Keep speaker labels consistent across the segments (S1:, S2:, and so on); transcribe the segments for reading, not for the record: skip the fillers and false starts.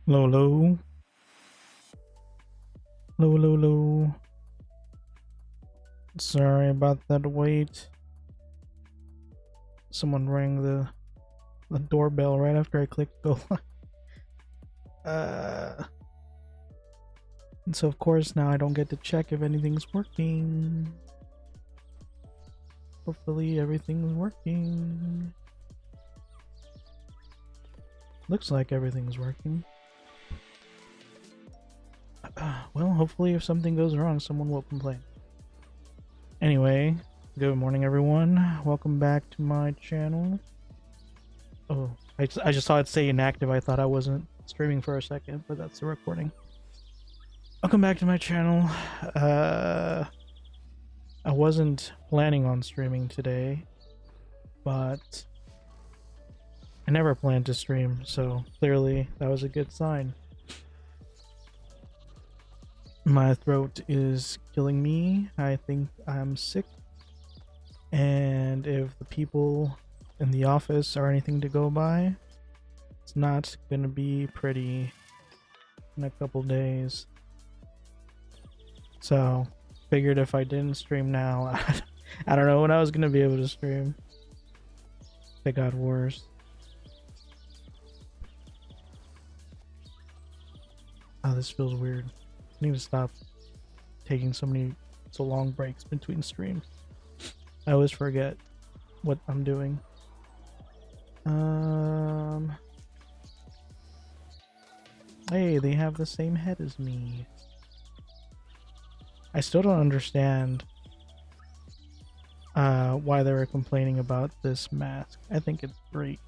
S1: Hello, hello. Hello, hello, hello. Sorry about that wait. Someone rang the doorbell right after I clicked go live. And so of course now I don't get to check if anything's working. Hopefully everything's working. Looks like everything's working. Well, hopefully if something goes wrong, someone will complain. Anyway, good morning everyone. Welcome back to my channel. Oh, I just saw it say inactive. I thought I wasn't streaming for a second, but that's the recording. Welcome back to my channel. I wasn't planning on streaming today, but I never planned to stream, so clearly that was a good sign. My throat is killing me. I think I'm sick. And if the people in the office are anything to go by, it's not gonna be pretty in a couple days. So, figured if I didn't stream now, I don't know when I was gonna be able to stream. It got worse. Oh, this feels weird. I need to stop taking so long breaks between streams. I always forget what I'm doing. Hey, they have the same head as me. I still don't understand why they were complaining about this mask. I think it's great.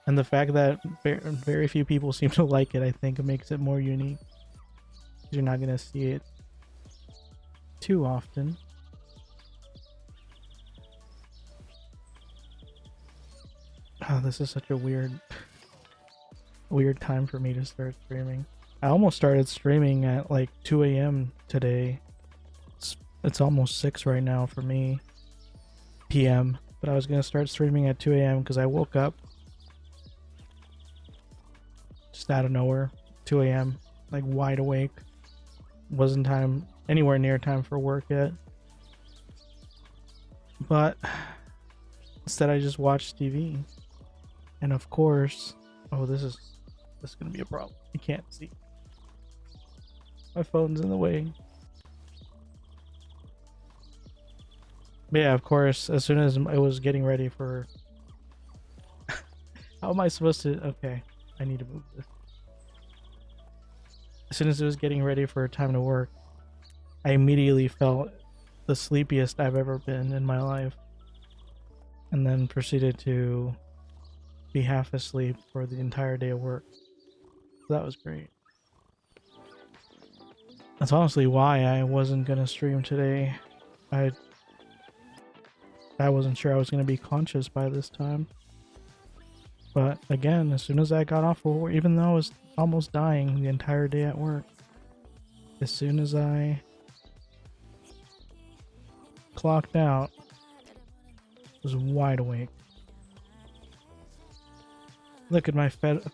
S1: And the fact that very few people seem to like it, I think it makes it more unique. You're not gonna see it too often. Oh, this is such a weird time for me to start streaming. I almost started streaming at like 2 a.m. today. It's almost 6 right now for me. PM. but I was gonna start streaming at 2 a.m. because I woke up just out of nowhere, 2 a.m. like wide awake. Wasn't time anywhere near time for work yet, but instead I just watched TV, and of course, oh, this is gonna be a problem. You can't see. My phone's in the way. But yeah, of course, as soon as I was getting ready for... How am I supposed to... Okay, I need to move this. As soon as it was getting ready for time to work, I immediately felt the sleepiest I've ever been in my life. And then proceeded to be half asleep for the entire day of work. So that was great. That's honestly why I wasn't gonna stream today. I wasn't sure I was gonna be conscious by this time. But again, as soon as I got off of work, even though I was almost dying the entire day at work, as soon as I clocked out, I was wide awake. Look at my fellow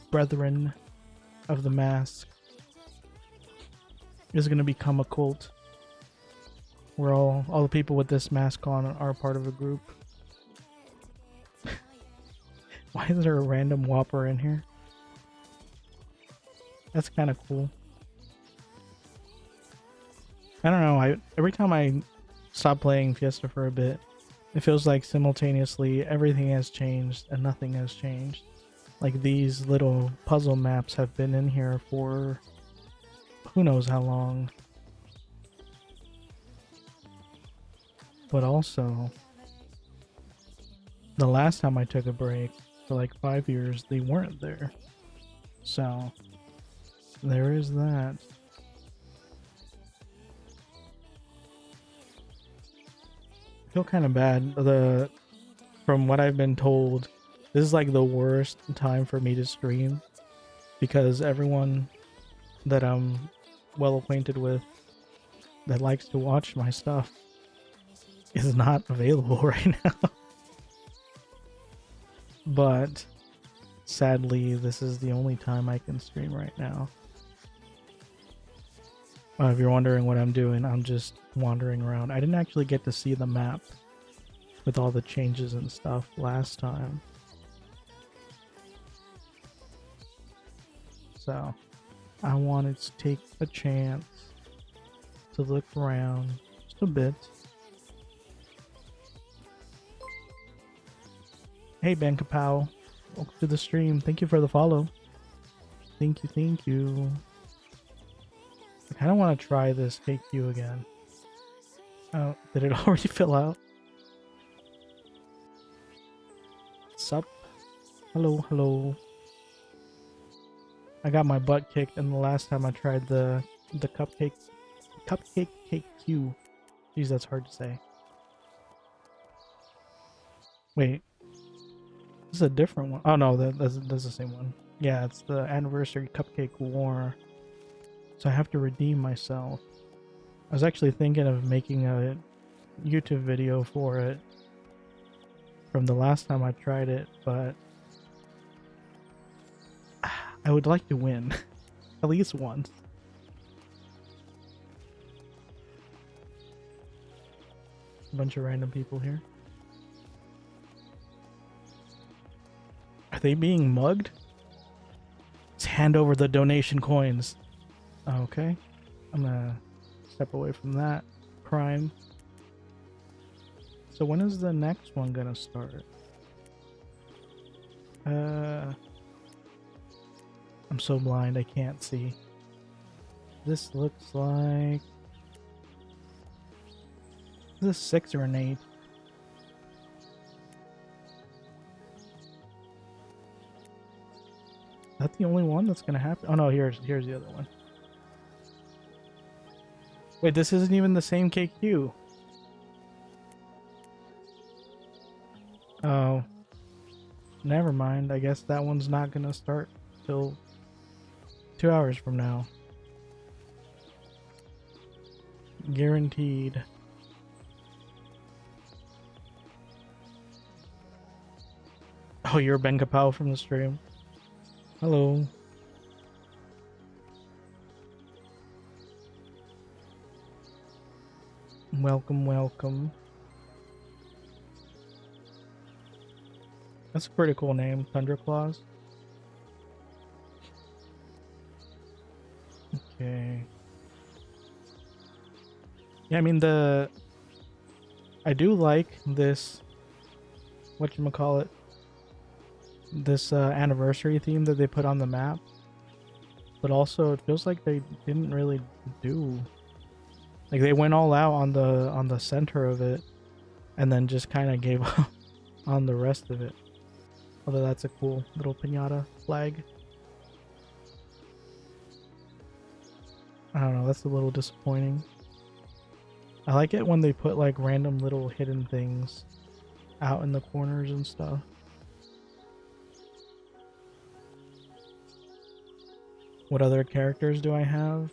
S1: brethren of the mask. Is gonna become a cult. Where all the people with this mask on are part of a group. Why is there a random whopper in here? That's kind of cool. I don't know, every time I stop playing Fiesta for a bit, it feels like simultaneously everything has changed and nothing has changed. Like these little puzzle maps have been in here for who knows how long. But also, the last time I took a break for like 5 years, they weren't there. So, there is that. I feel kind of bad. From what I've been told, this is like the worst time for me to stream because everyone that I'm well acquainted with that likes to watch my stuff is not available right now. But sadly, this is the only time I can stream right now. If you're wondering what I'm doing, I'm just wandering around. I didn't actually get to see the map with all the changes and stuff last time. So, I wanted to take a chance to look around just a bit. Hey Ben Kapow, welcome to the stream. Thank you for the follow. Thank you, thank you. I kind of want to try this KQ again. Oh, did it already fill out? Sup? Hello, hello. I got my butt kicked in the last time I tried the cupcake KQ. Jeez, that's hard to say. Wait. This is a different one. Oh no, that's the same one. Yeah, it's the anniversary cupcake war. So I have to redeem myself. I was actually thinking of making a YouTube video for it from the last time I tried it, but I would like to win at least once. A bunch of random people here. Are they being mugged? Let's hand over the donation coins. Okay. I'm gonna step away from that crime. So when is the next one gonna start? I'm so blind I can't see. This looks like... Is this 6 or an 8? Is that the only one that's gonna happen? Oh no, here's the other one. Wait, this isn't even the same KQ. Oh. Never mind. I guess that one's not gonna start till 2 hours from now. Guaranteed. Oh, you're Ben Kapow from the stream. Hello. Welcome, welcome. That's a pretty cool name, Thunderclaws. Okay. Yeah, I mean I do like this, whatchamacallit, this anniversary theme that they put on the map. But also it feels like they didn't really do, like they went all out on the center of it and then just kind of gave up on the rest of it. Although that's a cool little piñata flag. I don't know, that's a little disappointing. I like it when they put like random little hidden things out in the corners and stuff. What other characters do I have?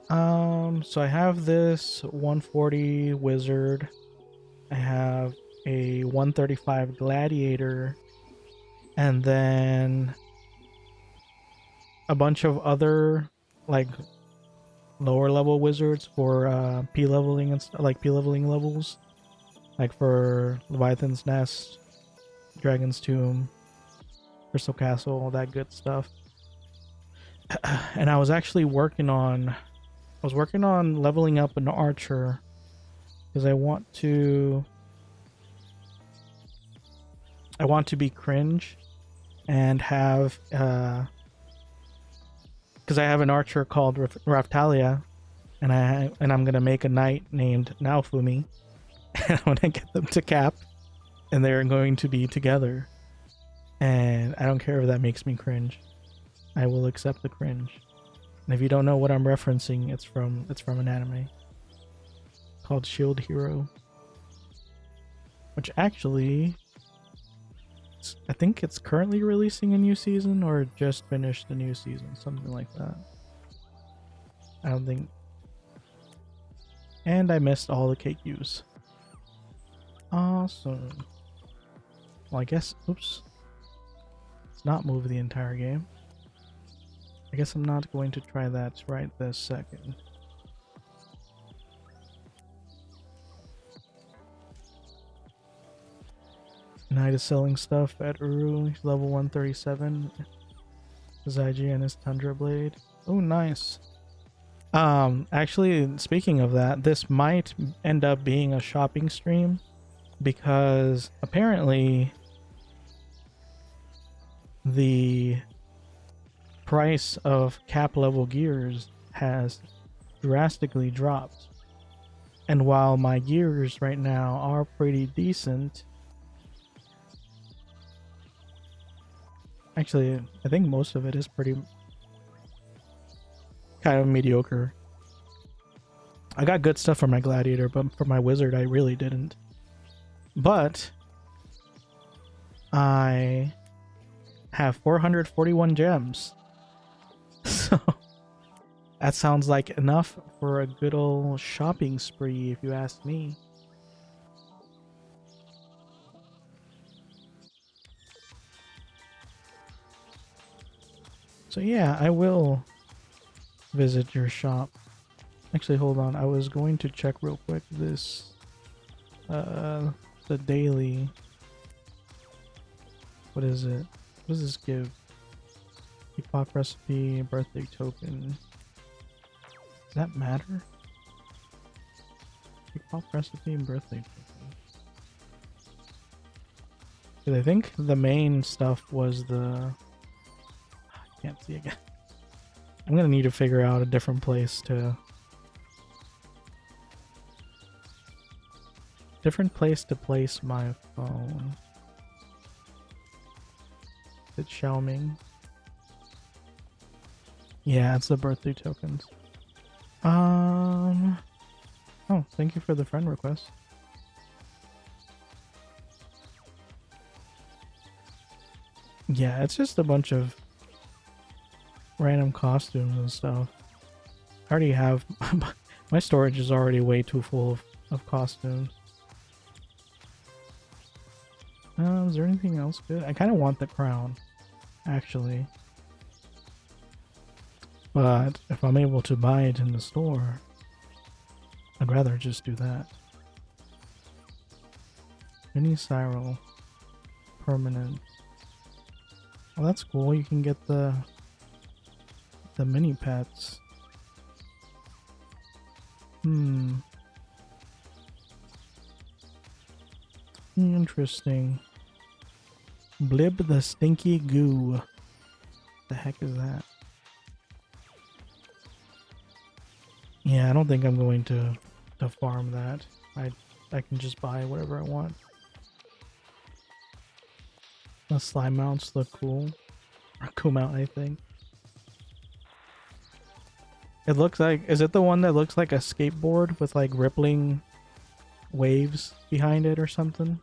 S1: So I have this 140 wizard. I have a 135 gladiator, and then a bunch of other like lower level wizards for P leveling and like P leveling levels, like for Leviathan's Nest, Dragon's Tomb, Crystal Castle, all that good stuff. And I was actually working on leveling up an archer because I want to be cringe and have because I have an archer called Raftalia, and I'm gonna make a knight named Naofumi, and I'm gonna get them to cap, and they're going to be together. And I don't care if that makes me cringe. I will accept the cringe. And if you don't know what I'm referencing, it's from an anime called Shield Hero, which actually I think it's currently releasing a new season or just finished the new season, something like that. I don't think. And I missed all the KQs. Awesome. Well, I guess, oops. Let's not move the entire game. I guess I'm not going to try that right this second. Knight is selling stuff at Uru. He's level 137. Zaiji and his Tundra Blade. Oh, nice. Actually, speaking of that, this might end up being a shopping stream because apparently the price of cap level gears has drastically dropped. And while my gears right now are pretty decent, actually, I think most of it is pretty kind of mediocre. I got good stuff for my gladiator, but for my wizard, I really didn't. But I have 441 gems. So that sounds like enough for a good old shopping spree, if you ask me. So yeah, I will visit your shop. Actually, hold on. I was going to check real quick this, the daily. What is it? What does this give? Pop recipe, birthday token. Does that matter? Pop recipe and birthday token. Because I think the main stuff was the. I can't see again. I'm gonna need to figure out a different place to. Place my phone. It's Xiaoming. Yeah, it's the birthday tokens. Oh, thank you for the friend request. Yeah, it's just a bunch of random costumes and stuff. I already have my storage is already way too full of costumes. Is there anything else good? I kind of want the crown, actually. But if I'm able to buy it in the store, I'd rather just do that. Mini Cyril. Permanent. Well, that's cool. You can get the mini pets. Interesting. Blib the Stinky Goo. The heck is that? Yeah, I don't think I'm going to farm that. I can just buy whatever I want. The slime mounts look cool. Or cool mount, I think. It looks like, is it the one that looks like a skateboard with like rippling waves behind it or something?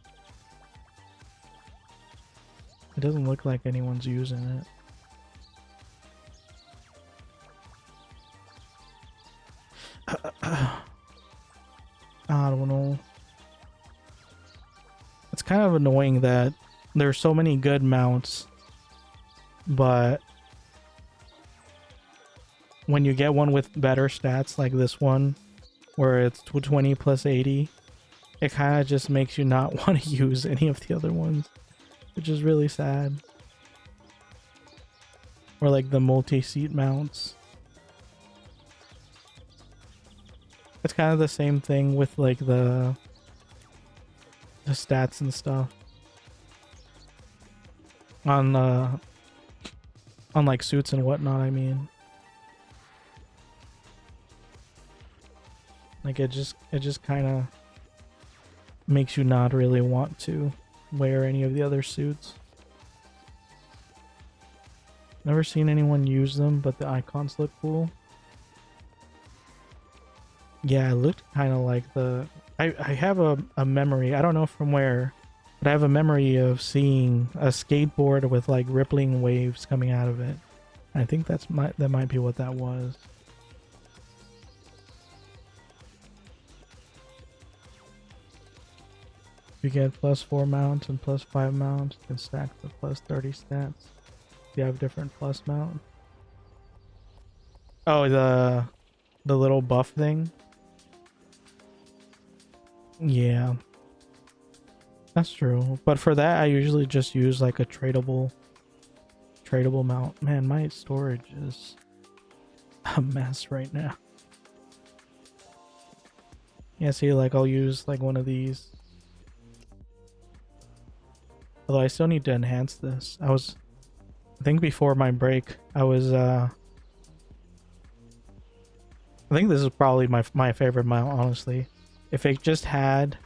S1: It doesn't look like anyone's using it. I don't know. It's kind of annoying that there's so many good mounts, but when you get one with better stats like this one, where it's 220 plus 80, it kind of just makes you not want to use any of the other ones, which is really sad. Or like the multi-seat mounts. It's kind of the same thing with like the stats and stuff. On like suits and whatnot, I mean. Like it just kind of makes you not really want to wear any of the other suits. Never seen anyone use them, but the icons look cool. Yeah, it looked kind of like the... I have a memory, I don't know from where, but I have a memory of seeing a skateboard with like rippling waves coming out of it. I think that might be what that was. You get +4 mounts and +5 mounts, you can stack the +30 stats. You have different plus mount. Oh, the little buff thing. Yeah, that's true. But for that, I usually just use like a tradable mount. Man, my storage is a mess right now. Yeah, see, like I'll use like one of these. Although I still need to enhance this. I think before my break, I think this is probably my favorite mount, honestly. If it just had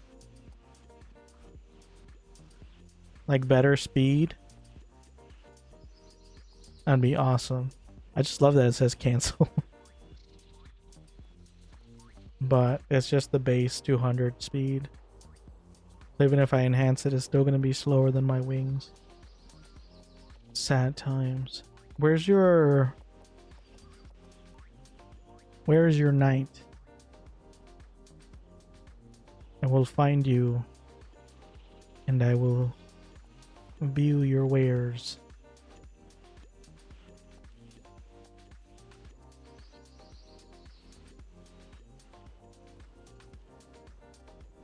S1: like better speed, that'd be awesome. I just love that it says cancel. But it's just the base 200 speed. Even if I enhance it, it's still going to be slower than my wings. Sad times. Where's your knight? I will find you, and I will view your wares.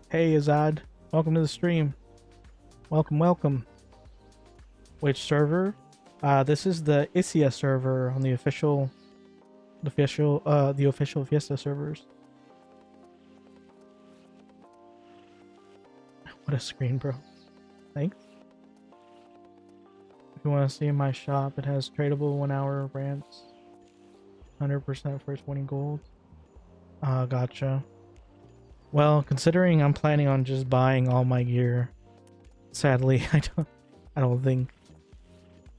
S1: Hey Azad, welcome to the stream. Welcome. Which server? This is the Isya server on the official Fiesta servers. What a screen, bro. Thanks. If you want to see my shop, it has tradable 1 hour rants. 100% for 20 gold. Gotcha. Well, considering I'm planning on just buying all my gear, sadly, I don't think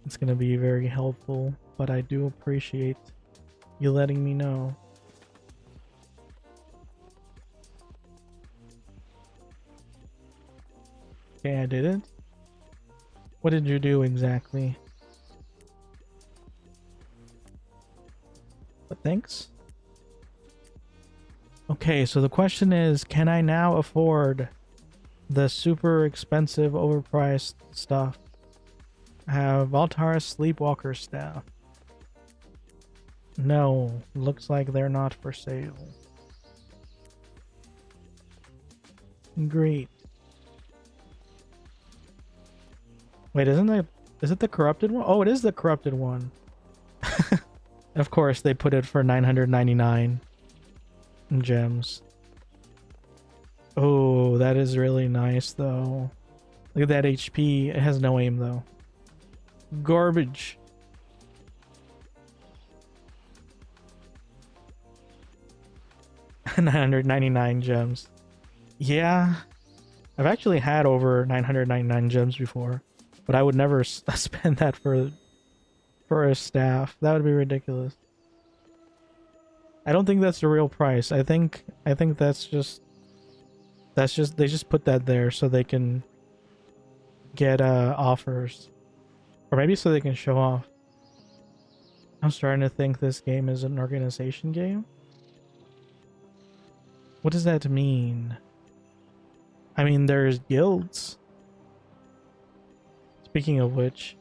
S1: it's gonna be very helpful, but I do appreciate you letting me know. Okay, I did it. What did you do exactly? But thanks. Okay, so the question is, can I now afford the super expensive, overpriced stuff. I have Valtara Sleepwalker staff. No, looks like they're not for sale. Great. Wait, is it the corrupted one? Oh, it is the corrupted one. Of course, they put it for 999 gems. Oh, that is really nice, though. Look at that HP. It has no aim, though. Garbage. $999 gems. Yeah, I've actually had over 999 gems before, but I would never spend that for a staff. That would be ridiculous. I don't think that's the real price. I think that's just they just put that there so they can get offers, or maybe so they can show off. I'm starting to think this game is an organization game. What does that mean? I mean, there's guilds. Speaking of which,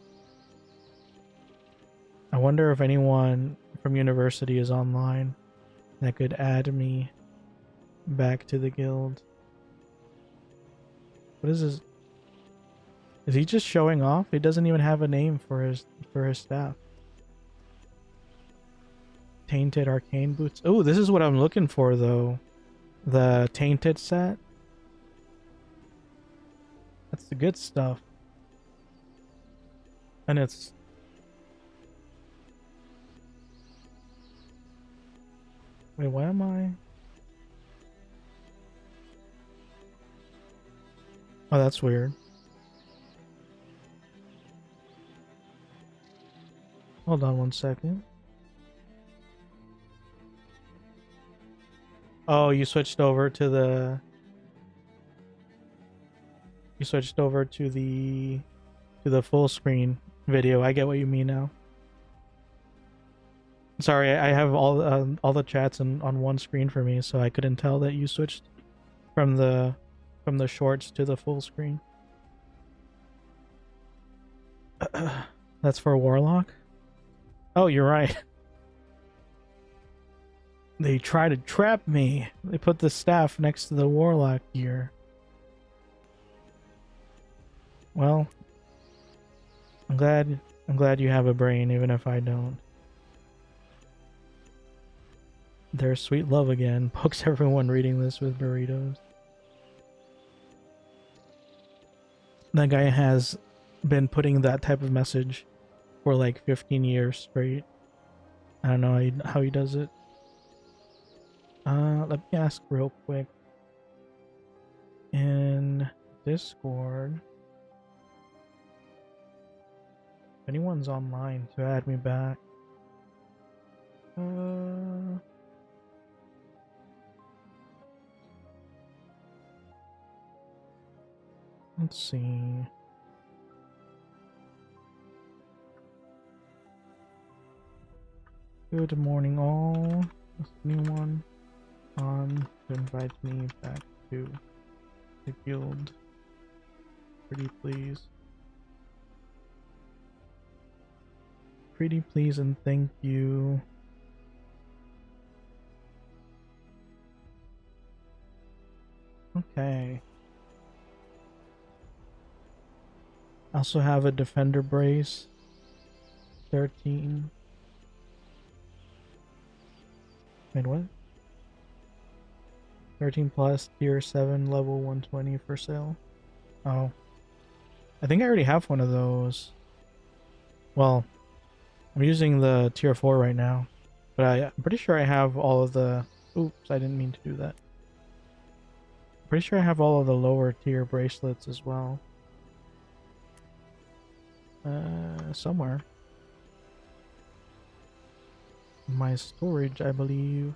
S1: I wonder if anyone from university is online that could add me back to the guild. What is this? Is he just showing off? He doesn't even have a name for his staff. Tainted arcane boots. Oh, this is what I'm looking for though. The tainted set. That's the good stuff. And it's wait, why am I? Oh, that's weird. Hold on one second. Oh, you switched over to the full screen video. I get what you mean now. Sorry, I have all the chats on one screen for me, so I couldn't tell that you switched from the shorts to the full screen. That's for Warlock? Oh, you're right. They try to trap me. They put the staff next to the Warlock gear. Well, I'm glad you have a brain, even if I don't. There's sweet love again. Pokes everyone reading this with burritos. That guy has been putting that type of message for like 15 years straight. I don't know how he does it. Let me ask real quick in Discord if anyone's online to add me back. Let's see. Good morning, all. Is anyone on to invite me back to the guild? Pretty please. Pretty please and thank you. Okay. I also have a defender brace. 13. Wait, what? 13 plus tier 7 level 120 for sale. Oh. I think I already have one of those. Well, I'm using the tier 4 right now. But I'm pretty sure I have all of the... Oops, I didn't mean to do that. Pretty sure I have all of the lower tier bracelets as well. Somewhere. My storage, I believe.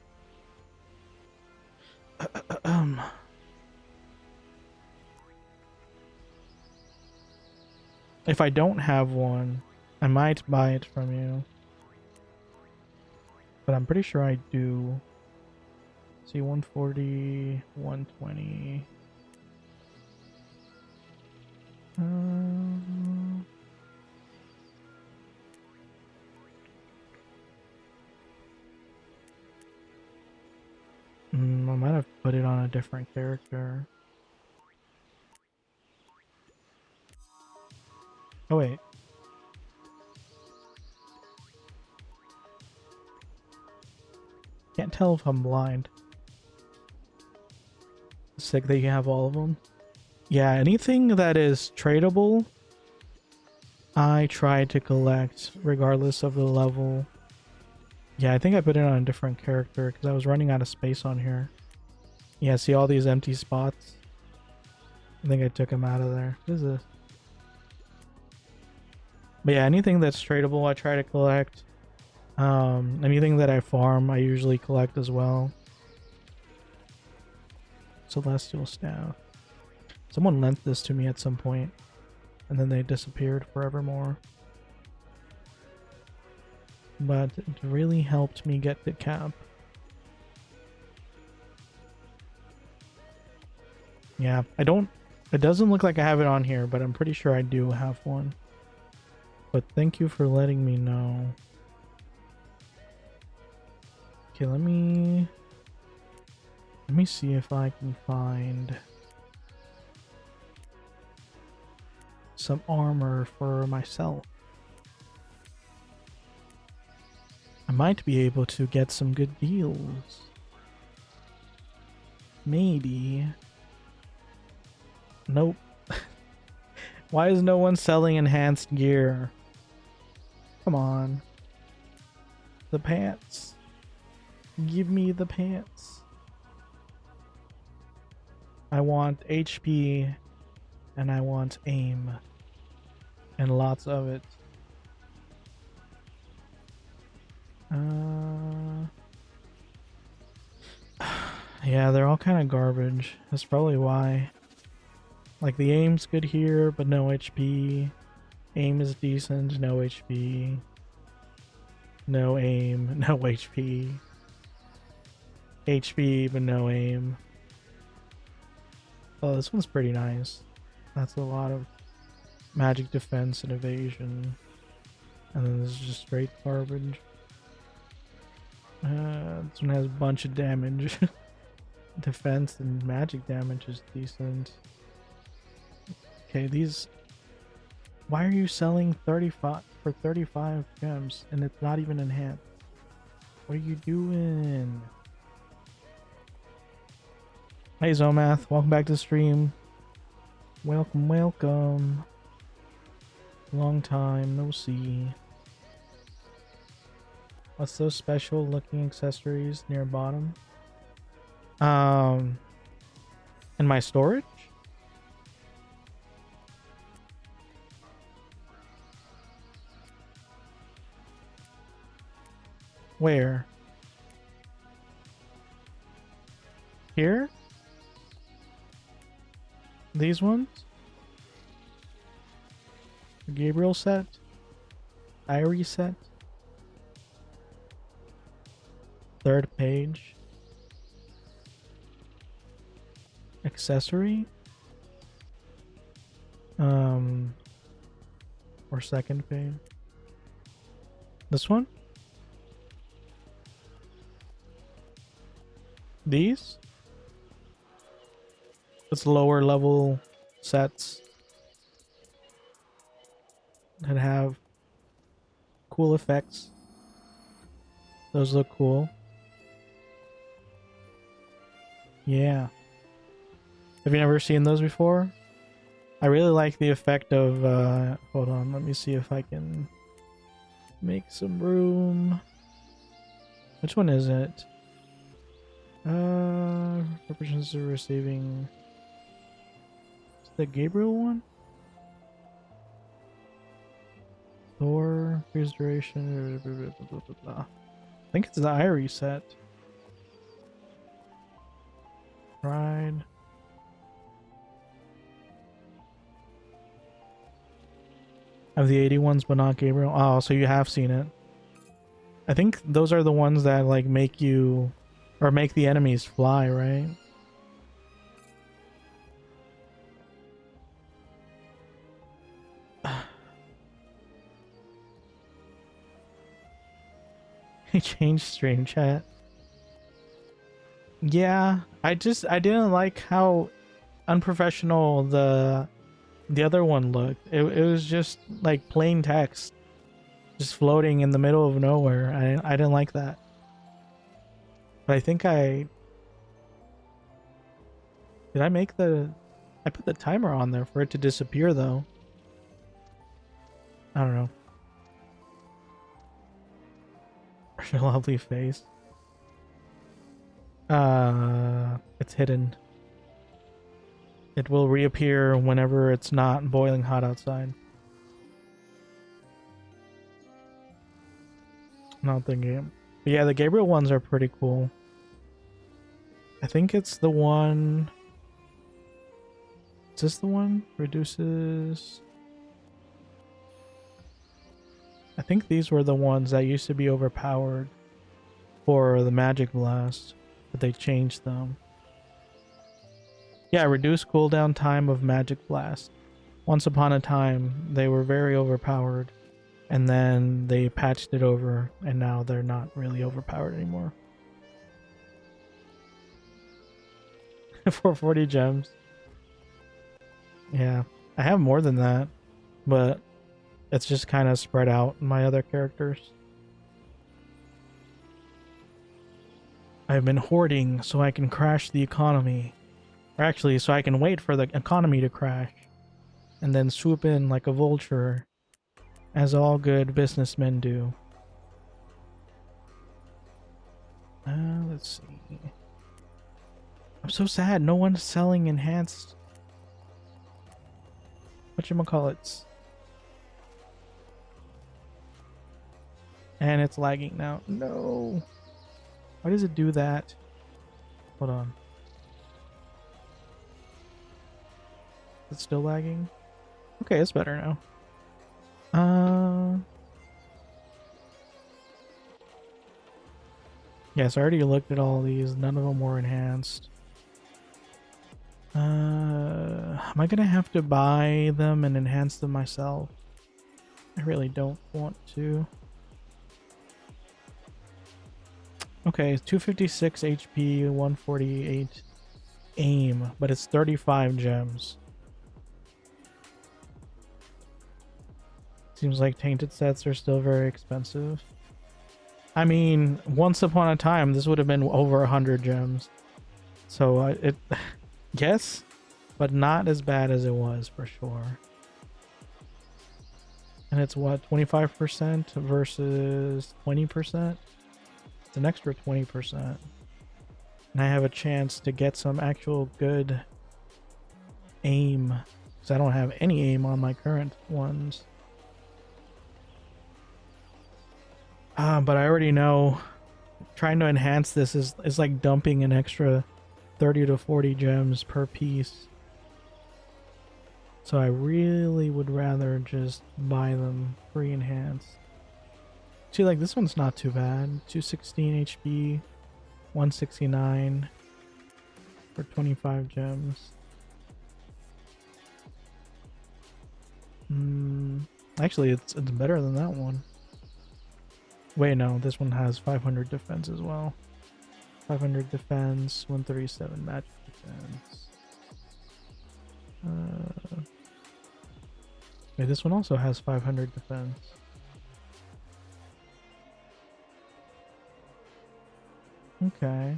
S1: If I don't have one, I might buy it from you. But I'm pretty sure I do. See, 140, 120. I might have put it on a different character. Oh wait. Can't tell if I'm blind. Sick that you have all of them. Yeah, anything that is tradable, I try to collect regardless of the level. Yeah, I think I put it on a different character because I was running out of space on here. Yeah, see all these empty spots? I think I took them out of there. What is this? But yeah, anything that's tradable, I try to collect. Anything that I farm, I usually collect as well. Celestial Staff. Someone lent this to me at some point, and then they disappeared forevermore. But it really helped me get the cap. Yeah, I don't... It doesn't look like I have it on here, but I'm pretty sure I do have one. But thank you for letting me know. Okay, let me see if I can find some armor for myself. I might be able to get some good deals. Maybe. Nope. Why is no one selling enhanced gear? Come on. The pants. Give me the pants. I want HP and I want aim and lots of it. Yeah, they're all kind of garbage. That's probably why. Like the aim's good here, but no HP. Aim is decent, no HP. No aim, no HP. HP, but no aim. Oh, this one's pretty nice. That's a lot of magic defense and evasion. And then this is just straight garbage. This one has a bunch of damage. Defense and magic damage is decent. Okay, these... Why are you selling 35 for 35 gems and it's not even enhanced? What are you doing? Hey Zomath, welcome back to the stream. Welcome, welcome. Long time no see. What's those special looking accessories near bottom? In my storage? Where? Here? These ones? The Gabriel set? Diary set? Third page? Accessory? Or second page? This one? These? It's lower level sets that have cool effects. Those look cool. Yeah. Have you never seen those before? I really like the effect of, hold on, let me see if I can make some room. Which one is it? Represents receiving... Is it the Gabriel one? Thor, here's duration, blah, blah, blah, blah, blah. I think it's the Irie set. Pride. I have the 80 ones, but not Gabriel. Oh, so you have seen it. I think those are the ones that like make you, or make the enemies fly, right? They changed stream chat. Yeah, I didn't like how unprofessional the other one looked. It was just like plain text, just floating in the middle of nowhere. I didn't like that. But I think I did. I put the timer on there for it to disappear though. I don't know. Your lovely face. It's hidden. It will reappear whenever it's not boiling hot outside. Not the game. But yeah, the Gabriel ones are pretty cool. I think it's the one. Is this the one? Reduces. I think these were the ones that used to be overpowered for the Magic Blast, but they changed them. Yeah, reduce cooldown time of Magic Blast. Once upon a time, they were very overpowered, and then they patched it over, and now they're not really overpowered anymore. For 40 gems. Yeah, I have more than that, but it's just kind of spread out in my other characters. I've been hoarding so I can crash the economy. Or actually, so I can wait for the economy to crash and then swoop in like a vulture, as all good businessmen do. Let's see. I'm so sad. No one's selling enhanced. Whatchamacallits. And it's lagging now. No. Why does it do that? Hold on. It's still lagging? Okay, it's better now. Yes, I already looked at all these. None of them were enhanced. Am I gonna have to buy them and enhance them myself? I really don't want to. Okay, 256 HP, 148 aim, but it's 35 gems. Seems like tainted sets are still very expensive. I mean, once upon a time, this would have been over 100 gems. So it, yes, but not as bad as it was for sure. And it's what, 25% versus 20%? It's an extra 20%. And I have a chance to get some actual good aim, because I don't have any aim on my current ones. But I already know trying to enhance this is like dumping an extra 30 to 40 gems per piece. So I really would rather just buy them pre-enhanced. See, like this one's not too bad. 216 HP, 169 for 25 gems. Actually, it's better than that one. Wait, no, this one has 500 defense as well. 500 defense, 137 magic defense. Wait, this one also has 500 defense. Okay.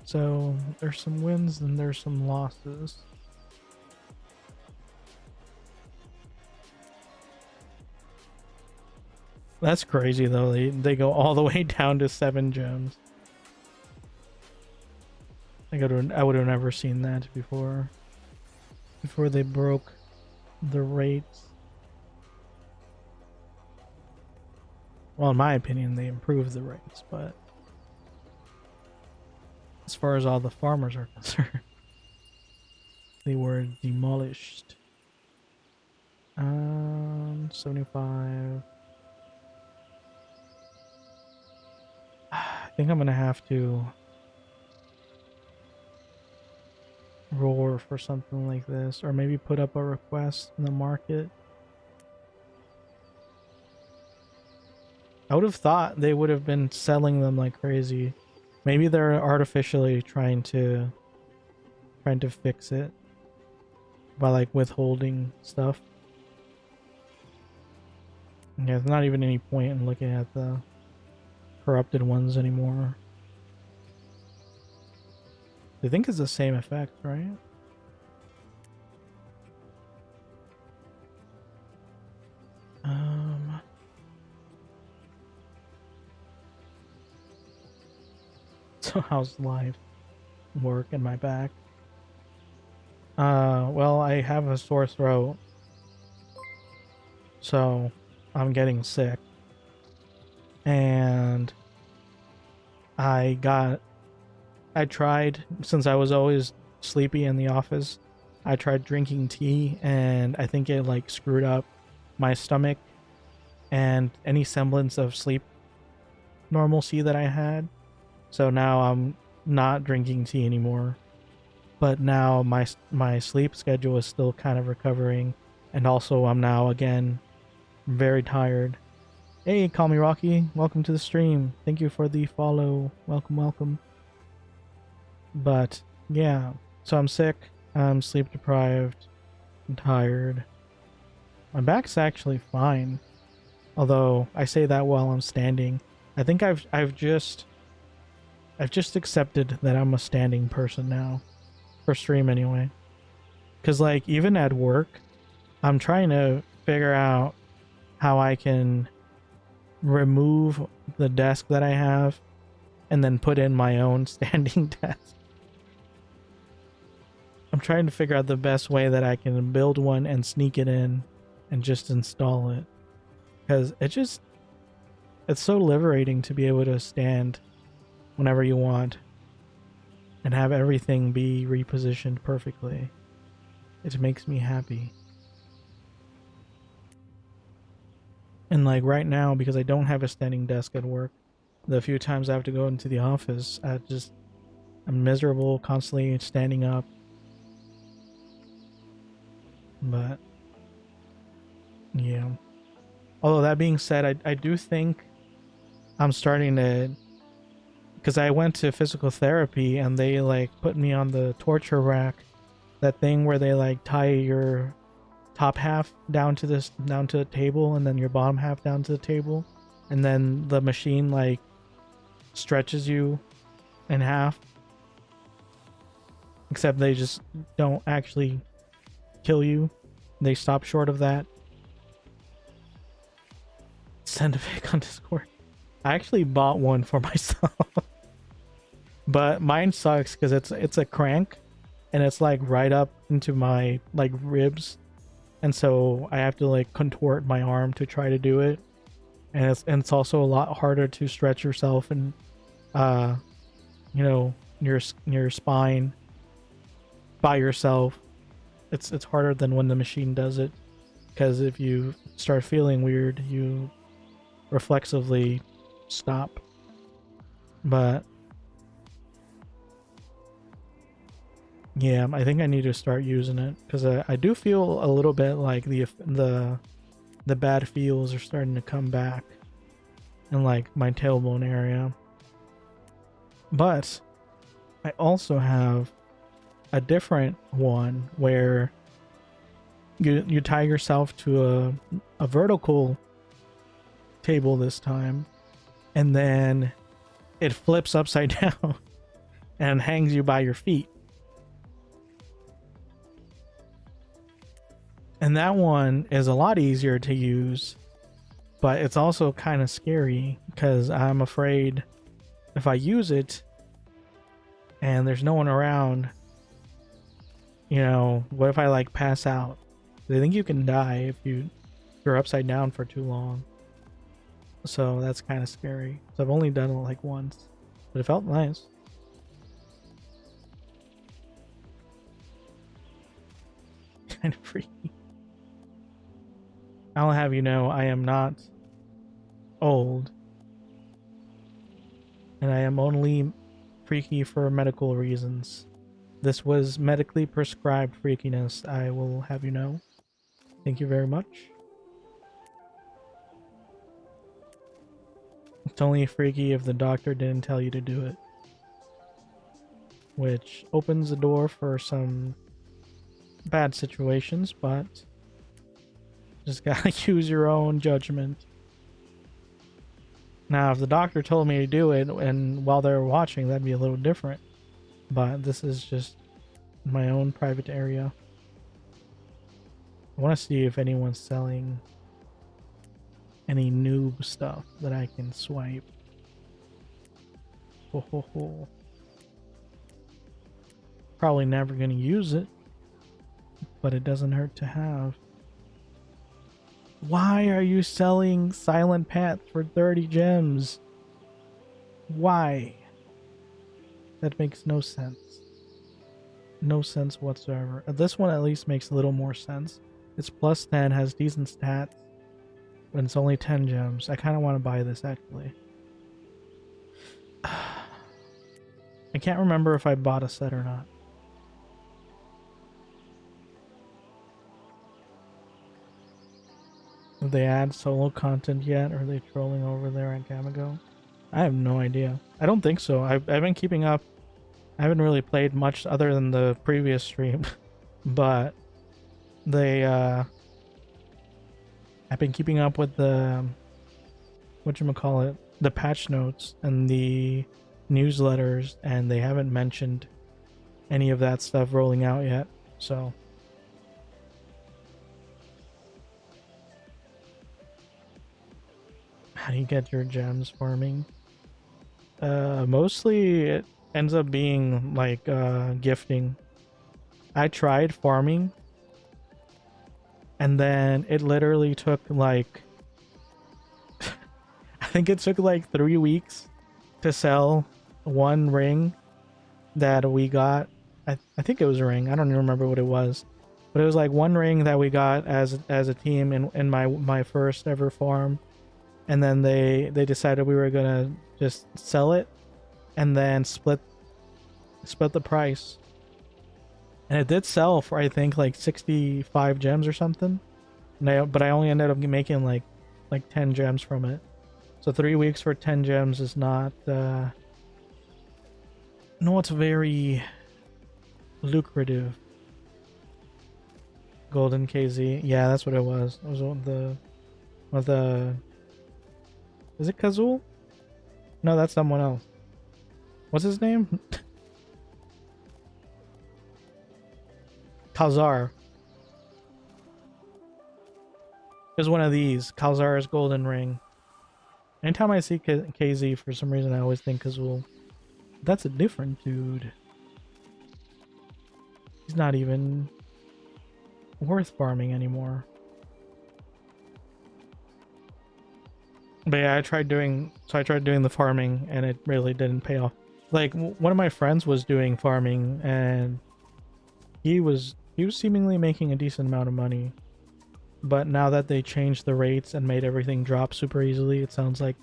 S1: So there's some wins and there's some losses. That's crazy though. They go all the way down to 7 gems. I would have never seen that before they broke the rates. Well, in my opinion, they improved the rates, but as far as all the farmers are concerned, they were demolished. 75. I think I'm gonna have to roar for something like this, or maybe put up a request in the market. I would have thought they would have been selling them like crazy. Maybe they're artificially trying to fix it by like withholding stuff. Yeah, there's not even any point in looking at the corrupted ones anymore. I think it's the same effect, right? So how's life, work, and my back? Well, I have a sore throat, so I'm getting sick, and I tried, since I was always sleepy in the office, I tried drinking tea, and I think it like screwed up my stomach and any semblance of sleep normalcy that I had. So now I'm not drinking tea anymore. But now my sleep schedule is still kind of recovering, and also I'm now again very tired. Hey, call me Rocky. Welcome to the stream. Thank you for the follow. Welcome, welcome. But yeah, so I'm sick. I'm sleep deprived. I'm tired. My back's actually fine, although I say that while I'm standing. I think I've just accepted that I'm a standing person now, for stream anyway. Because like even at work, I'm trying to figure out how I can remove the desk that I have and then put in my own standing desk. I'm trying to figure out the best way that I can build one and sneak it in and just install it. Because it's so liberating to be able to stand whenever you want and have everything be repositioned perfectly. It makes me happy. And like right now, because I don't have a standing desk at work, the few times I have to go into the office, I'm miserable, constantly standing up. But yeah. Although that being said, I do think I'm starting to, because I went to physical therapy and they like put me on the torture rack, that thing where they like tie your top half down to the table and then your bottom half down to the table, and then the machine like stretches you in half, except they just don't actually kill you. They stop short of that. Send a pic on Discord. I actually bought one for myself. But mine sucks because it's a crank and it's like right up into my like ribs, and so I have to like contort my arm to try to do it, and it's also a lot harder to stretch yourself and you know, your spine by yourself. It's harder than when the machine does it, because if you start feeling weird, you reflexively stop. But yeah, I think I need to start using it, because I do feel a little bit like the bad feels are starting to come back in like my tailbone area. But I also have a different one where you tie yourself to a vertical table this time, and then it flips upside down and hangs you by your feet. And that one is a lot easier to use, but it's also kind of scary because I'm afraid if I use it and there's no one around, you know, what if I like pass out? They think you can die if you're upside down for too long. So that's kind of scary. So I've only done it like once, but it felt nice. Kind of freaky. I'll have you know, I am not old, and I am only freaky for medical reasons. This was medically prescribed freakiness, I will have you know. Thank you very much. It's only freaky if the doctor didn't tell you to do it, which opens the door for some bad situations, but just gotta use your own judgment. Now, if the doctor told me to do it and while they were watching, that'd be a little different. But this is just my own private area. I want to see if anyone's selling any noob stuff that I can swipe. Ho ho ho. Probably never gonna use it, but it doesn't hurt to have. Why are you selling Silent Path for 30 gems? Why? That makes no sense. No sense whatsoever. This one at least makes a little more sense. It's plus 10, has decent stats, but it's only 10 gems. I kind of want to buy this actually. I can't remember if I bought a set or not. Have they add solo content yet? Or are they trolling over there at Gamago? I have no idea. I don't think so. I've been keeping up. I haven't really played much other than the previous stream, but they I've been keeping up with the whatchamacallit, the patch notes and the newsletters, and they haven't mentioned any of that stuff rolling out yet. So how do you get your gems farming? Mostly it ends up being like gifting. I tried farming and then it literally took like I think it took like 3 weeks to sell one ring that we got. I think it was a ring. I don't even remember what it was, but it was like one ring that we got as a team in my first ever farm. And then they decided we were gonna just sell it and then split the price. And it did sell for I think like 65 gems or something. But I only ended up making like 10 gems from it. So 3 weeks for 10 gems is not no, it's very lucrative. Golden KZ. Yeah, that's what it was. It was one of the is it Kazul? No, that's someone else. What's his name? Kalzar. It was one of these. Kalzar's golden ring. Anytime I see KZ, for some reason I always think Kazul. That's a different dude. He's not even worth farming anymore. But yeah, I tried doing the farming and it really didn't pay off. Like one of my friends was doing farming and he was seemingly making a decent amount of money. But now that they changed the rates and made everything drop super easily, it sounds like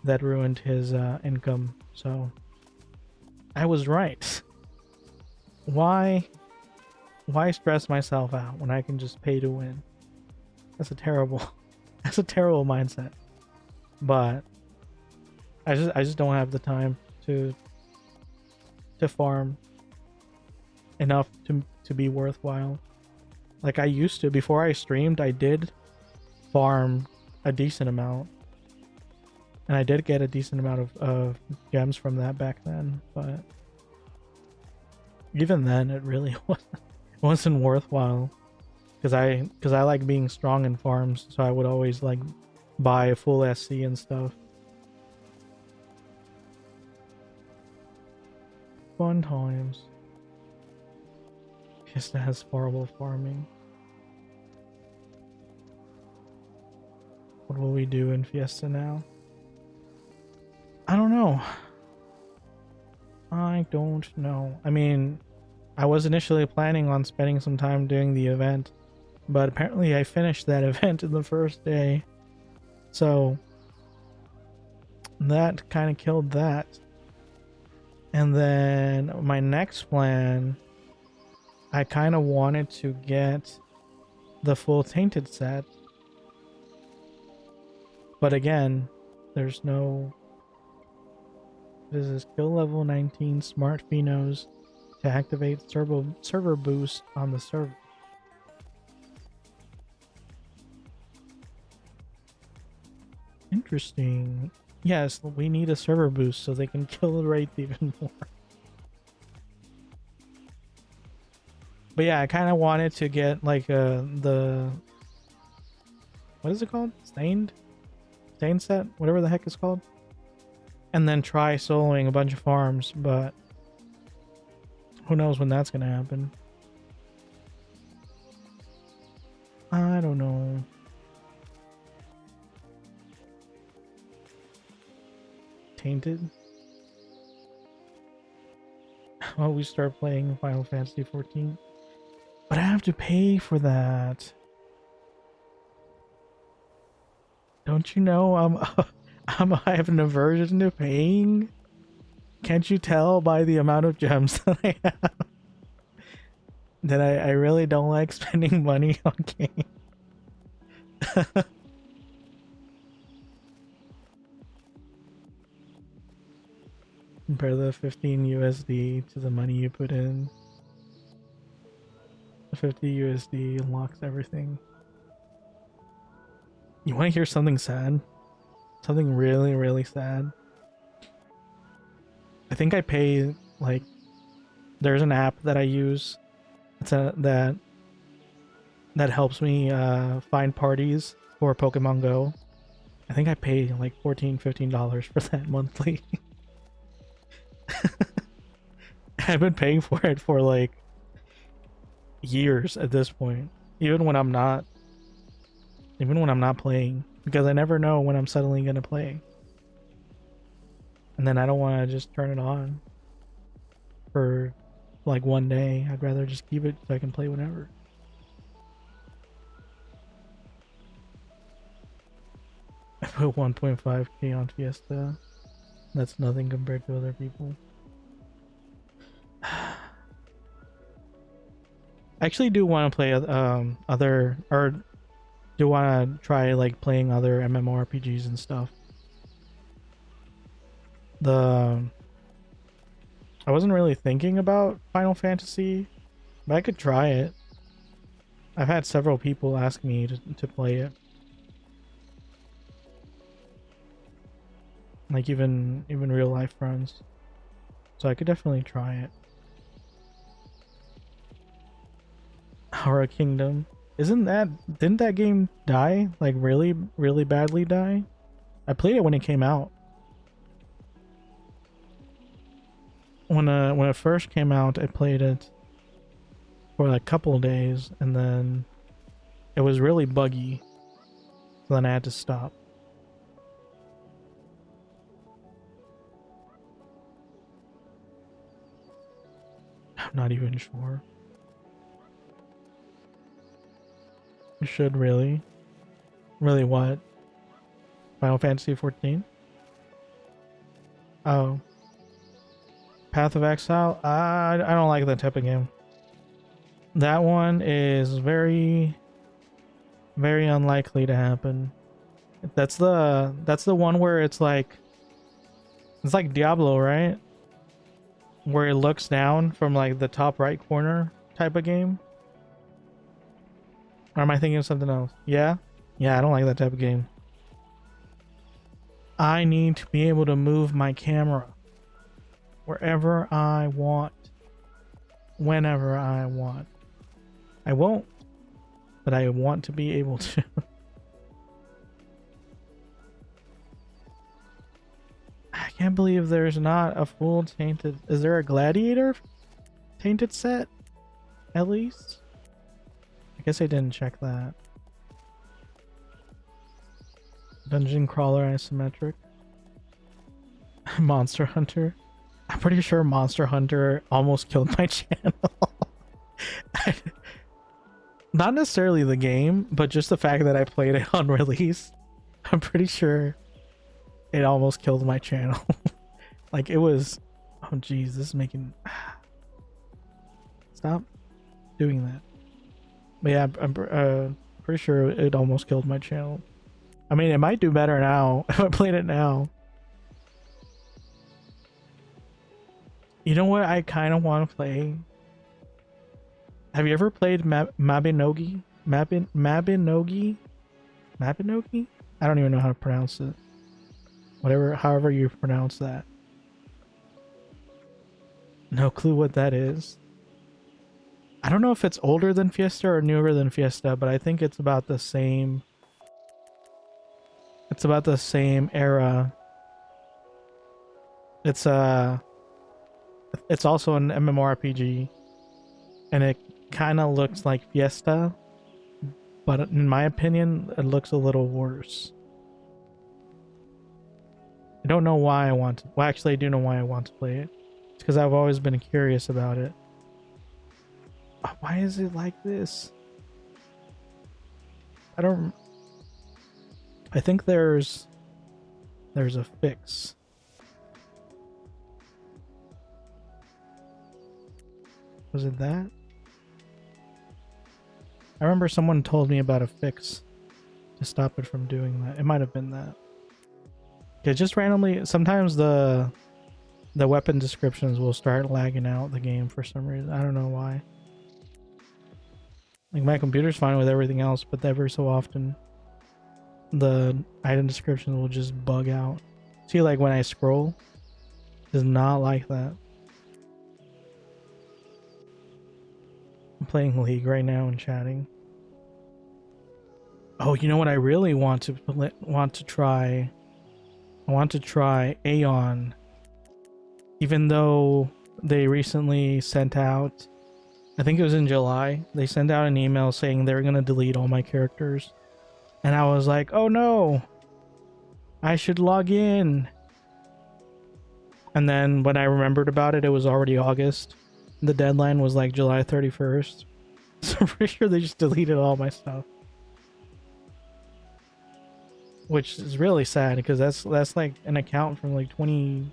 S1: that ruined his income. So I was right. Why stress myself out when I can just pay to win? That's a terrible mindset. But I just don't have the time to farm enough to be worthwhile. Like I used to before I streamed, I did farm a decent amount. And I did get a decent amount of gems from that back then, but even then it really wasn't worthwhile. Cause I like being strong in farms, so I would always like buy full SC and stuff. Fun times. Fiesta has horrible farming. What will we do in Fiesta now? I don't know. I don't know. I mean, I was initially planning on spending some time doing the event, but apparently I finished that event in the first day. So that kind of killed that. And then my next plan, I kind of wanted to get the full tainted set. But again, There's no... This is kill level 19 smart phenos to activate server boost on the server. Interesting. Yes, we need a server boost so they can kill the rate even more. But yeah, I kind of wanted to get like the... What is it called? Stained set? Whatever the heck it's called. And then try soloing a bunch of farms, but who knows when that's gonna happen. I don't know. Tainted? Oh, we start playing Final Fantasy 14. But I have to pay for that. Don't you know I have an aversion to paying? Can't you tell by the amount of gems that I have? That I really don't like spending money on games. Compare the 15 USD to the money you put in. The 50 USD unlocks everything. You want to hear something sad? Something really, really sad? I think I pay, like, there's an app that I use that helps me find parties for Pokemon Go. I think I pay like $14-15 for that monthly. I've been paying for it for like years at this point, even when I'm not playing, because I never know when I'm suddenly gonna play, and then I don't want to just turn it on for like one day. I'd rather just keep it so I can play whenever. I put 1.5k on Fiesta. That's nothing compared to other people. I actually do want to play do want to try like playing other MMORPGs and stuff. I wasn't really thinking about Final Fantasy, but I could try it. I've had several people ask me to play it. Like even real life friends. So I could definitely try it. Aura Kingdom. Didn't that game die? Like really, really badly die? I played it when it came out. When it first came out, I played it for like a couple of days, and then it was really buggy. So then I had to stop. I'm not even sure. You should really. Really what? Final Fantasy 14? Oh. Path of Exile? I don't like that type of game. That one is very, very unlikely to happen. That's the one where it's like Diablo, right? Where it looks down from like the top right corner type of game. Or am I thinking of something else? Yeah? Yeah, I don't like that type of game. I need to be able to move my camera wherever I want, whenever I want. I won't, but I want to be able to. I can't believe there's not a full tainted... Is there a gladiator tainted set? At least? I guess I didn't check that. Dungeon crawler isometric. Monster Hunter. I'm pretty sure Monster Hunter almost killed my channel. Not necessarily the game, but just the fact that I played it on release. I'm pretty sure it almost killed my channel. Like it was... Oh geez, this is making... Stop doing that. But yeah, I'm pretty sure it almost killed my channel. I mean, it might do better now if I played it now. You know what I kind of want to play? Have you ever played Mabinogi? Mabinogi? Mabinogi? I don't even know how to pronounce it. However you pronounce that. No clue what that is. I don't know if it's older than Fiesta or newer than Fiesta, but I think it's about the same. It's about the same era. It's also an MMORPG, and it kind of looks like Fiesta, but in my opinion, it looks a little worse. I don't know why I want to. Well, actually, I do know why I want to play it. It's because I've always been curious about it. Why is it like this? I think there's a fix. Was it that? I remember someone told me about a fix to stop it from doing that. It might have been that. Yeah, just randomly, sometimes the weapon descriptions will start lagging out the game for some reason. I don't know why. Like, my computer's fine with everything else, but every so often the item description will just bug out. See, like when I scroll, it does not like that. I'm playing League right now and chatting. Oh, you know what I really want to try? I want to try Aeon. Even though they recently sent out, I think it was in July, they sent out an email saying they were going to delete all my characters. And I was like, oh no, I should log in. And then when I remembered about it, it was already August. The deadline was like July 31st. So I'm pretty sure they just deleted all my stuff. Which is really sad because that's like an account from like the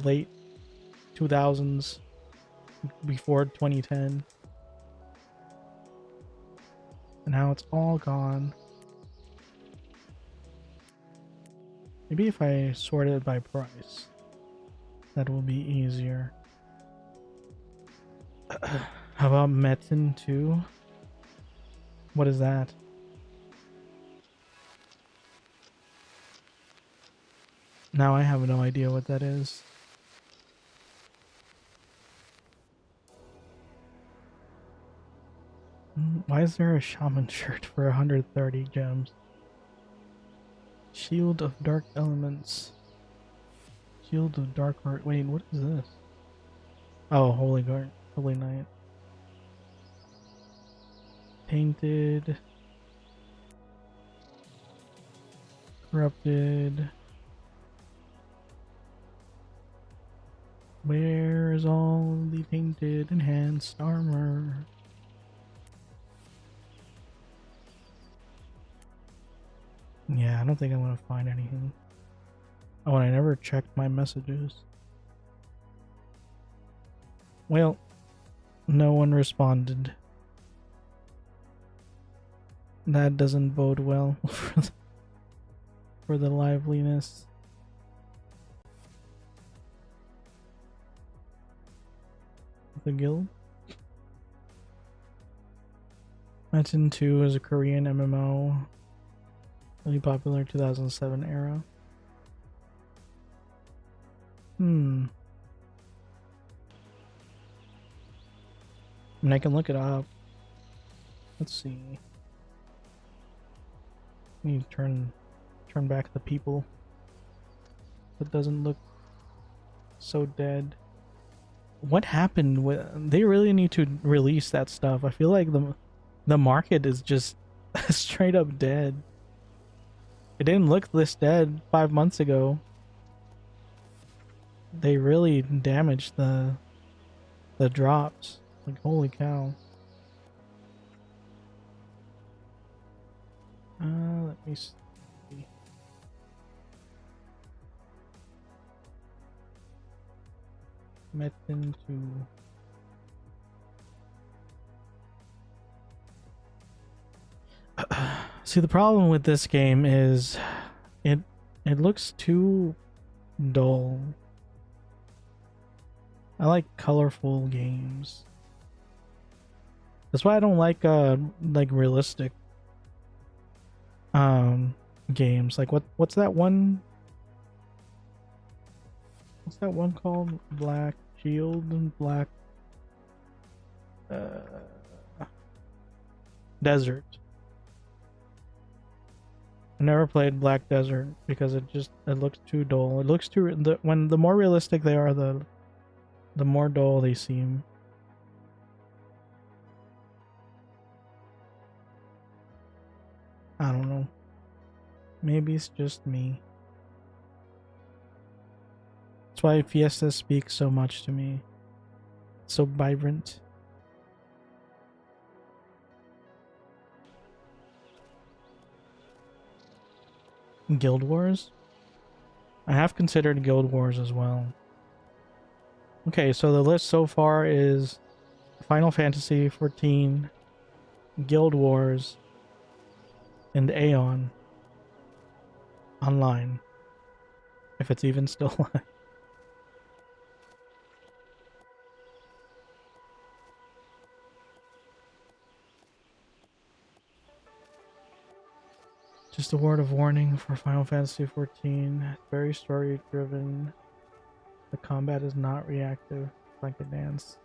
S1: late 2000s, before 2010. And now it's all gone. Maybe if I sort it by price, that will be easier. How about Metin 2? What is that? Now I have no idea what that is. Why is there a shaman shirt for 130 gems? Shield of Dark Elements. Shield of Dark Heart. Wait, what is this? Oh, Holy Guard. Holy Knight. Tainted. Corrupted. Where is all the tainted enhanced armor? Yeah, I don't think I'm gonna find anything. Oh, and I never checked my messages. Well, no one responded. That doesn't bode well for the liveliness. The guild. Metin 2 is a Korean MMO. Really popular 2007 era. I mean, I can look it up. Let's see. Need to turn back the people. That doesn't look so dead. What happened with? They really need to release that stuff. I feel like the market is just straight up dead. It didn't look this dead 5 months ago. They really damaged the drops. Like, holy cow. Let me see. Metin 2. See, the problem with this game is it looks too dull. I like colorful games. That's why I don't like realistic games. Like what's that one? What's that one called? Black Shield and Black Desert. I never played Black Desert because it looks too dull. It looks too the more realistic they are, the more dull they seem. I don't know. Maybe it's just me. That's why Fiesta speaks so much to me. It's so vibrant. Guild Wars? I have considered Guild Wars as well. Okay, so the list so far is Final Fantasy 14, Guild Wars, and Aeon Online. If it's even still alive. Just a word of warning for Final Fantasy XIV. Very story driven. The combat is not reactive like a dance.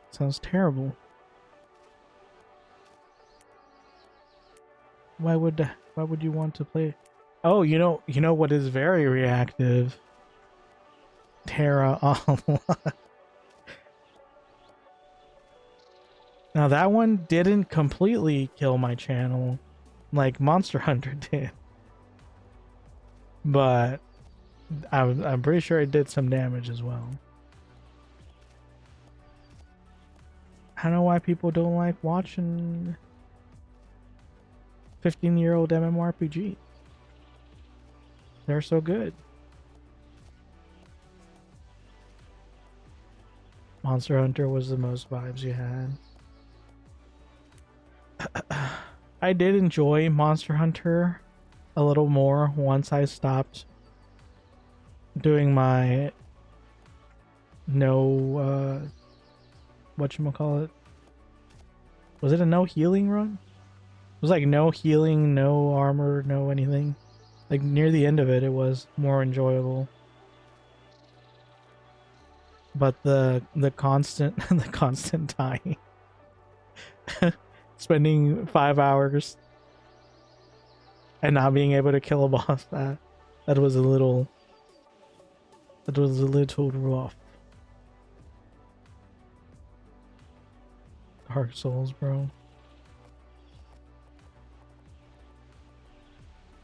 S1: Sounds terrible. Why would you want to play? Oh, you know what is very reactive? Terra Online. Now that one didn't completely kill my channel like Monster Hunter did, but I'm pretty sure it did some damage as well. I don't know why people don't like watching 15-year-old MMORPG. They're so good. Monster Hunter was the most vibes you had. I did enjoy Monster Hunter a little more once I stopped doing my whatchamacallit? Was it a no healing run? It was like no healing, no armor, no anything. Like near the end of it, it was more enjoyable. But the constant the constant dying. Spending 5 hours and not being able to kill a boss, that was a little rough. Dark Souls, bro.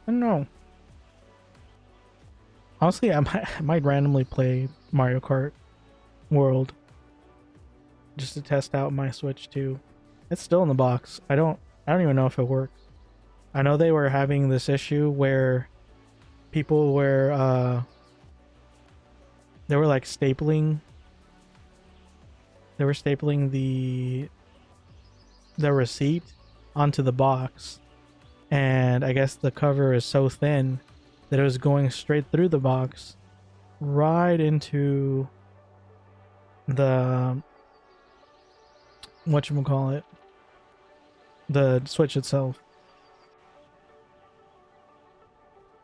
S1: I don't know. Honestly, I might randomly play Mario Kart World just to test out my Switch 2. It's still in the box. I don't even know if it works. I know they were having this issue where people were they were like stapling. They were stapling the receipt onto the box, and I guess the cover is so thin that it was going straight through the box right into the whatchamacallit, the Switch itself.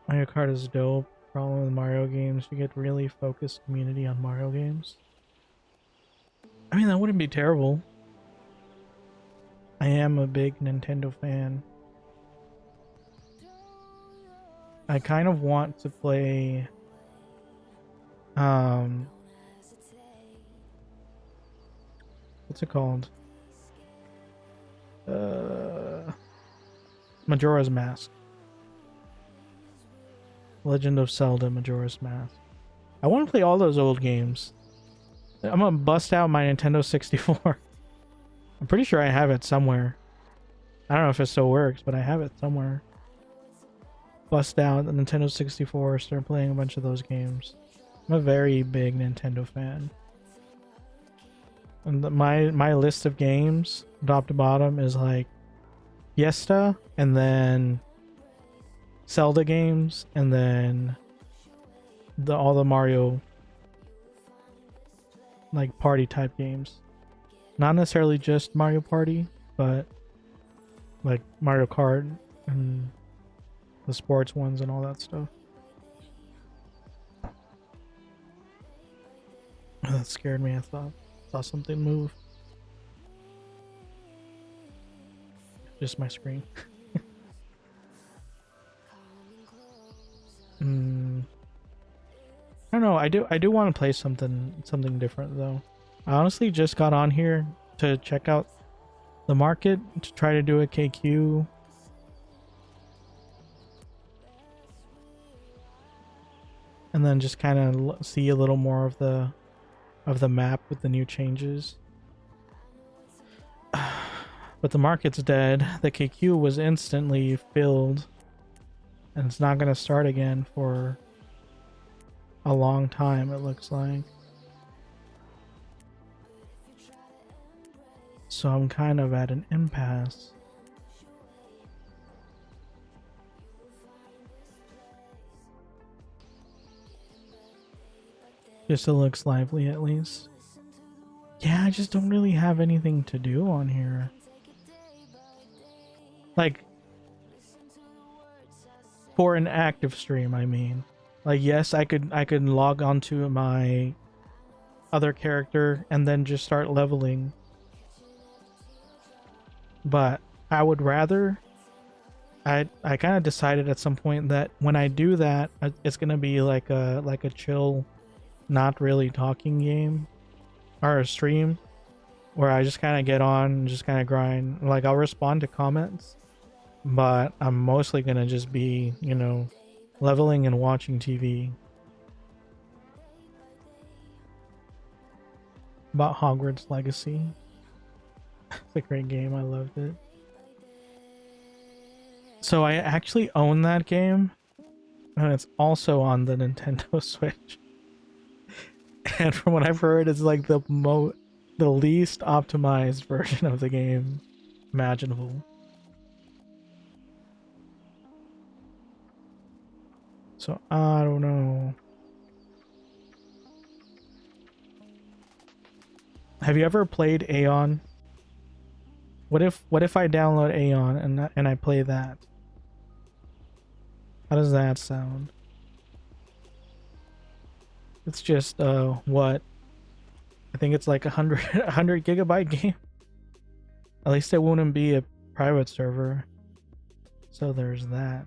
S1: Mario Kart is dope. Problem with Mario games, you get really focused community on Mario games. I mean, that wouldn't be terrible. I am a big Nintendo fan. I kind of want to play what's it called? Majora's Mask. Legend of Zelda Majora's Mask. I want to play all those old games. I'm gonna bust out my Nintendo 64. I'm pretty sure I have it somewhere. I don't know if it still works, but I have it somewhere. Bust out the Nintendo 64, start playing a bunch of those games. I'm a very big Nintendo fan. And my list of games, top to bottom, is like Fiesta, and then Zelda games, and then all the Mario like party type games. Not necessarily just Mario Party, but like Mario Kart and the sports ones and all that stuff. That scared me. I saw something move. Just my screen. I don't know. I do want to play something different though. I honestly just got on here to check out the market to try to do a KQ. And then just kind of see a little more of the map with the new changes. But the market's dead. The KQ was instantly filled. And it's not going to start again for a long time, it looks like. So I'm kind of at an impasse. Just it looks lively at least. Yeah, I just don't really have anything to do on here. Like, for an active stream, I mean. Like, yes, I could log onto my other character and then just start leveling. But I would rather... I kind of decided at some point that when I do that, it's gonna be like a chill, not really talking game or a stream where I just kind of get on and just kind of grind. Like, I'll respond to comments, but I'm mostly gonna just be, you know, leveling and watching TV. About Hogwarts Legacy. It's a great game. I loved it. So I actually own that game, and it's also on the Nintendo Switch. And from what I've heard, it's like the least optimized version of the game imaginable. So I don't know. Have you ever played Aeon? What if I download Aeon and I play that? How does that sound? It's just what? I think it's like a 100 gigabyte game. At least it wouldn't be a private server. So there's that.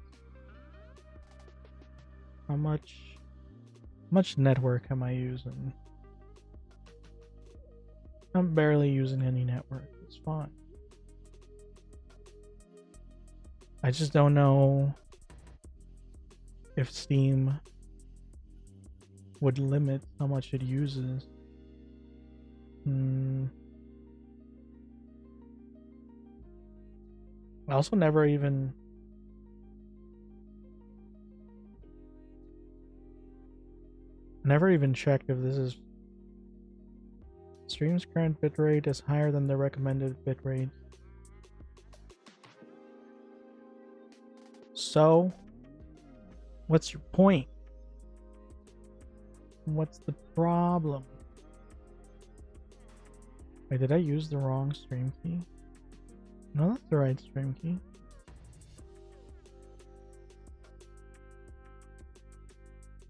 S1: How much network am I using? I'm barely using any network. It's fine. I just don't know if Steam would limit how much it uses. I also never even checked if this is stream's current bitrate is higher than the recommended bitrate. So, what's your point? What's the problem? Wait, did I use the wrong stream key? No, that's the right stream key.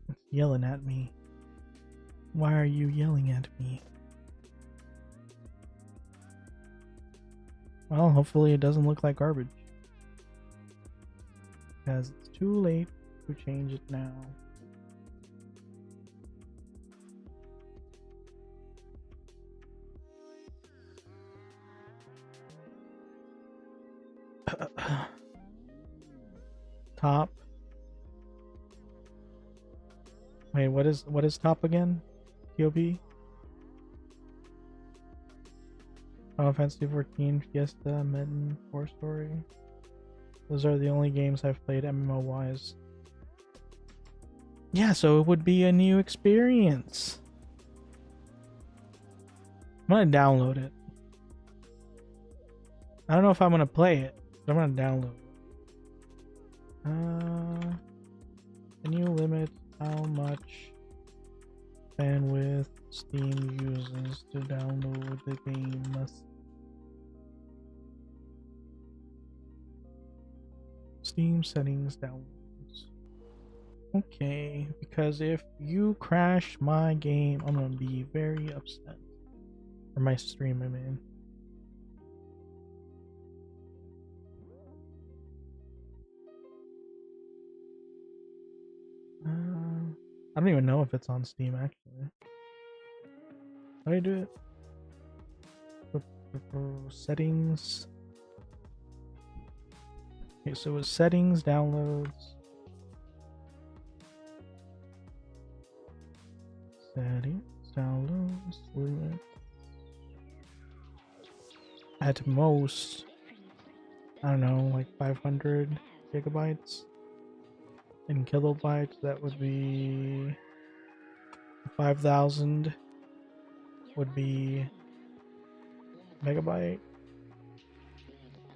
S1: It's yelling at me. Why are you yelling at me? Well, hopefully it doesn't look like garbage. Because it's too late to change it now. Top. Wait, what is top again? TOP? Final Fantasy 14, Fiesta, Medin, 4 Story. Those are the only games I've played MMO wise. Yeah, so it would be a new experience. I'm gonna download it. I don't know if I'm gonna play it, I'm gonna download. Can you limit how much bandwidth Steam uses to download the game? Steam settings downloads. Okay, because if you crash my game, I'm gonna be very upset. Or my stream, I mean. I don't even know if it's on Steam actually. How do I do it? Settings. Okay, so it's settings, downloads. Settings, downloads, limit. At most, I don't know, like 500 gigabytes. In kilobytes, that would be 5,000 would be megabyte.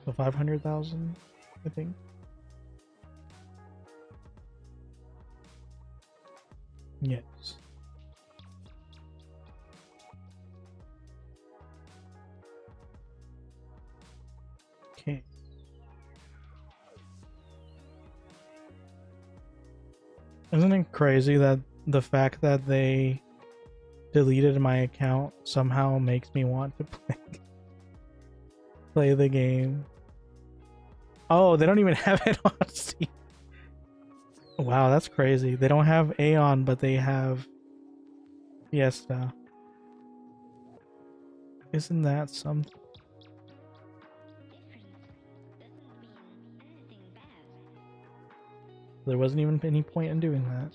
S1: So 500,000, I think. Yes. Okay. Isn't it crazy that the fact that they deleted my account somehow makes me want to play the game? Oh, they don't even have it on Steam. Wow, that's crazy. They don't have Aeon, but they have Fiesta. Isn't that something? There wasn't even any point in doing that.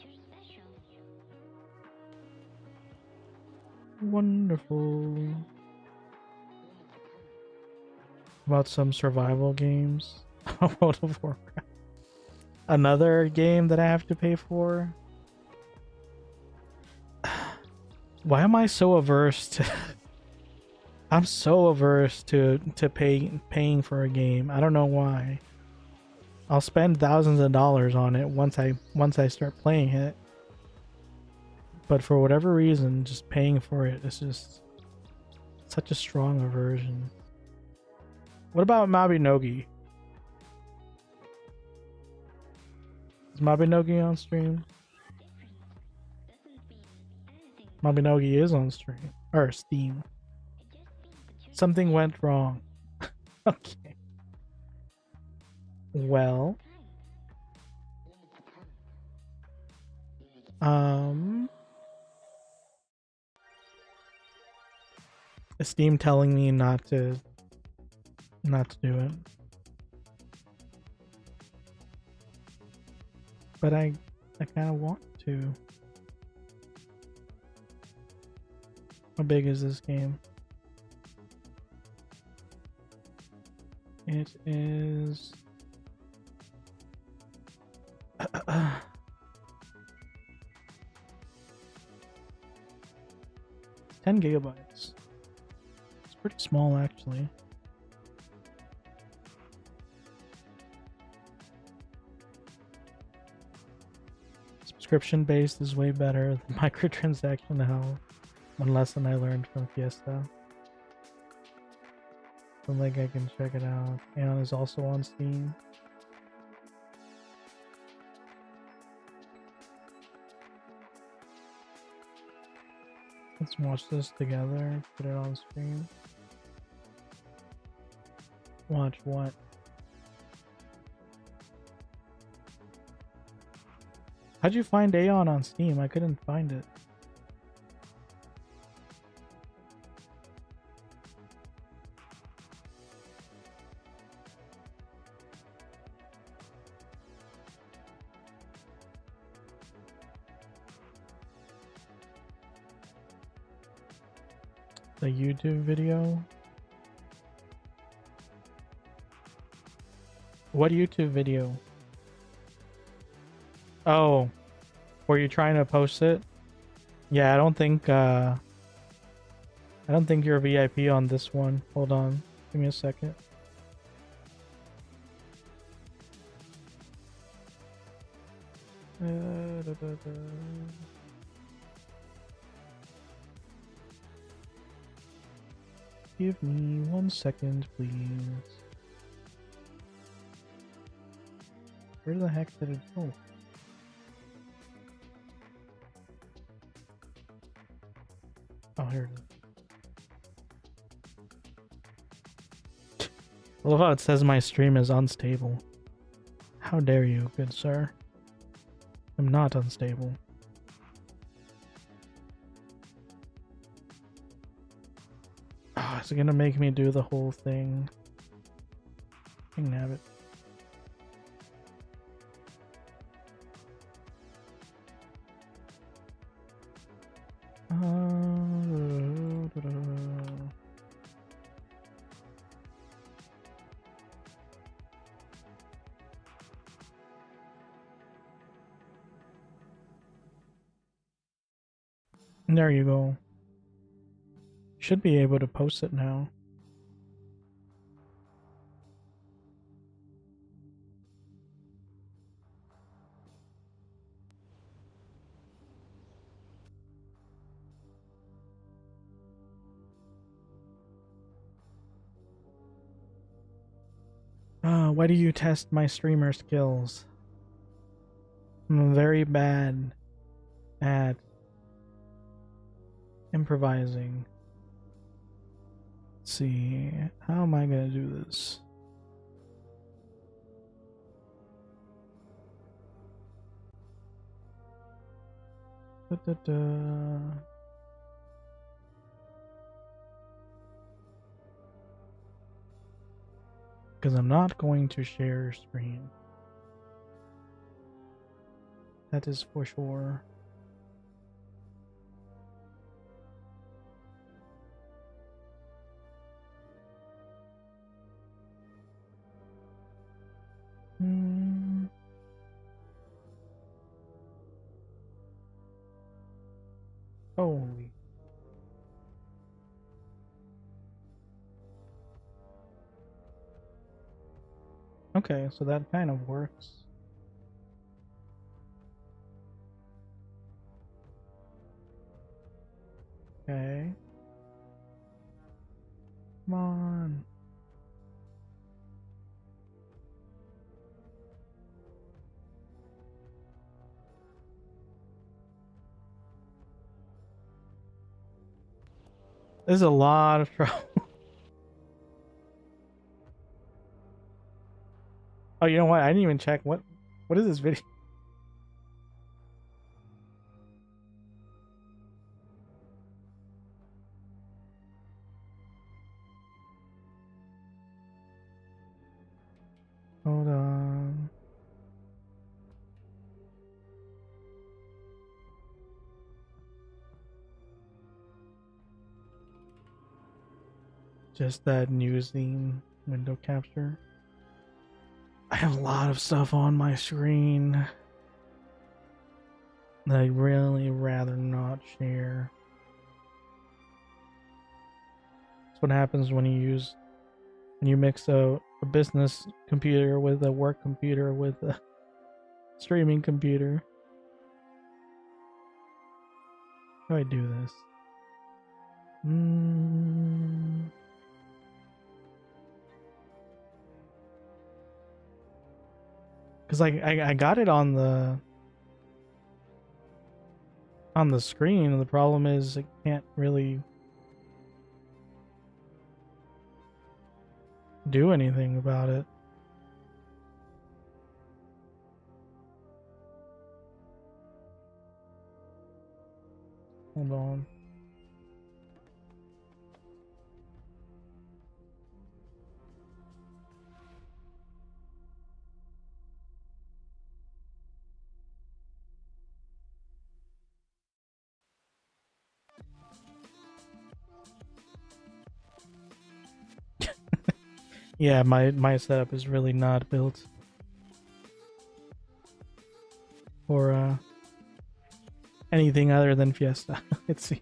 S1: Wonderful. About some survival games. World of Warcraft. Another game that I have to pay for. Why am I so averse to I'm so averse to paying for a game. I don't know why. I'll spend thousands of dollars on it once I start playing it. But for whatever reason, just paying for it is just such a strong aversion. What about Mabinogi? Is Mabinogi on stream? Mabinogi is on stream. Or Steam. Something went wrong. Okay. Well. Is Steam telling me not to do it? But I kind of want to. How big is this game? It is 10 gigabytes. It's pretty small actually. Subscription based is way better than microtransaction hell. One lesson I learned from Fiesta. Don't think I can check it out. Aeon is also on Steam. Let's watch this together. Put it on screen. Watch what? How'd you find Aeon on Steam? I couldn't find it. The YouTube video? What YouTube video? Oh, were you trying to post it? Yeah, I don't think you're VIP on this one. Hold on, give me a second. Give me 1 second, please. Where the heck did it go? Oh, here it is. I love how it says my stream is unstable. How dare you, good sir? I'm not unstable. Oh, is it gonna make me do the whole thing? I can have it. There you go. Should be able to post it now. Why do you test my streamer skills? I'm very bad at improvising. Let's see, how am I gonna do this? Because I'm not going to share screen. That is for sure. Holy. Okay, so that kind of works. Okay. Come on. This is a lot of trouble. Oh, you know what? I didn't even check. What is this video? Hold on. Just that newsing window capture. I have a lot of stuff on my screen that I'd really rather not share. That's what happens when you mix a business computer with a work computer with a streaming computer. How do I do this? Because I got it on the screen. The problem is I can't really do anything about it. Hold on. Yeah, my setup is really not built for anything other than Fiesta. Let's see.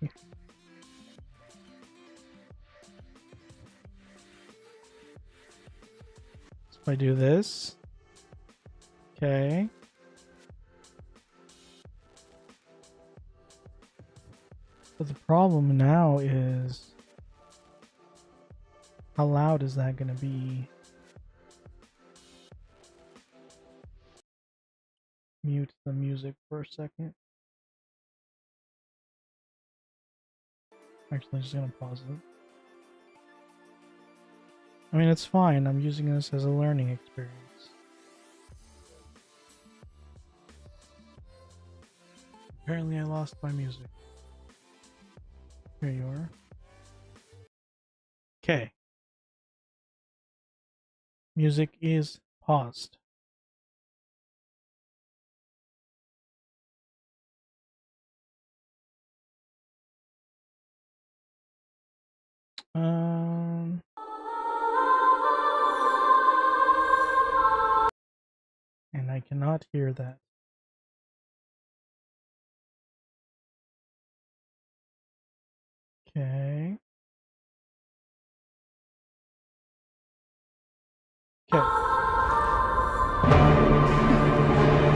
S1: So if I do this, okay. But the problem now is, how loud is that going to be? Mute the music for a second. Actually, just going to pause it. I mean, it's fine. I'm using this as a learning experience. Apparently, I lost my music. Here you are. Okay. Music is paused. And I cannot hear that. Okay. Okay.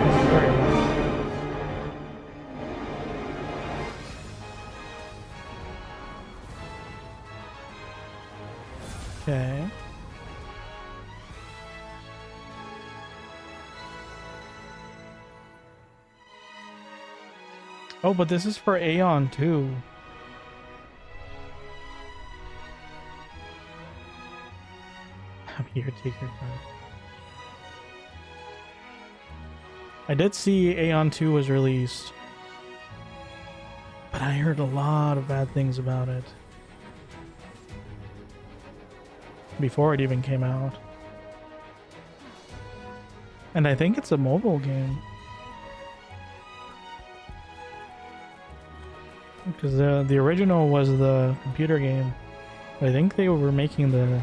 S1: This is very loud. Okay. Oh, but this is for Aeon too. I'm here, take your time. I did see Aeon 2 was released, but I heard a lot of bad things about it before it even came out. And I think it's a mobile game. Because the original was the computer game. I think they were making the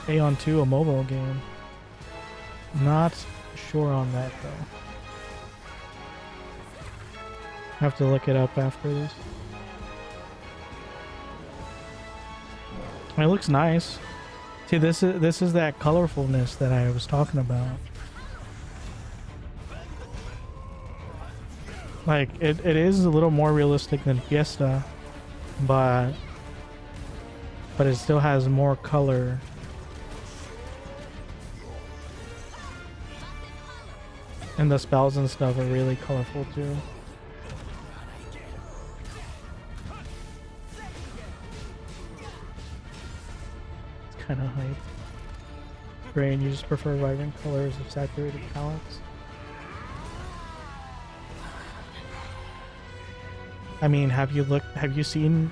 S1: Aeon 2 a mobile game. Not sure on that though. Have to look it up after this. It looks nice. See, this is that colorfulness that I was talking about. Like it is a little more realistic than Fiesta, but it still has more color. And the spells and stuff are really colorful too. It's kind of hype. Brain, you just prefer vibrant colors of saturated palettes? I mean, have you seen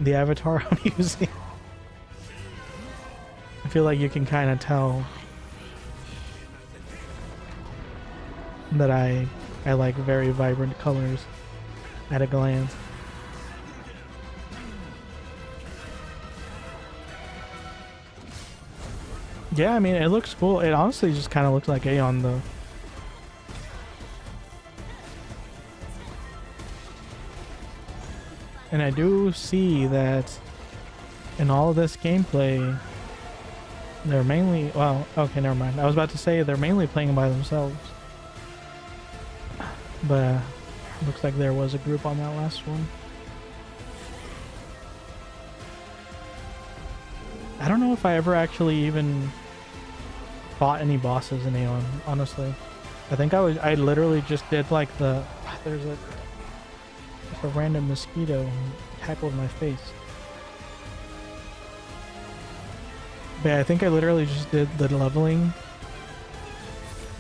S1: the avatar I'm using? I feel like you can kind of tell that I like very vibrant colors at a glance. Yeah, I mean, it looks cool. It honestly just kind of looks like Aeon though. And I do see that in all of this gameplay, they're mainly, well, okay, never mind. I was about to say they're mainly playing by themselves. But looks like there was a group on that last one. I don't know if I ever actually even fought any bosses in Aeon, honestly. I think I literally just did like there's a random mosquito tackled my face. But I think I literally just did the leveling,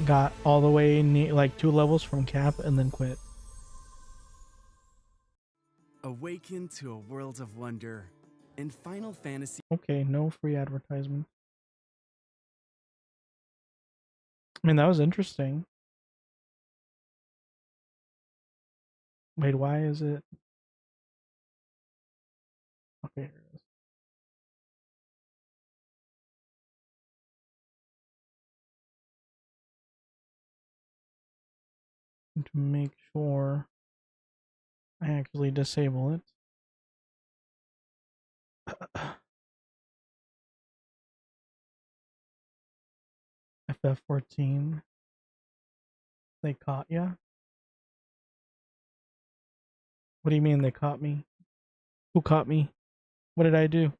S1: got all the way like 2 levels from cap, and then quit.
S2: Awaken to a world of wonder in Final Fantasy.
S1: Okay, no free advertisement. I mean, that was interesting. Wait, why is it? Okay, here it is. To make sure I actually disable it. FF14. They caught ya? What do you mean they caught me? Who caught me? What did I do?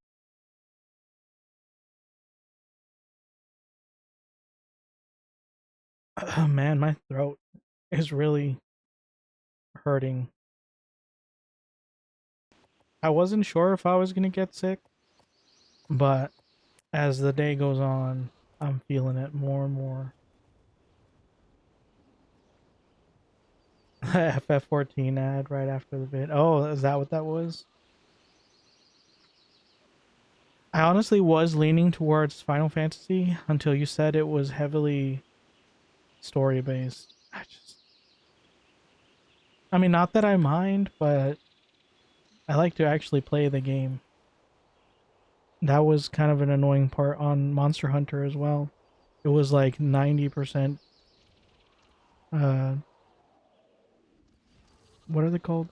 S1: Man, my throat is really hurting. I wasn't sure if I was gonna get sick, but as the day goes on, I'm feeling it more and more. FF14 ad right after the bit. Oh, is that what that was? I honestly was leaning towards Final Fantasy until you said it was heavily story based. I mean, not that I mind, but I like to actually play the game. That was kind of an annoying part on Monster Hunter as well. It was like 90%, uh, what are they called?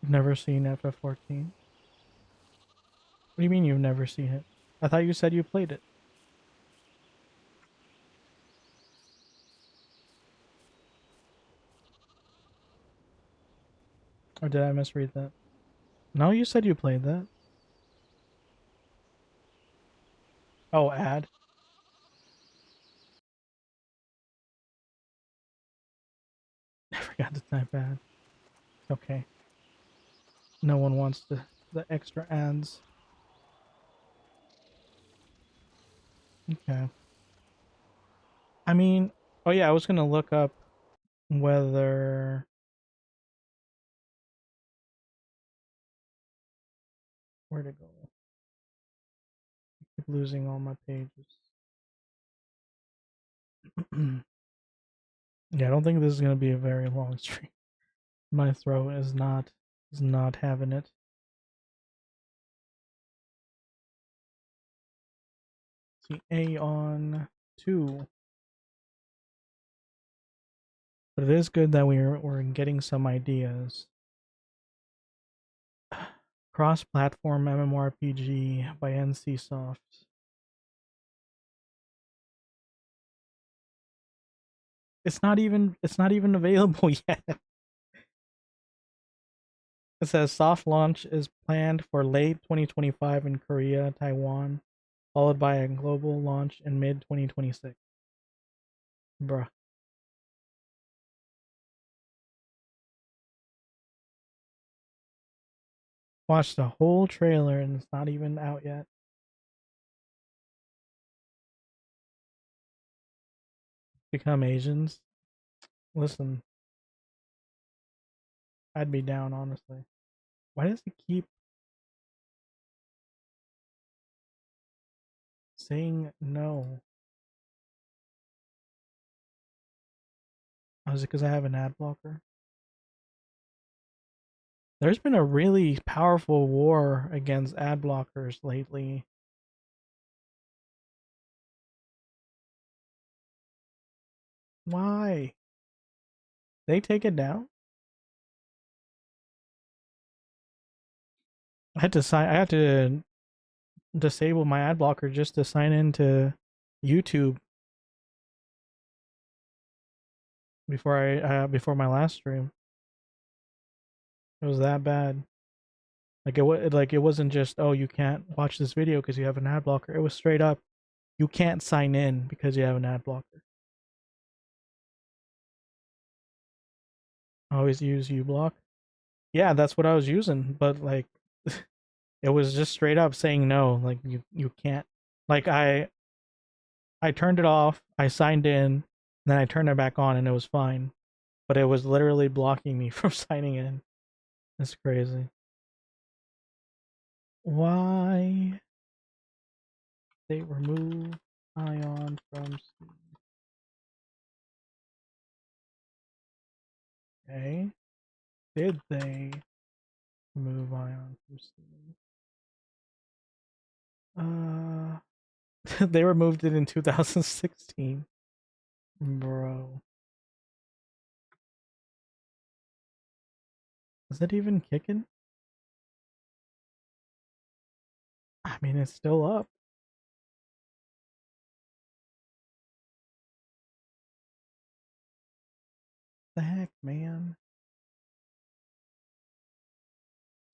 S1: I've never seen FF14. What do you mean you've never seen it? I thought you said you played it. Or did I misread that? No, you said you played that. Oh, ad. I forgot to type ad. Okay. No one wants the extra ads. Okay. I mean, oh yeah, I was gonna look up whether where to go. I keep losing all my pages. Yeah, I don't think this is gonna be a very long stream. My throat is not having it. See A on 2. But it is good that we're getting some ideas. Cross-platform MMORPG by NCSoft. It's not even available yet. It says soft launch is planned for late 2025 in Korea, Taiwan, followed by a global launch in mid 2026. Bruh. Watched the whole trailer and it's not even out yet. Become Asians. Listen, I'd be down, honestly. Why does it keep saying no? Oh, is it because I have an ad blocker? There's been a really powerful war against ad blockers lately. Why? They take it down? I had to disable my ad blocker just to sign into YouTube before my last stream. It was that bad. Like it wasn't just, oh, you can't watch this video because you have an ad blocker. It was straight up, you can't sign in because you have an ad blocker. Always use uBlock. Yeah, that's what I was using, but like it was just straight up saying no, like you can't. Like I turned it off, I signed in, then I turned it back on and it was fine. But it was literally blocking me from signing in. That's crazy. Why they remove Ion from Steam? Okay. Did they remove Ion from Steam? They removed it in 2016. Bro. Is it even kicking? I mean, it's still up. the heck, man?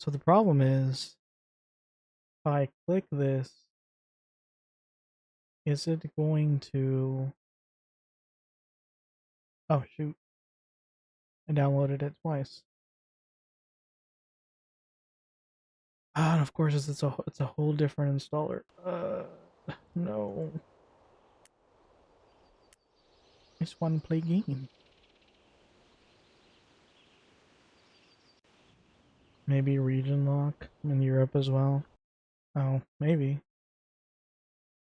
S1: So the problem is, if I click this, is it going to... Oh, shoot. I downloaded it twice. Ah, and of course, it's a whole different installer. No. I just want to play game. Maybe region lock in Europe as well. Oh, maybe.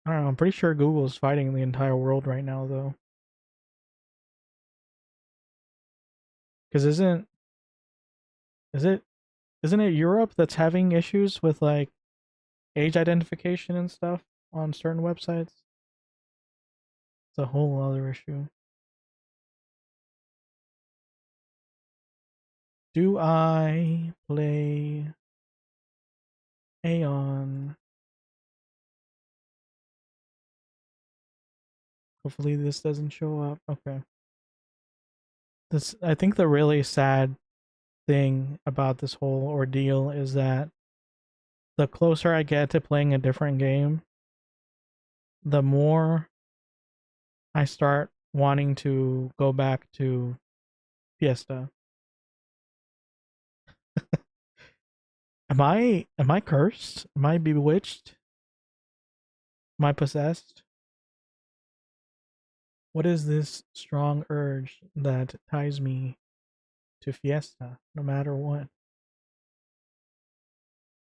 S1: I don't know. I'm pretty sure Google's fighting the entire world right now, though. Because is it isn't it Europe that's having issues with like age identification and stuff on certain websites? It's a whole other issue. Do I play Aeon? Hopefully this doesn't show up. Okay. This I think the really sad thing about this whole ordeal is that the closer I get to playing a different game, the more I start wanting to go back to Fiesta. Am I cursed? Am I bewitched? Am I possessed? What is this strong urge that ties me to Fiesta no matter what?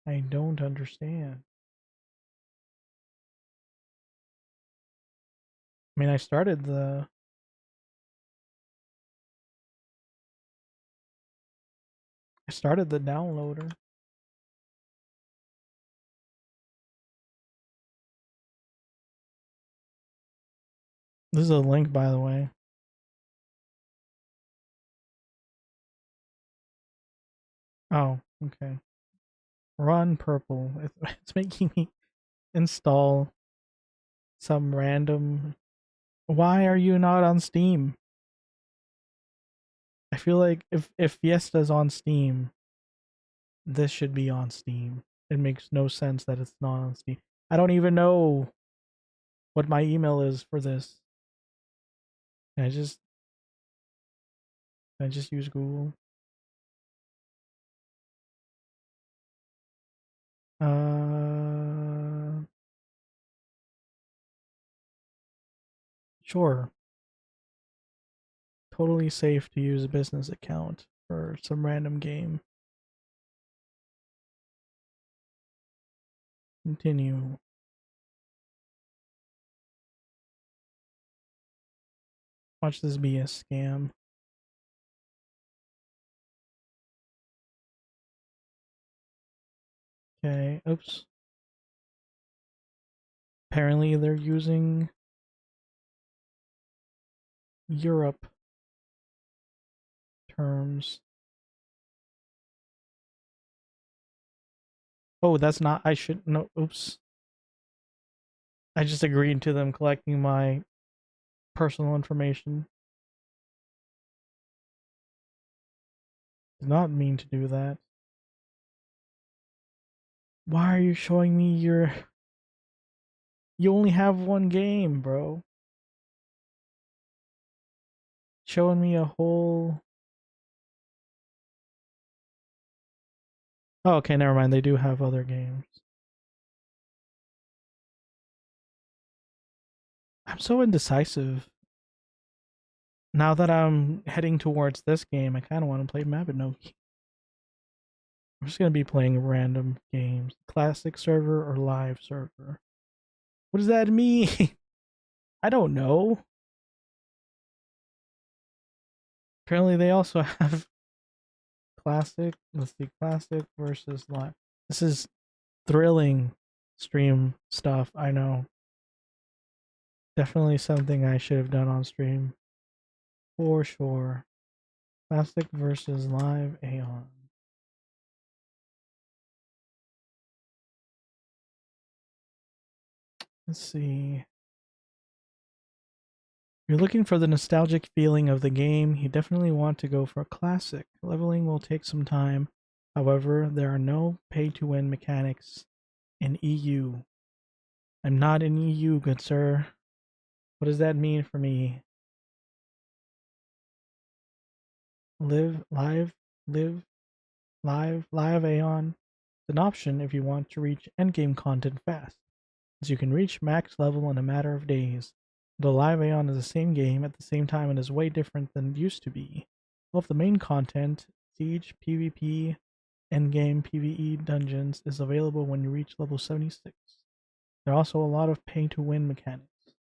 S1: I don't understand. I mean, I started the downloader. This is a link, by the way. Oh, okay. Run purple. It's making me install some random. Why are you not on Steam? I feel like if Fiesta's on Steam, this should be on Steam. It makes no sense that it's not on Steam. I don't even know what my email is for this. I just use Google. Uh, sure. Totally safe to use a business account for some random game. Continue. Watch this be a scam. Okay. Oops. Apparently they're using Europe terms. Oh, that's not. I should. No. Oops. I just agreed to them collecting my personal information. Did not mean to do that. Why are you showing me your... You only have one game, bro. Showing me a whole... Oh, okay, never mind. They do have other games. I'm so indecisive. Now that I'm heading towards this game, I kind of want to play Mabinogi. I'm just going to be playing random games. Classic server or live server. What does that mean? I don't know. Apparently they also have classic. Let's see, classic versus live. This is thrilling stream stuff, I know. Definitely something I should have done on stream. For sure. Classic versus live Aeon. Let's see. you're looking for the nostalgic feeling of the game, you definitely want to go for a classic. Leveling will take some time. However, there are no pay-to-win mechanics in EU. I'm not in EU, good sir. What does that mean for me? Live, live, live, live Aeon. It's an option if you want to reach endgame content fast, as you can reach max level in a matter of days. The live Aeon is the same game at the same time and is way different than it used to be. All of the main content, Siege, PvP, endgame PvE dungeons, is available when you reach level 76. There are also a lot of pay to win mechanics,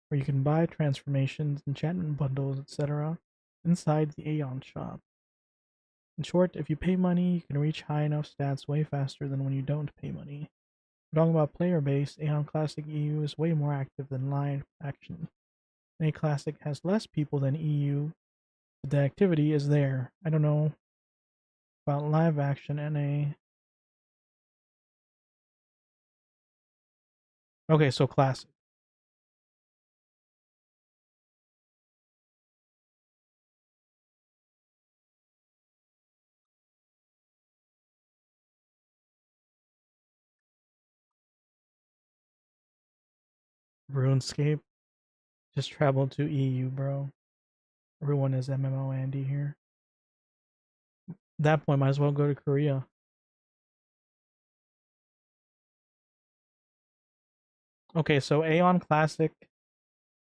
S1: where you can buy transformations, enchantment bundles, etc. inside the Aeon shop. In short, if you pay money, you can reach high enough stats way faster than when you don't pay money. Talking about player base, Aeon Classic EU is way more active than live action. NA Classic has less people than EU, but the activity is there. I don't know about live action NA. Okay, so Classic. RuneScape. Just travel to EU, bro. Everyone is MMO Andy here. At that point, might as well go to Korea. Okay, so Aeon Classic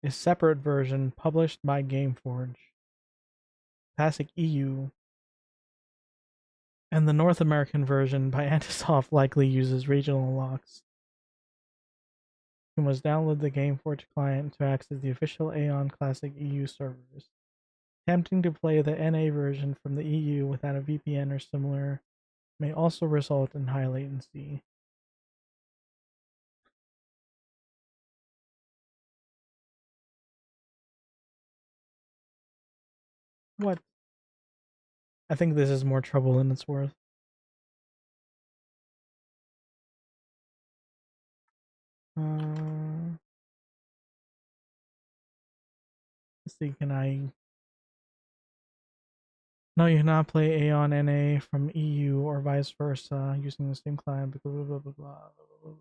S1: is separate version published by Gameforge. Classic EU and the North American version by Antisoft likely uses regional locks. You must download the Gameforge client to access the official Aeon Classic EU servers. Attempting to play the NA version from the EU without a VPN or similar may also result in high latency. What? I think this is more trouble than it's worth. Let's see, can I... No, you cannot play Aeon NA from EU or vice versa using the same client because blah blah blah blah blah.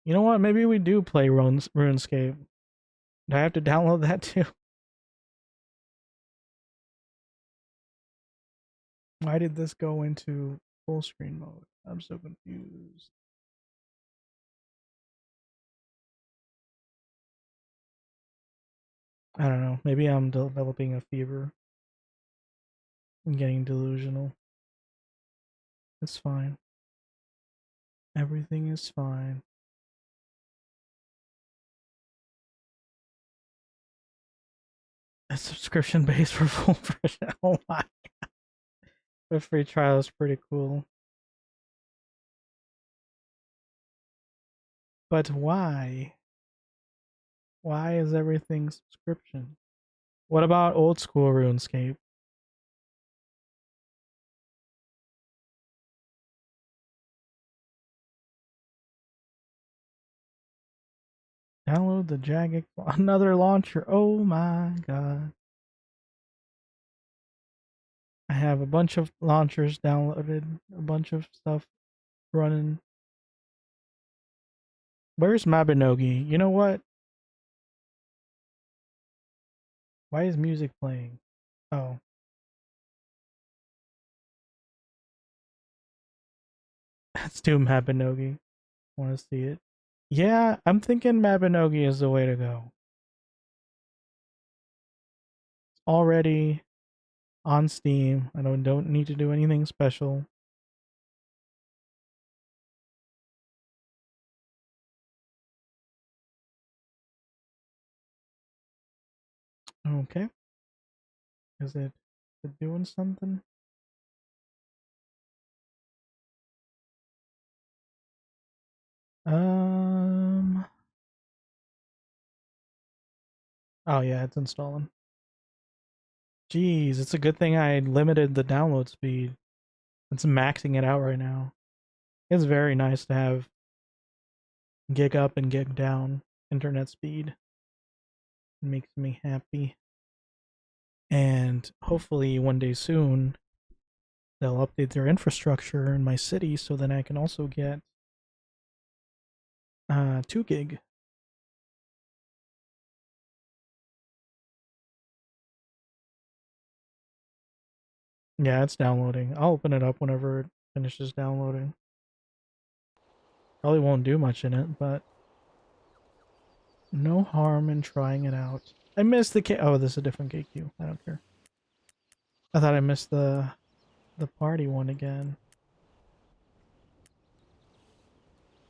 S1: You know what? Maybe we do play RuneScape. Do I have to download that too? Why did this go into full screen mode? I'm so confused. I don't know. Maybe I'm developing a fever. I'm getting delusional. It's fine. Everything is fine. A subscription base for full version. Oh my. The free trial is pretty cool. But why? Why is everything subscription? What about old school RuneScape? Download the Jagex, another launcher. Oh my god. I have a bunch of launchers downloaded, a bunch of stuff running. Where's Mabinogi? You know what? Why is music playing? Oh. Let's do Mabinogi. Want to see it? Yeah, I'm thinking Mabinogi is the way to go. It's already on Steam. I don't need to do anything special. Okay. Is it doing something? Um. Oh yeah, it's installing. Jeez, it's a good thing I limited the download speed. It's maxing it out right now. It's very nice to have gig up and gig down internet speed. It makes me happy. And hopefully one day soon they'll update their infrastructure in my city so then I can also get 2 gig. Yeah, it's downloading. I'll open it up whenever it finishes downloading. Probably won't do much in it, but no harm in trying it out. I missed the K. Oh, this is a different KQ. I don't care. I thought I missed the party one again.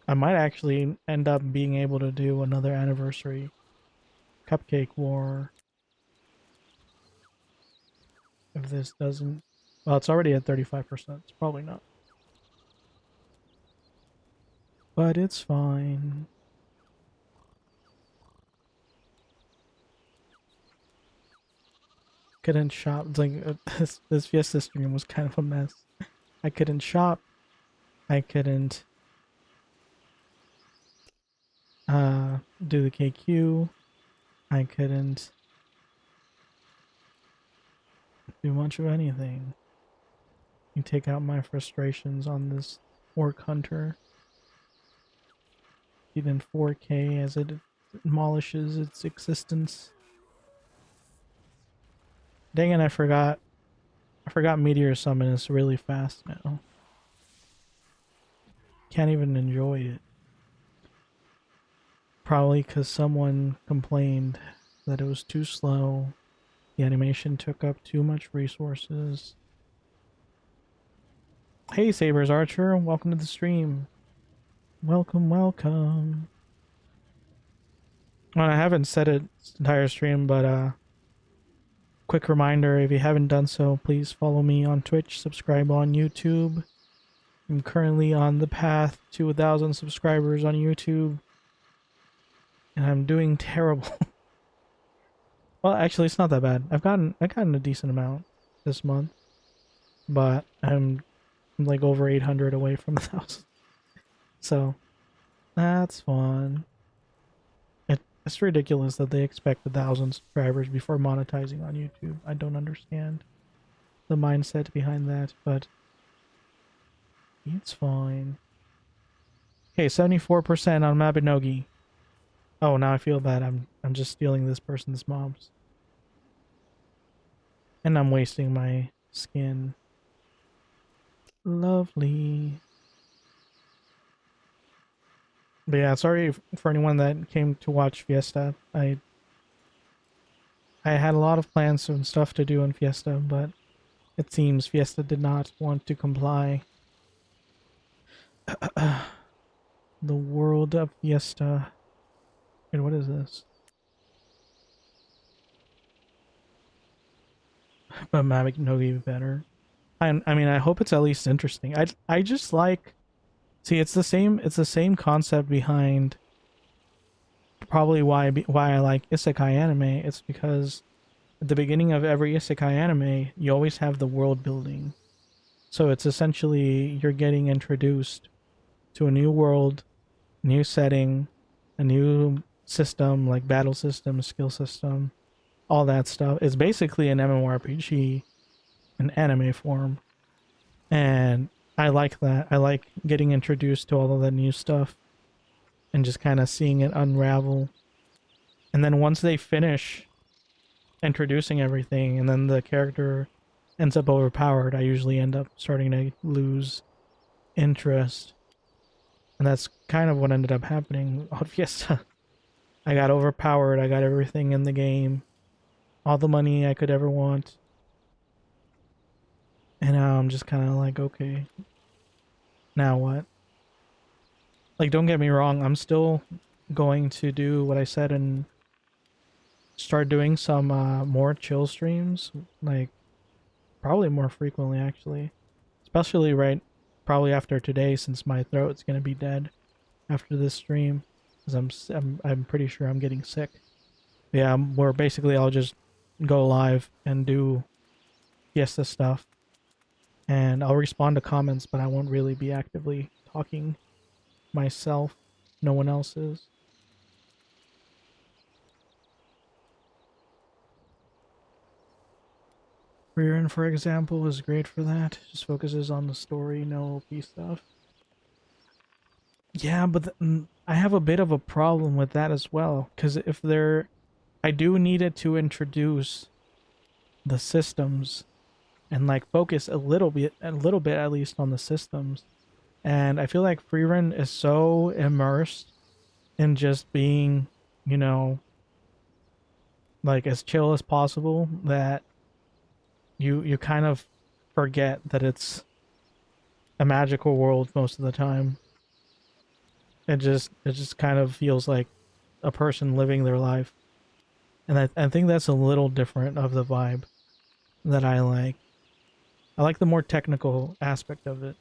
S1: I might actually end up being able to do another anniversary cupcake war if this doesn't. Well, it's already at 35%. It's probably not. But it's fine. Couldn't shop. It's like this Fiesta stream was kind of a mess. I couldn't shop. I couldn't do the KQ. I couldn't do much of anything. You take out my frustrations on this orc hunter. Even 4K as it demolishes its existence. Dang it, I forgot Meteor Summon is really fast now. Can't even enjoy it. Probably because someone complained that it was too slow. The animation took up too much resources. Hey Sabers Archer, welcome to the stream. Welcome, welcome. Well, I haven't said it this entire stream, but quick reminder, if you haven't done so, please follow me on Twitch, subscribe on YouTube. I'm currently on the path to 1,000 subscribers on YouTube. And I'm doing terrible. Well, actually, it's not that bad. I've gotten a decent amount this month. But I'm like over 800 away from 1,000. So, that's fun. It's ridiculous that they expect 1,000 subscribers before monetizing on YouTube. I don't understand the mindset behind that, but it's fine. Okay, 74% on Mabinogi. Oh, now I feel bad. I'm just stealing this person's mobs. And I'm wasting my skin. Lovely. But yeah, sorry for anyone that came to watch Fiesta. I had a lot of plans and stuff to do on Fiesta, but it seems Fiesta did not want to comply. The world of Fiesta. Wait, what is this? But Mavic Nogi better. I mean, I hope it's at least interesting. I just like. See, it's the same concept behind probably why I like isekai anime. It's because at the beginning of every isekai anime, you always have the world building. So it's essentially you're getting introduced to a new world, new setting, a new system like battle system, skill system, all that stuff. It's basically an MMORPG in anime form. And I like that. I like getting introduced to all of that new stuff and just kind of seeing it unravel. And then once they finish introducing everything and then the character ends up overpowered, I usually end up starting to lose interest. And that's kind of what ended up happening on Fiesta. I got overpowered, I got everything in the game, all the money I could ever want. And now I'm just kind of like, okay, now what? Like, don't get me wrong, I'm still going to do what I said and start doing some more chill streams, like probably more frequently actually, especially probably after today since my throat's gonna be dead after this stream, because I'm pretty sure I'm getting sick. Yeah, where basically I'll just go live and do Fiesta stuff. and I'll respond to comments, but I won't really be actively talking myself. No one else is. Rearin, for example, is great for that. Just focuses on the story, no OP stuff. Yeah, but I have a bit of a problem with that as well. Because if they're, I do need it to introduce the systems and like focus a little bit at least on the systems. And I feel like Freerun is so immersed in just being, you know, like as chill as possible that you kind of forget that it's a magical world most of the time. It just kind of feels like a person living their life. And I think that's a little different of the vibe that I like. I like the more technical aspect of it.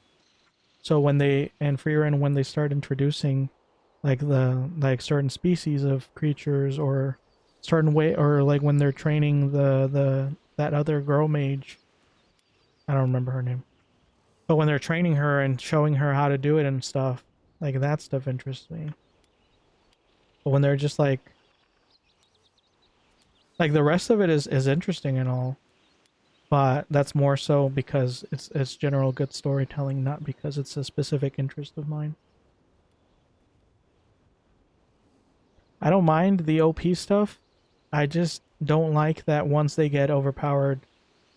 S1: So when they and Freerun when they start introducing like the like certain species of creatures or certain way or like when they're training the that other girl mage, I don't remember her name. But when they're training her and showing her how to do it and stuff, like that stuff interests me. But when they're just like the rest of it is interesting and all, but that's more so because it's general good storytelling, not because it's a specific interest of mine. I don't mind the OP stuff. I just don't like that once they get overpowered,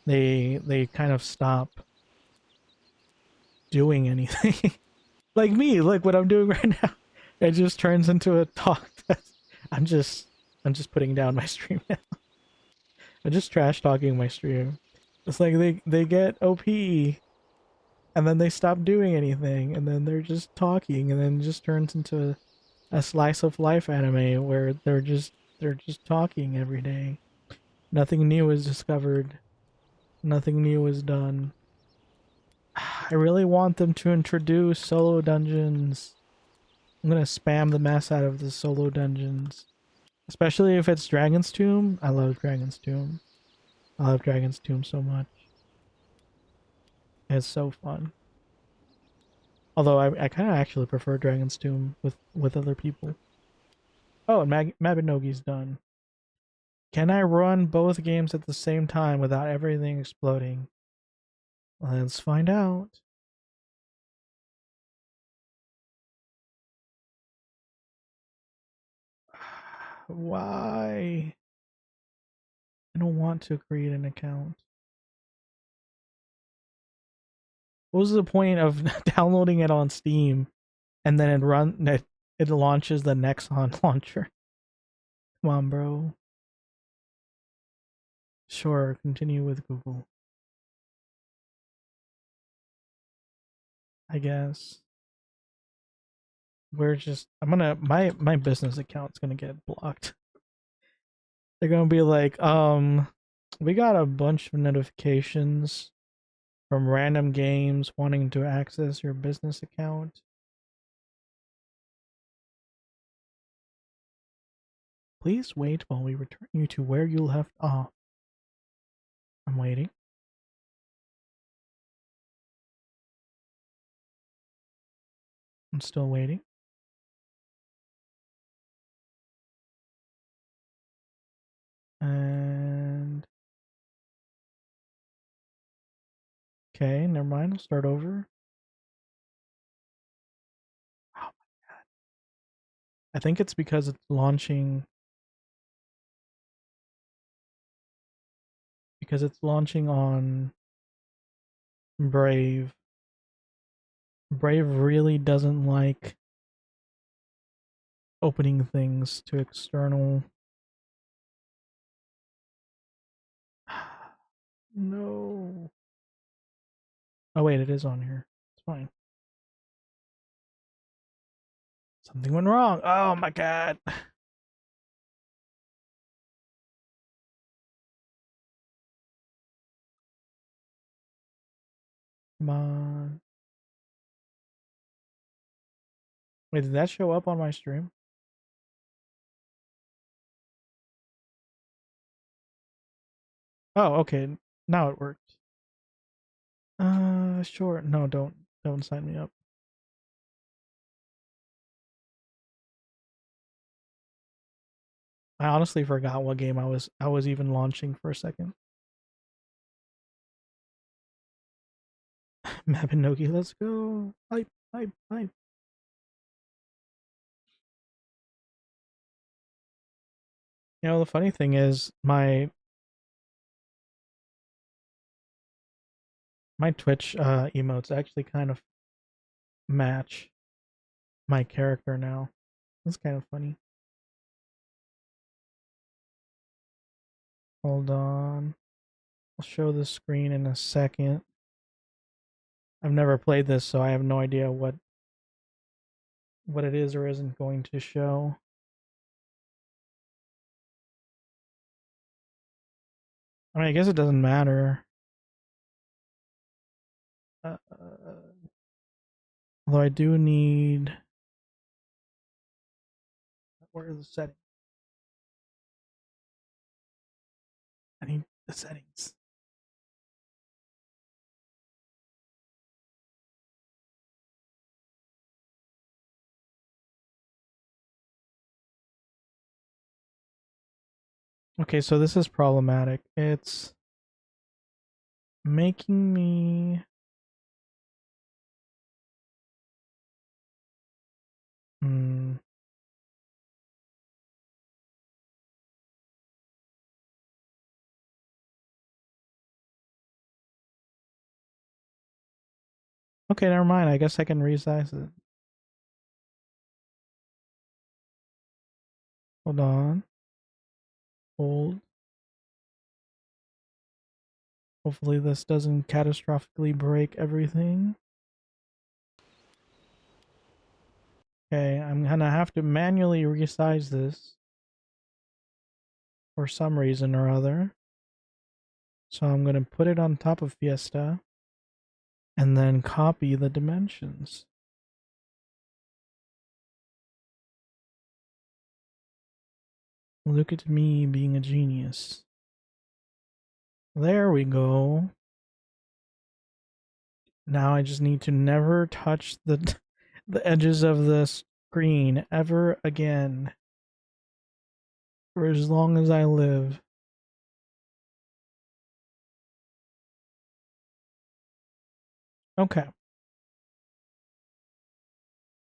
S1: they kind of stop doing anything. Like me, like what I'm doing right now. It just turns into a talk test. I'm just I'm just putting down my stream now. I'm just trash talking my stream. It's like they get OP and then they stop doing anything and then they're just talking and then it just turns into a slice of life anime where they're just talking every day. Nothing new is discovered. Nothing new is done. I really want them to introduce solo dungeons. I'm gonna spam the mess out of the solo dungeons. Especially if it's Dragon's Tomb. I love Dragon's Tomb. I love Dragon's Tomb so much. It's so fun. Although I kind of actually prefer Dragon's Tomb with other people. Oh, and Mabinogi's done. Can I run both games at the same time without everything exploding? Let's find out. Why? I don't want to create an account. What was the point of downloading it on Steam and then it launches the Nexon launcher? Come on, bro. Sure, continue with Google. I guess. We're just I'm gonna my business account's gonna get blocked. They're gonna be like, we got a bunch of notifications from random games wanting to access your business account. Please wait while we return you to where you left off. I'm waiting. I'm still waiting. And okay, never mind. I'll start over. Oh, I think it's because it's launching on Brave. Brave really doesn't like opening things to external. No. Oh wait, it is on here. It's fine. Something went wrong. Oh my god. Come on. Wait, did that show up on my stream? Oh, okay. Now it worked. Sure. No, don't sign me up. I honestly forgot what game I was even launching for a second. Mabinogi, let's go. Hype, hype, hype. You know, the funny thing is my Twitch emotes actually kind of match my character now. That's kind of funny. Hold on. I'll show the screen in a second. I've never played this, so I have no idea what it is or isn't going to show. I mean, I guess it doesn't matter. Although I do need. Where are the settings? I need the settings. Okay, so this is problematic. It's making me. Hmm. Okay, never mind. I guess I can resize it. Hold on. Hold. Hopefully this doesn't catastrophically break everything. Okay, I'm gonna have to manually resize this for some reason or other. So I'm gonna put it on top of Fiesta and then copy the dimensions. Look at me being a genius. There we go. Now I just need to never touch the the edges of the screen ever again for as long as I live. Okay.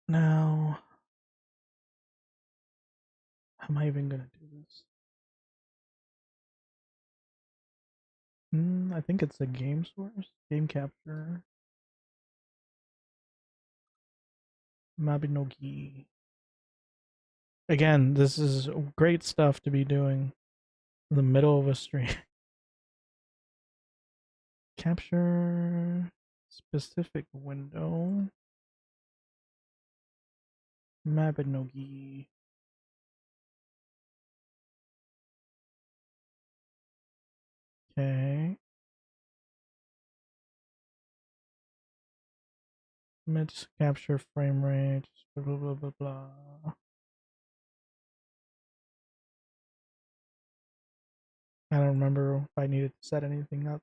S1: Now, how am I even gonna do this? I think it's a game source, game capture, Mabinogi. Again, this is great stuff to be doing in the middle of a stream. Capture specific window, Mabinogi. Okay. Let's capture frame rate, blah blah blah blah. I don't remember if I needed to set anything up.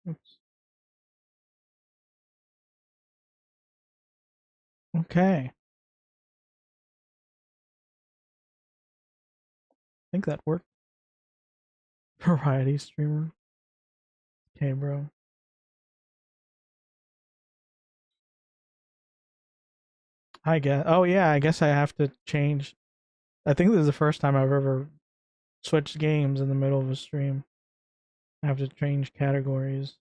S1: Oops. Okay. I think that worked. Variety streamer. Okay, bro. I guess. Oh yeah, I guess I have to change. I think this is the first time I've ever switched games in the middle of a stream. I have to change categories.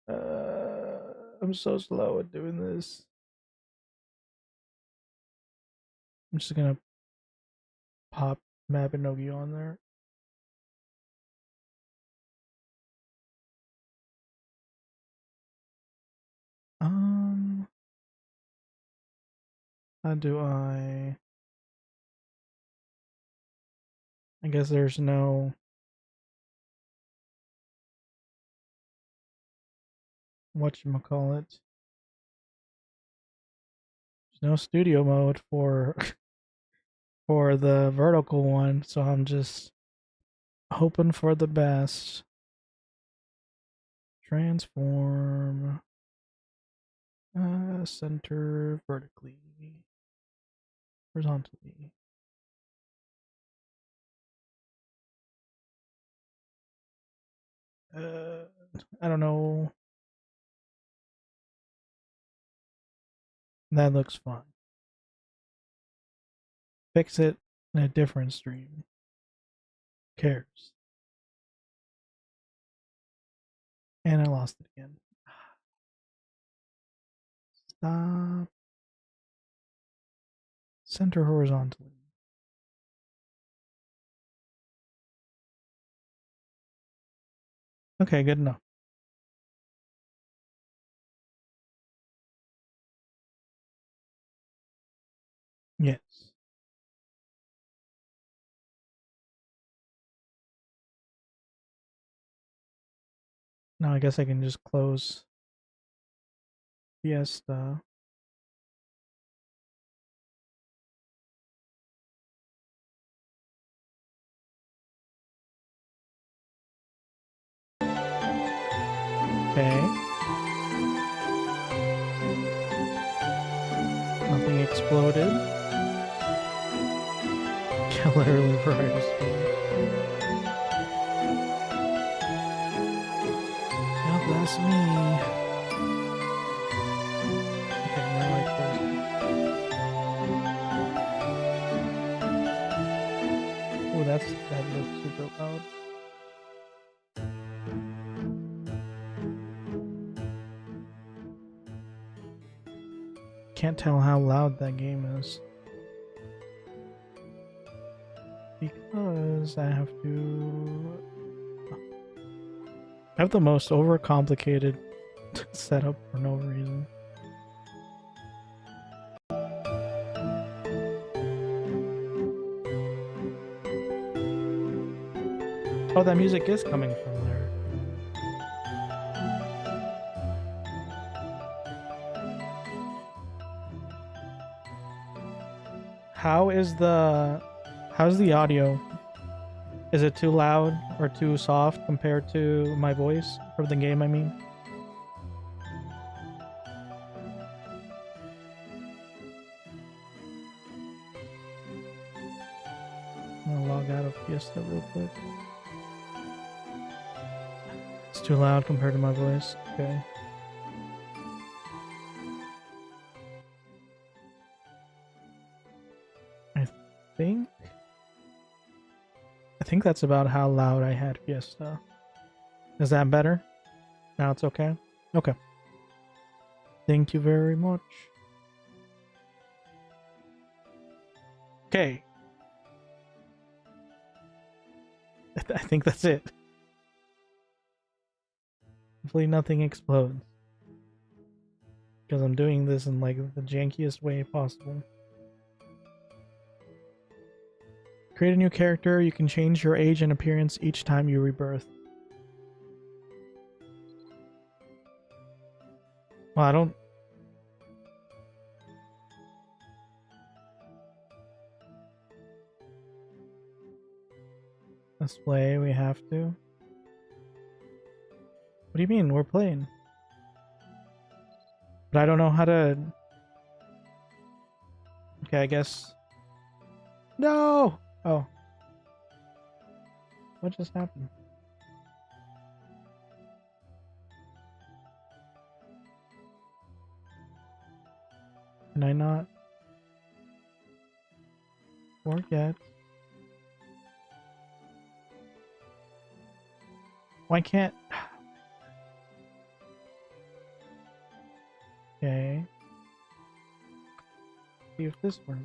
S1: I'm so slow at doing this. I'm just gonna pop Mabinogi on there. Um, how do I? I guess there's no whatchamacallit. no studio mode for for the vertical one, so I'm just hoping for the best. Transform center vertically, horizontally. I don't know. That looks fine. Fix it in a different stream. Who cares? And I lost it again. Stop. Center horizontally. Okay, good enough. Yes. Now I guess I can just close Fiesta. Okay. Nothing exploded. Literally variety speed. God bless me. Okay, now I close it. Oh, that looks super loud. Can't tell how loud that game is. Because I have the most overcomplicated setup for no reason. Oh, that music is coming from there. How's the audio? Is it too loud or too soft compared to my voice for the game, I mean? I'm gonna log out of Fiesta real quick. It's too loud compared to my voice. Okay. I think that's about how loud I had Fiesta. Is that better? Now it's okay? Okay. Thank you very much. Okay. I think that's it. Hopefully nothing explodes. Because I'm doing this in like the jankiest way possible. Create a new character. You can change your age and appearance each time you rebirth. Well, I don't... Let's play. We have to. What do you mean? We're playing. But I don't know how to... Okay, I guess... No! Oh. What just happened? Can I not... Forget? Why can't... Okay. See if this works.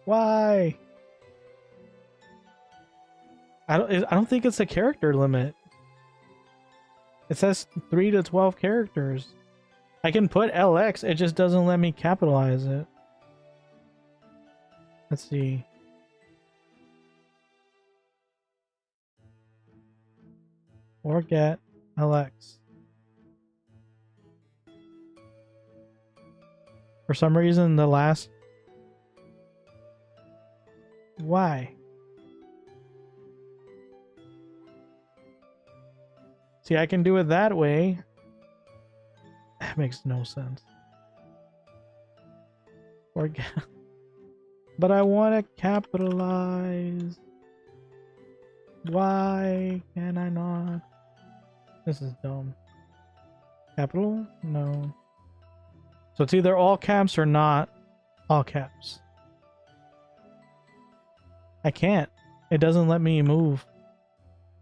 S1: Why? I don't think it's a character limit. It says 3 to 12 characters. I can put LX, it just doesn't let me capitalize it. Let's see. Forget LX. For some reason, the last... Why? See, I can do it that way. That makes no sense. Forget. But I want to capitalize. Why can I not? This is dumb. Capital? No. So it's either all caps or not all caps. I can't. It doesn't let me move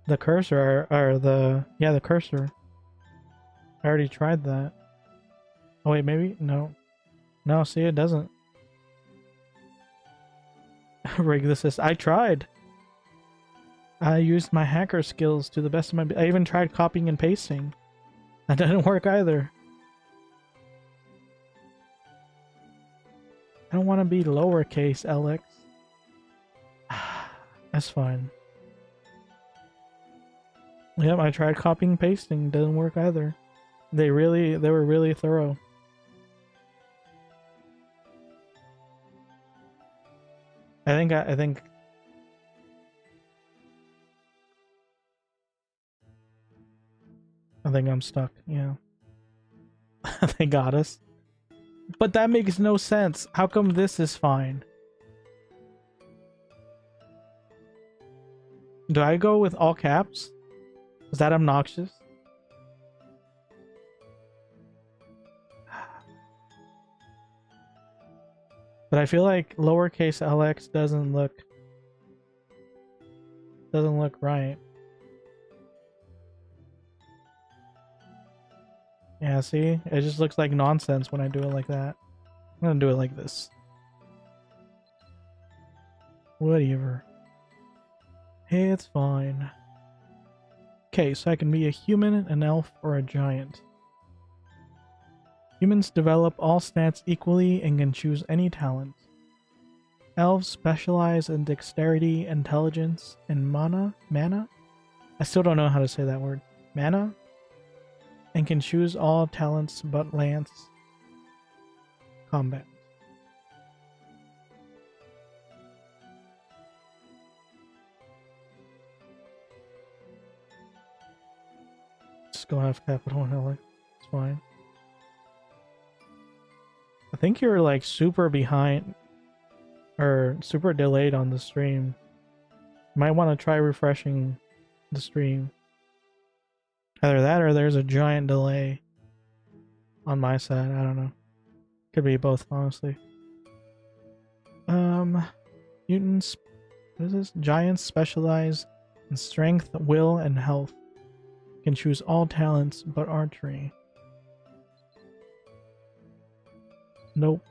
S1: the cursor or the... Yeah, the cursor. I already tried that. Oh wait, maybe? No. No, see, it doesn't. Rig the system. I tried. I used my hacker skills to the best of my... I even tried copying and pasting. That didn't work either. I don't want to be lowercase LX. That's fine. Yep, I tried copying and pasting. Didn't work either. They were really thorough. I think I'm stuck. Yeah. They got us. But that makes no sense. How come this is fine? Do I go with all caps? Is that obnoxious? But I feel like lowercase LX doesn't look right. Yeah, see? It just looks like nonsense when I do it like that. I'm gonna do it like this. Whatever. Hey, it's fine. Okay, so I can be a human, an elf, or a giant. Humans develop all stats equally and can choose any talent. Elves specialize in dexterity, intelligence, and mana? I still don't know how to say that word. Mana? And can choose all talents but lance combat. Just go have capital and LX. It's fine. I think you're like super behind or super delayed on the stream. You might want to try refreshing the stream. Either that or there's a giant delay on my side. I don't know. Could be both, honestly. Mutants. What is this? Giants specialize in strength, will, and health. Can choose all talents but archery. Nope.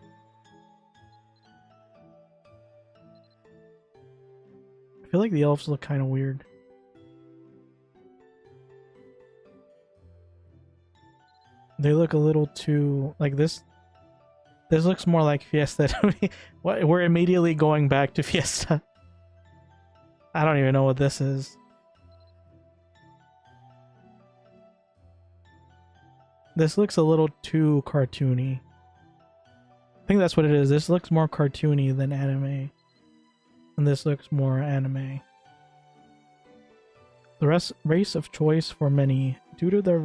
S1: I feel like the elves look kind of weird. They look a little too... like this. This looks more like Fiesta to me. We're immediately going back to Fiesta. I don't even know what this is. This looks a little too cartoony. I think that's what it is. This looks more cartoony than anime. And this looks more anime. The race of choice for many, due to their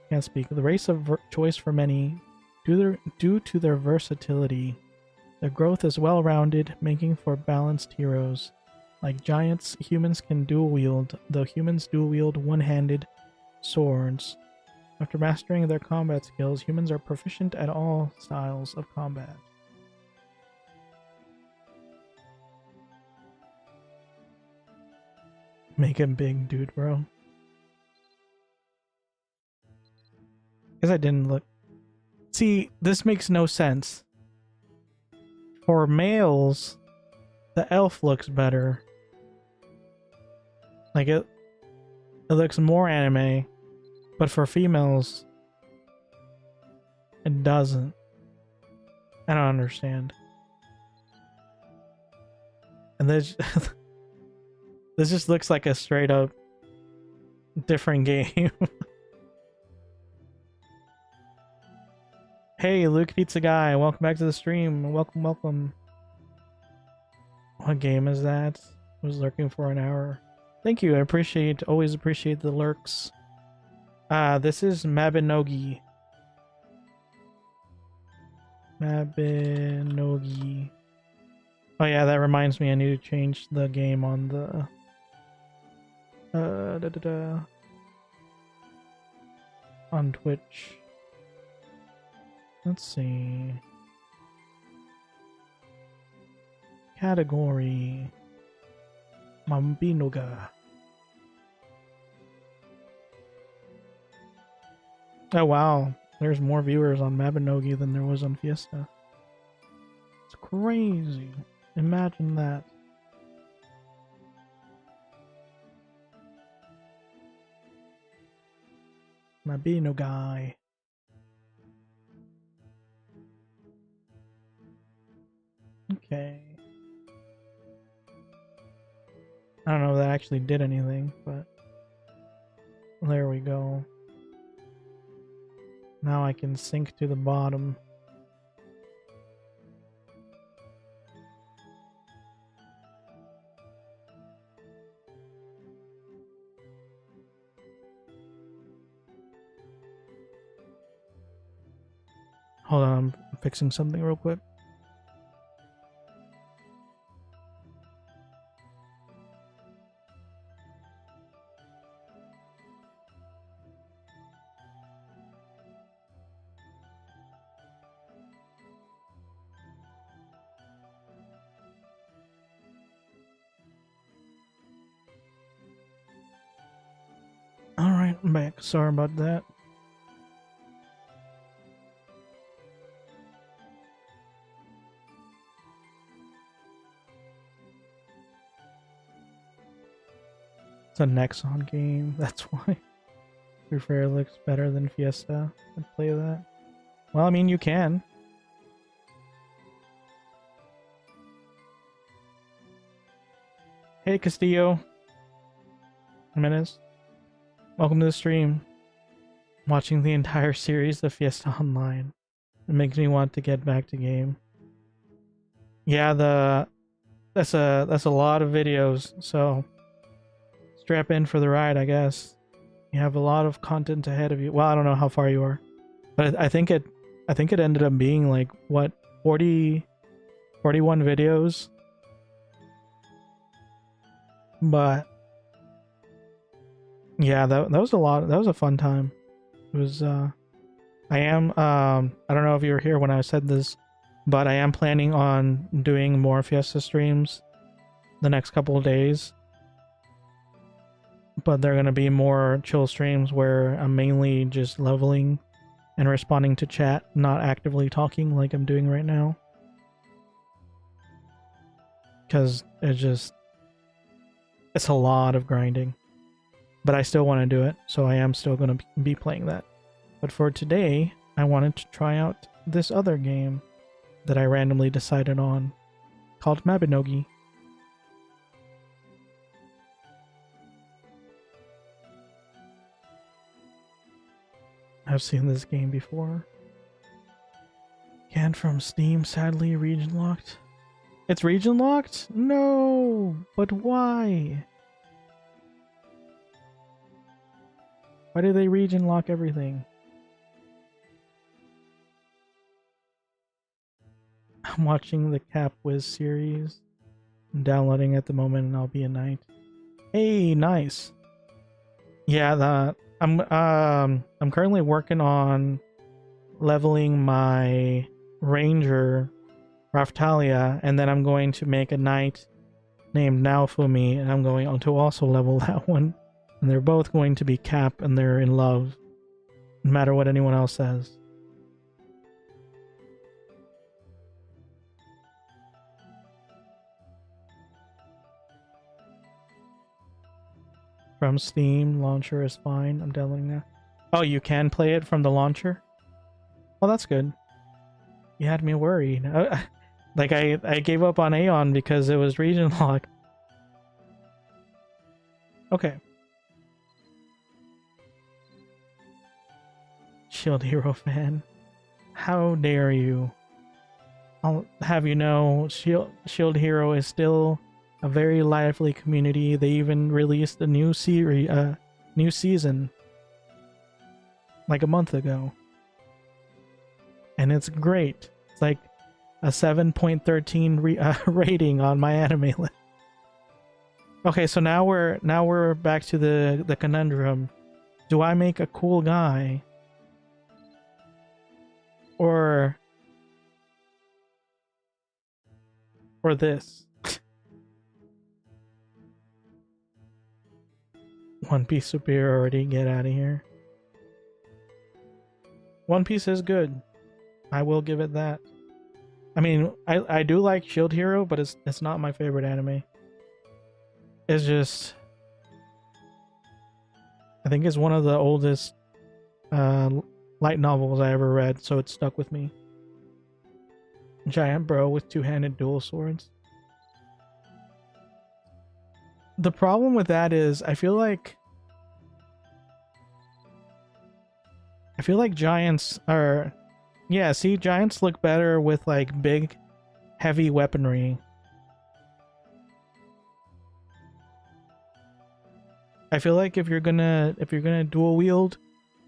S1: can't speak. The race of choice for many, due to their versatility. Their growth is well-rounded, making for balanced heroes. Like giants, humans can dual-wield, though humans dual-wield one-handed swords. After mastering their combat skills, humans are proficient at all styles of combat. Make him big, dude, bro. Guess I didn't look. See, this makes no sense. For males, the elf looks better. Like it looks more anime. But for females, it doesn't. I don't understand. And this this just looks like a straight up different game. Hey, Luke Pizza Guy, welcome back to the stream. Welcome, welcome. What game is that? I was lurking for an hour. Thank you, I always appreciate the lurks. This is Mabinogi. Mabinogi. Oh yeah, that reminds me I need to change the game on the... on Twitch. Let's see. Category. Mabinoga. Oh wow, there's more viewers on Mabinogi than there was on Fiesta. It's crazy. Imagine that. Mabinogi. Okay. I don't know if that actually did anything, but there we go. Now I can sink to the bottom. Hold on, I'm fixing something real quick. Alright, I'm back. Sorry about that. It's a Nexon game, that's why. Free Fire looks better than Fiesta. I'd play that. Well, I mean, you can. Hey, Castillo. Jimenez. Welcome to the stream. I'm watching the entire series of Fiesta Online. It makes me want to get back to game. Yeah, that's a lot of videos, so strap in for the ride, I guess. You have a lot of content ahead of you. Well, I don't know how far you are, but I think it ended up being like what 41 videos. But yeah, that was a lot. That was a fun time. It was I don't know if you were here when I said this, but I am planning on doing more Fiesta streams the next couple of days. But they're going to be more chill streams where I'm mainly just leveling and responding to chat, not actively talking like I'm doing right now. Because it's a lot of grinding. But I still want to do it, so I am still going to be playing that. But for today, I wanted to try out this other game that I randomly decided on, called Mabinogi. I've seen this game before. Canned from Steam, sadly region locked. It's region locked? No! But why? Why do they region lock everything? I'm watching the Cap Wiz series. I'm downloading at the moment and I'll be a knight. Hey, nice. Yeah, I'm currently working on leveling my ranger Raftalia, and then I'm going to make a knight named Naofumi, and I'm going to also level that one. And they're both going to be Cap, and they're in love, no matter what anyone else says. From Steam, launcher is fine. I'm downloading that. Oh, you can play it from the launcher? Well, that's good. You had me worried. Like, I gave up on Aeon because it was region locked. Okay. Shield Hero fan. How dare you? I'll have you know, Shield Hero is still a very lively community. They even released a new new season like a month ago, and it's great. It's like a 7.13 rating on my anime list. Okay, so now we're back to the conundrum. Do I make a cool guy, or this? One Piece superiority, get out of here. One Piece is good. I will give it that. I mean, I do like Shield Hero, but it's not my favorite anime. It's just, I think it's one of the oldest light novels I ever read, so it stuck with me. Giant bro with two-handed dual swords. The problem with that is I feel like giants are, yeah, see, giants look better with like big heavy weaponry. I feel like if you're gonna dual wield,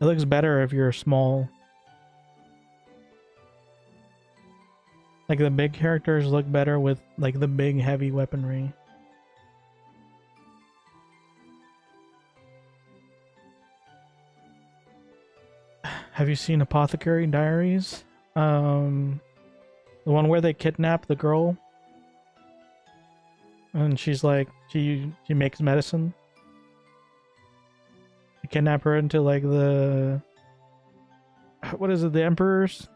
S1: it looks better if you're small. Like the big characters look better with like the big heavy weaponry. Have you seen Apothecary Diaries? The one where they kidnap the girl and she's like she makes medicine. They kidnap her into like the, what is it, the Emperor's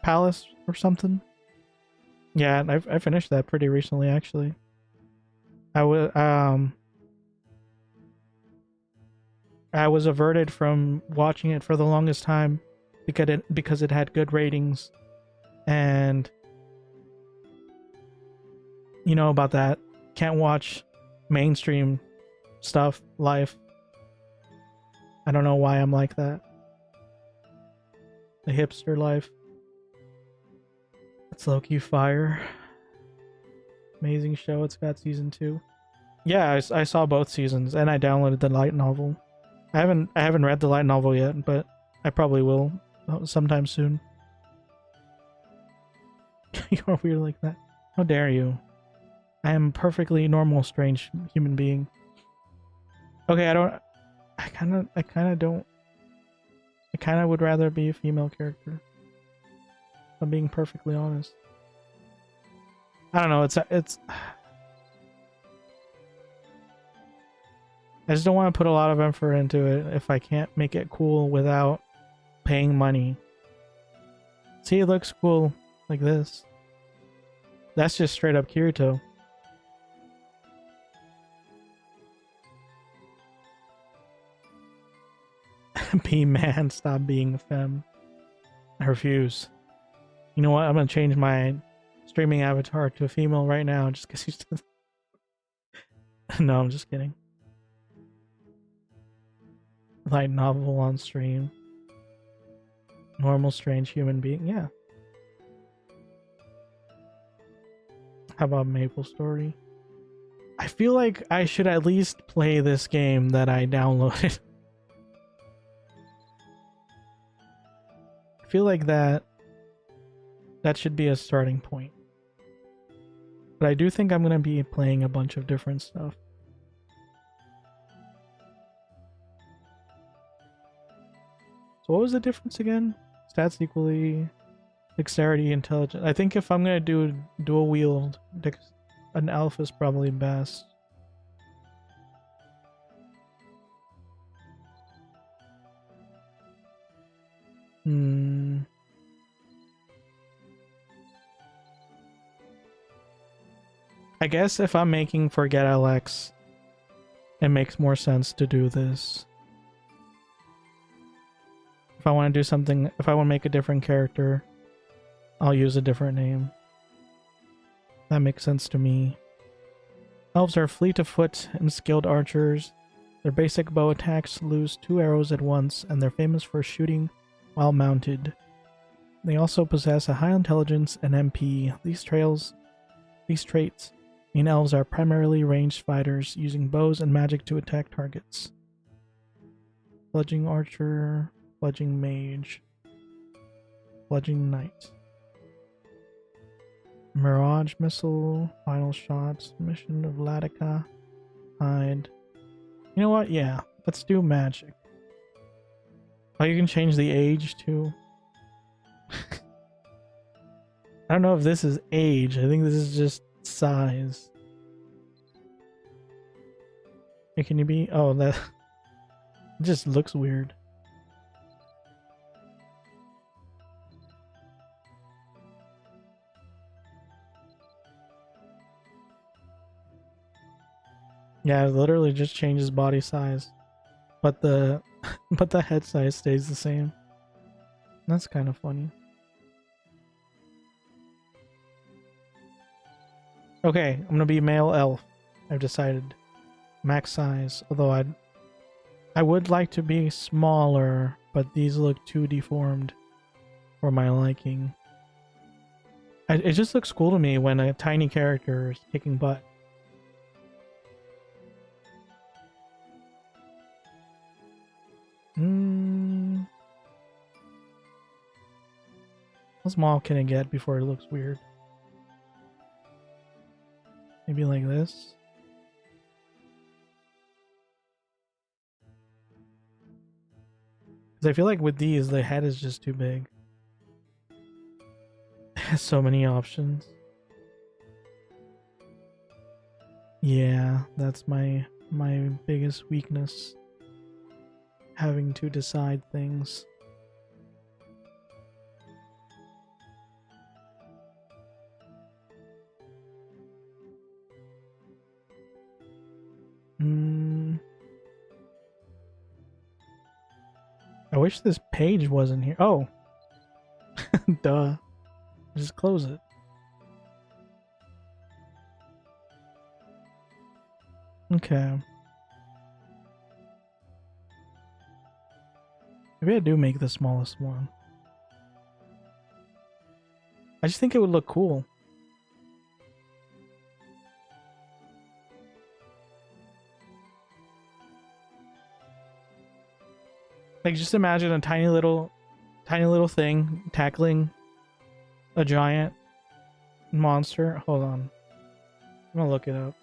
S1: Palace or something? Yeah, I finished that pretty recently actually. I was averted from watching it for the longest time because it had good ratings, and you know about that. Can't watch mainstream stuff live. I don't know why I'm like that. The hipster life. It's low-key fire. Amazing show. It's got season 2. Yeah, I saw both seasons, and I downloaded the light novel. I haven't read the light novel yet, but I probably will sometime soon. You're weird like that. How dare you? I am a perfectly normal, strange human being. Okay, I kind of would rather be a female character. If I'm being perfectly honest. I don't know, it's I just don't want to put a lot of effort into it if I can't make it cool without paying money. See, it looks cool like this. That's just straight up Kirito. Be man, stop being a femme. I refuse. You know what? I'm gonna change my streaming avatar to a female right now just because he's. No, I'm just kidding. Light novel on stream. Normal, strange human being. Yeah. How about Maple Story? I feel like I should at least play this game that I downloaded. I feel like that should be a starting point. But I do think I'm going to be playing a bunch of different stuff. So what was the difference again? Stats equally, dexterity, intelligence. I think if I'm going to do dual wield, an alpha is probably best. I guess if I'm making ForgetLX, it makes more sense to do this. If I want to do something, if I want to make a different character, I'll use a different name. That makes sense to me. Elves are fleet of foot and skilled archers. Their basic bow attacks lose 2 arrows at once, and they're famous for shooting while mounted. They also possess a high intelligence and MP. These traits mean elves are primarily ranged fighters, using bows and magic to attack targets. Bludgeoning archer, bludgeoning mage, bludgeoning knight. Mirage missile, final shots, mission of Latica, hide. You know what? Yeah, let's do magic. Oh, you can change the age too. I don't know if this is age. I think this is just size. Hey, can you be? Oh, that just looks weird. Yeah, it literally just changes body size, but the but the head size stays the same. That's kind of funny. Okay, I'm gonna be male elf. I've decided. Max size. Although I would like to be smaller, but these look too deformed for my liking. It just looks cool to me when a tiny character is kicking butt. How small can it get before it looks weird? Maybe like this. Because I feel like with these, the head is just too big. It has so many options. Yeah, that's my biggest weakness. Having to decide things. I wish this page wasn't here. Oh. Duh. Just close it. Okay. Maybe I do make the smallest one. I just think it would look cool. Like, just imagine a tiny little thing tackling a giant monster. Hold on. I'm gonna look it up.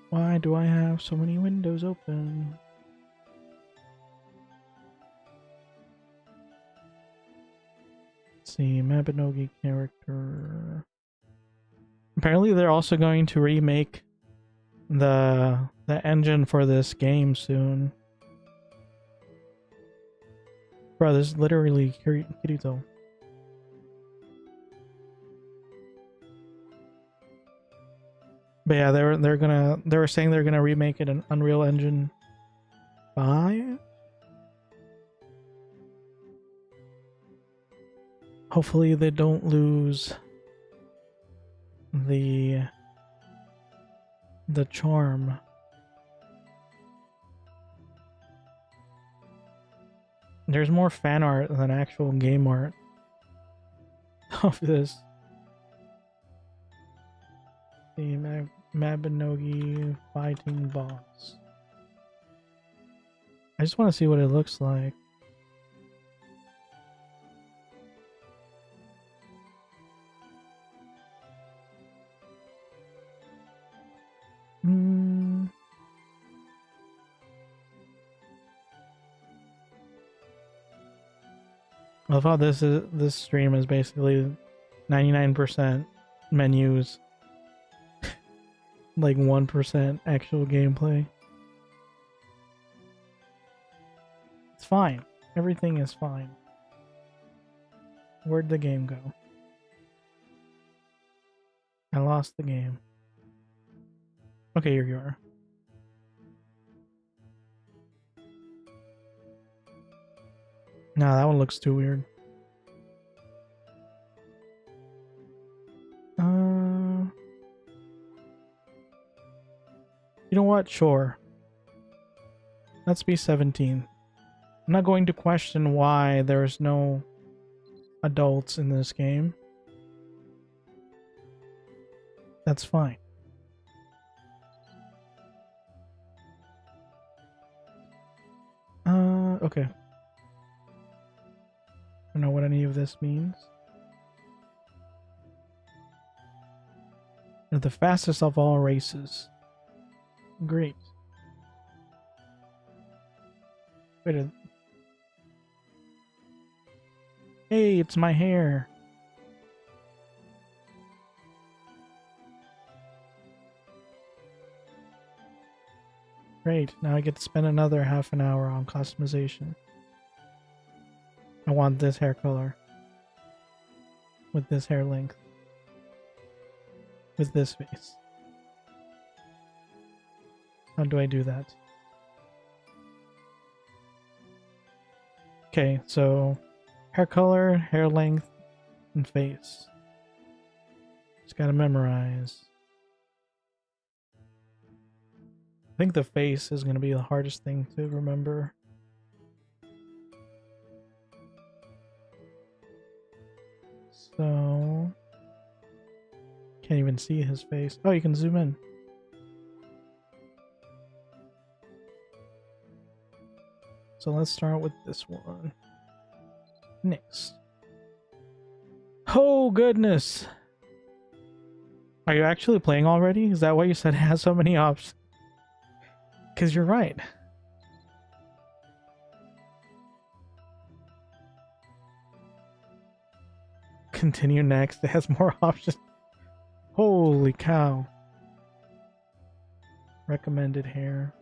S1: Why do I have so many windows open? Let's see, Mabinogi character. Apparently they're also going to remake the engine for this game soon. Bro, this is literally Kirito. But yeah, they were saying they're gonna remake it in Unreal Engine 5. Hopefully they don't lose the charm. There's more fan art than actual game art of this. The Mabinogi fighting boss. I just want to see what it looks like. I love how this stream is basically 99% menus, like 1% actual gameplay. It's fine. Everything is fine. Where'd the game go? I lost the game. Okay, here you are. Nah, that one looks too weird. what? Sure. Let's be 17. I'm not going to question why there's no adults in this game. That's fine. Okay. I don't know what any of this means. They're the fastest of all races. Great. Wait a... Hey, it's my hair. Great, now I get to spend another half an hour on customization. I want this hair color. With this hair length. With this face. How do I do that? Okay, so hair color, hair length, and face. Just gotta memorize. I think the face is gonna be the hardest thing to remember. So... Can't even see his face. Oh, you can zoom in. So let's start with this one. Next. Oh, goodness! Are you actually playing already? Is that why you said it has so many options? Because you're right. Continue next. It has more options. Holy cow. Recommended hair.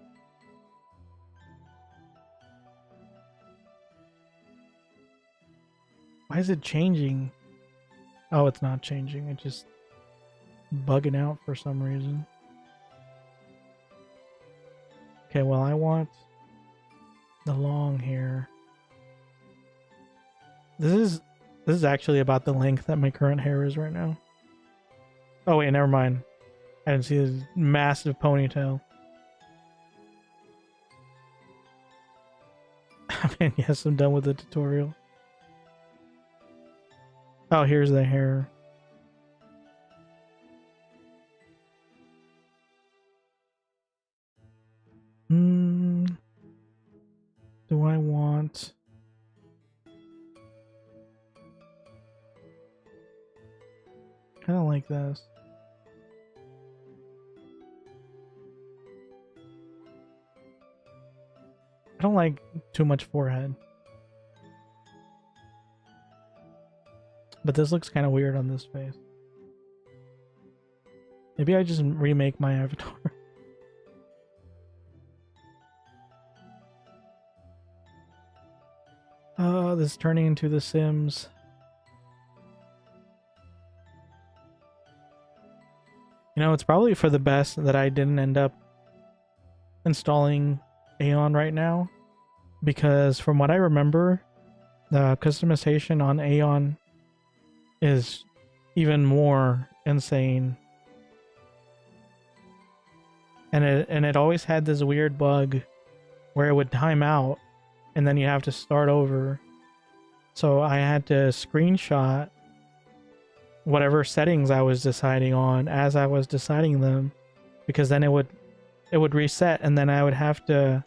S1: Why is it changing? Oh, it's not changing. It's just bugging out for some reason. Okay, well, I want the long hair. This is actually about the length that my current hair is right now. Oh wait, never mind. I didn't see this massive ponytail. I mean, yes, I'm done with the tutorial. Oh, here's the hair. Do I want... I don't like this. I don't like too much forehead. But this looks kind of weird on this face. Maybe I just remake my avatar. Oh, this is turning into The Sims. You know, it's probably for the best that I didn't end up installing Aeon right now. Because from what I remember, the customization on Aeon is even more insane. And it always had this weird bug where it would time out and then you have to start over. So I had to screenshot whatever settings I was deciding on as I was deciding them, because then it would reset and then I would have to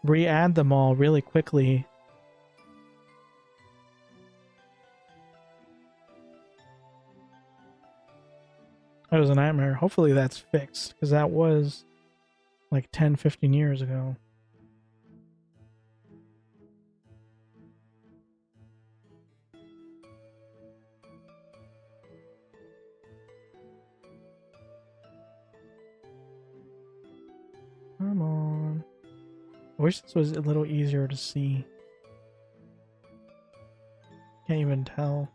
S1: re-add them all really quickly. It was a nightmare. Hopefully that's fixed, because that was like 10-15 years ago. Come on. I wish this was a little easier to see. Can't even tell.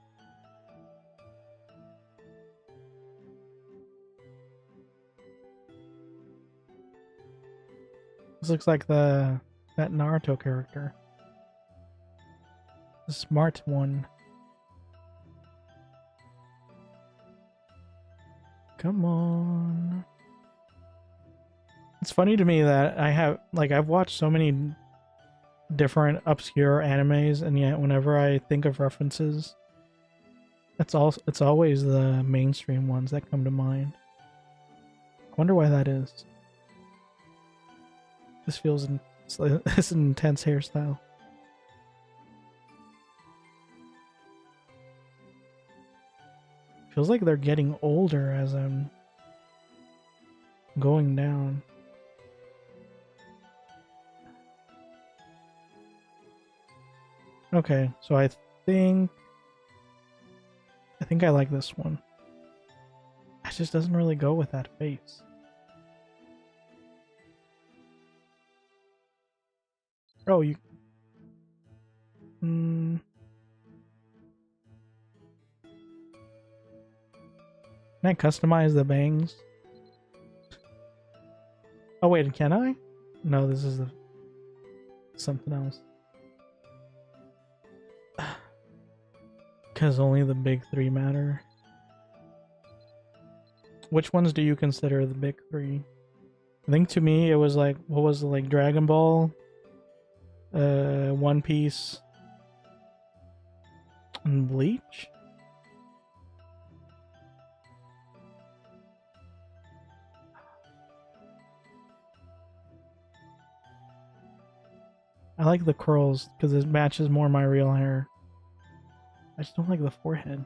S1: This looks like that Naruto character. The smart one. Come on. It's funny to me that I've watched so many different obscure animes, and yet whenever I think of references, it's always the mainstream ones that come to mind. I wonder why that is. This feels this an intense hairstyle. Feels like they're getting older as I'm going down. Okay, so I think I like this one. It just doesn't really go with that face. Oh, you. Can I customize the bangs? Oh wait, can I? No, this is something else. Because only the big three matter. Which ones do you consider the big three? I think to me it was like, what was it, like Dragon Ball, One Piece, and Bleach? I like the curls because it matches more my real hair. I just don't like the forehead.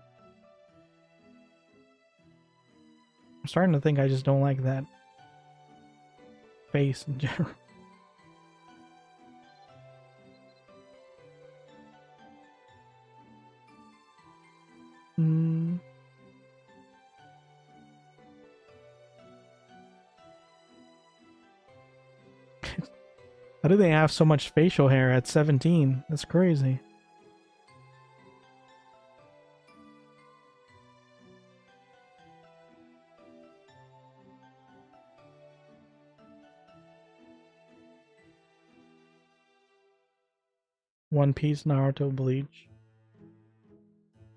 S1: I'm starting to think I just don't like that face in general. How do they have so much facial hair at 17? That's crazy. One Piece, Naruto, Bleach.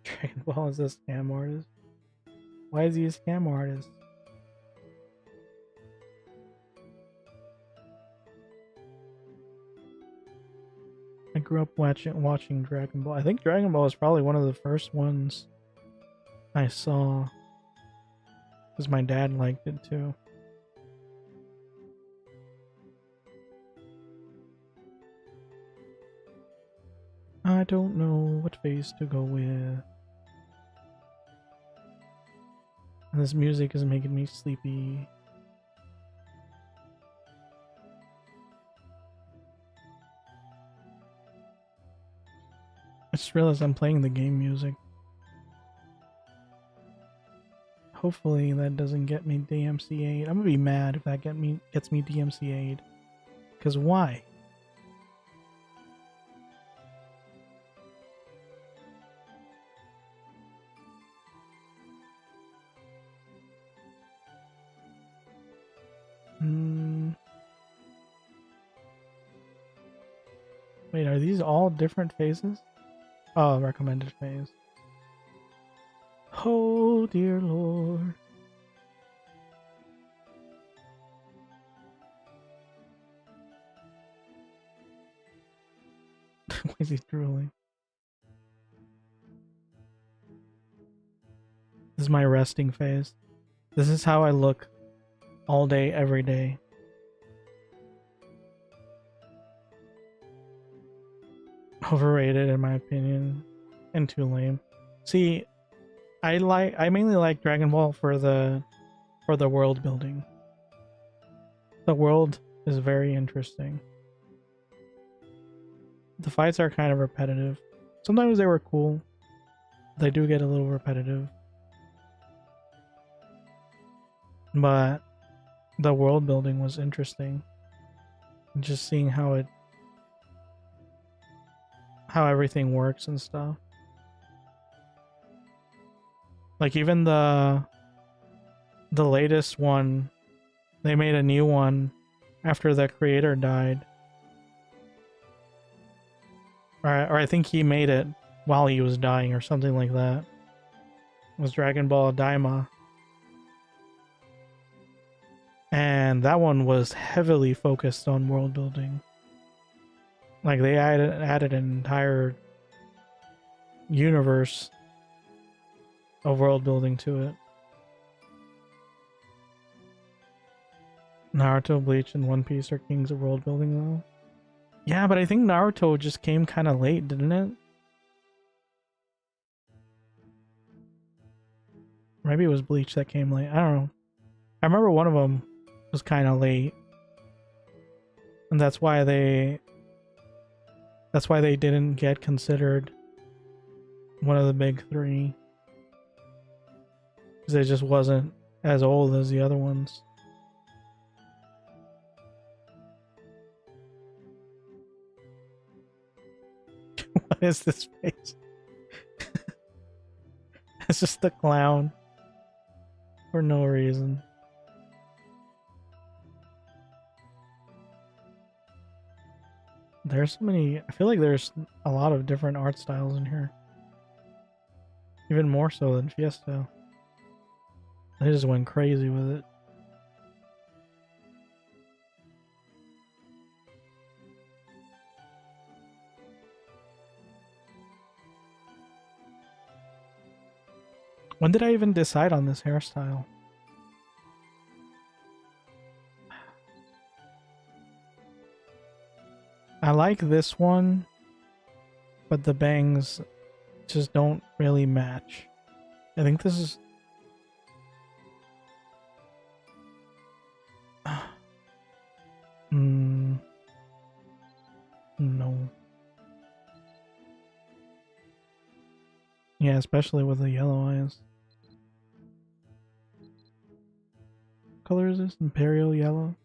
S1: Dragon Ball is a scam artist. Why is he a scam artist? I grew up watching Dragon Ball. I think Dragon Ball is probably one of the first ones I saw. Because my dad liked it too. I don't know what face to go with. And this music is making me sleepy. I just realized I'm playing the game music. Hopefully that doesn't get me DMCA'd. I'm gonna be mad if that gets me DMCA'd. Cause why? Wait, are these all different phases? Oh, recommended phase. Oh dear lord. Why is he drooling? This is my resting phase. This is how I look all day, every day. Overrated in my opinion, and too lame. See, I mainly like Dragon Ball for the world building. The world is very interesting. The fights are kind of repetitive. Sometimes they were cool. They do get a little repetitive. But the world building was interesting. Just seeing how everything works and stuff. Like even the latest one, they made a new one after the creator died. Or I think he made it while he was dying or something like that. It was Dragon Ball Daima. And that one was heavily focused on world building. Like they added an entire universe of world building to it. Naruto, Bleach, and One Piece are kings of world building though. Yeah, but I think Naruto just came kind of late, didn't it? Maybe it was Bleach that came late. I don't know. I remember one of them was kind of late. And that's why they didn't get considered one of the big three. Because it just wasn't as old as the other ones. What is this face? It's just the clown. For no reason. There's so many... I feel like there's a lot of different art styles in here. Even more so than Fiesta. They just went crazy with it. When did I even decide on this hairstyle? I like this one, but the bangs just don't really match. I think this is... No. Yeah, especially with the yellow eyes. What color is this? Imperial yellow?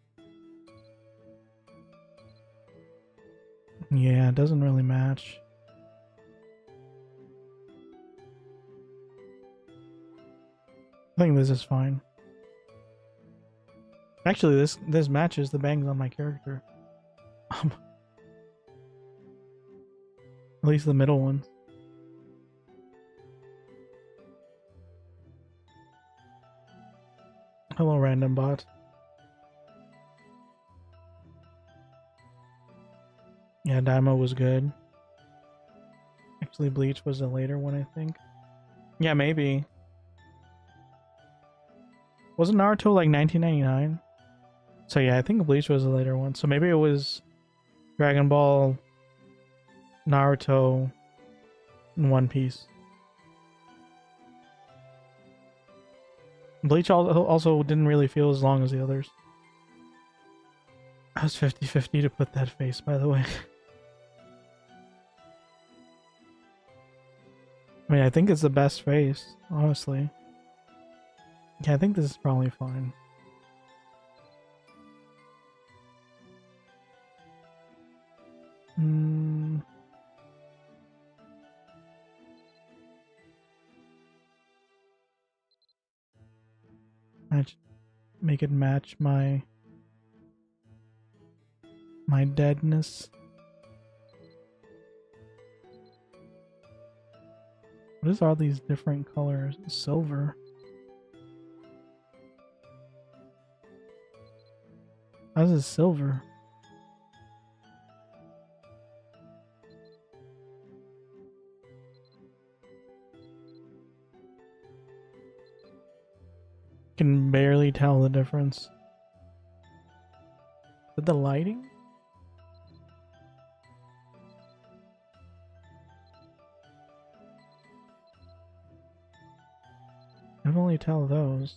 S1: Yeah, it doesn't really match. I think this is fine. Actually, this matches the bangs on my character. At least the middle one. Hello, random bot. Yeah, Daima was good. Actually, Bleach was a later one, I think. Yeah, maybe. Wasn't Naruto like 1999? So yeah, I think Bleach was a later one. So maybe it was Dragon Ball, Naruto, and One Piece. Bleach also didn't really feel as long as the others. I was 50-50 to put that face, by the way. I mean, I think it's the best face, honestly. Yeah, I think this is probably fine. Make it match my deadness. What is all these different colors? Silver. How's this silver? Can barely tell the difference. Is it the lighting? I can only tell those.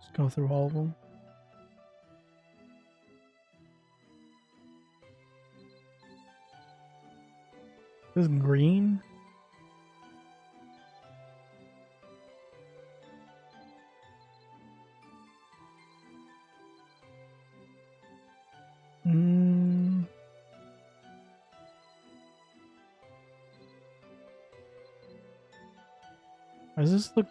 S1: Let's go through all of them. This is green? Does this look...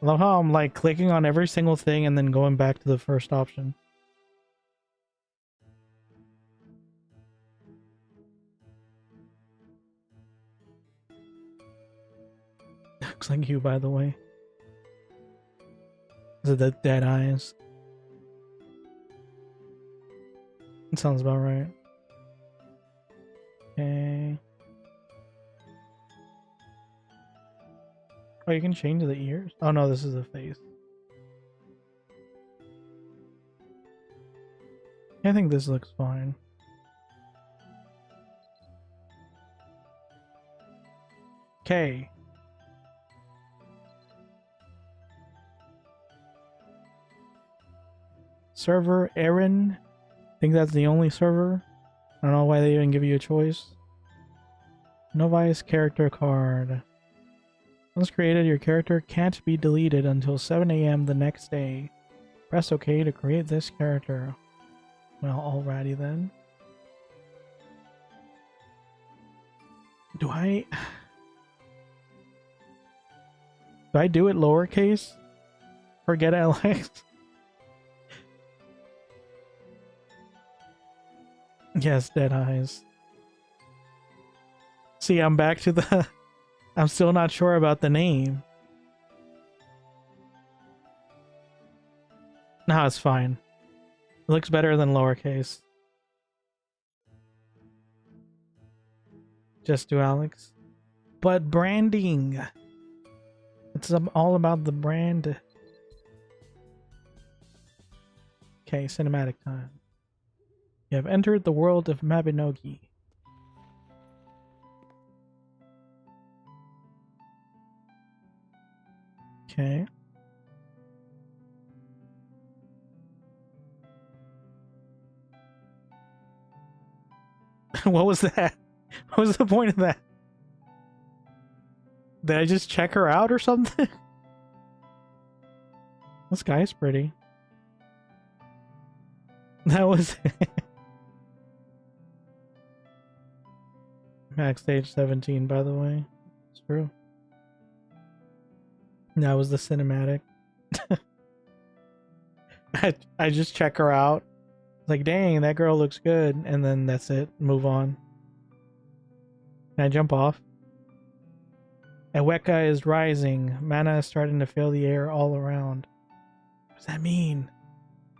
S1: I love how I'm like clicking on every single thing and then going back to the first option. looks like you, by the way. Is it the dead eyes? It sounds about right. Okay. Oh, you can change the ears? Oh no, this is the face. I think this looks fine. Okay. Server Aaron. I think that's the only server. I don't know why they even give you a choice. Novice character card. Once created, your character can't be deleted until 7 a.m. the next day. Press OK to create this character. Well, alrighty then. Do I do it lowercase? ForgetLX? Yes, dead eyes. See, I'm back to the... I'm still not sure about the name. No, it's fine. It looks better than lowercase. Just do Alex. But branding. It's all about the brand. Okay, cinematic time. You have entered the world of Mabinogi. Okay. What was that? What was the point of that? Did I just check her out or something? This guy's pretty. That was Max stage 17, by the way. It's true. That was the cinematic. I just check her out. Like, dang, that girl looks good. And then that's it. Move on. Can I jump off? Eweka is rising. Mana is starting to fill the air all around. What does that mean?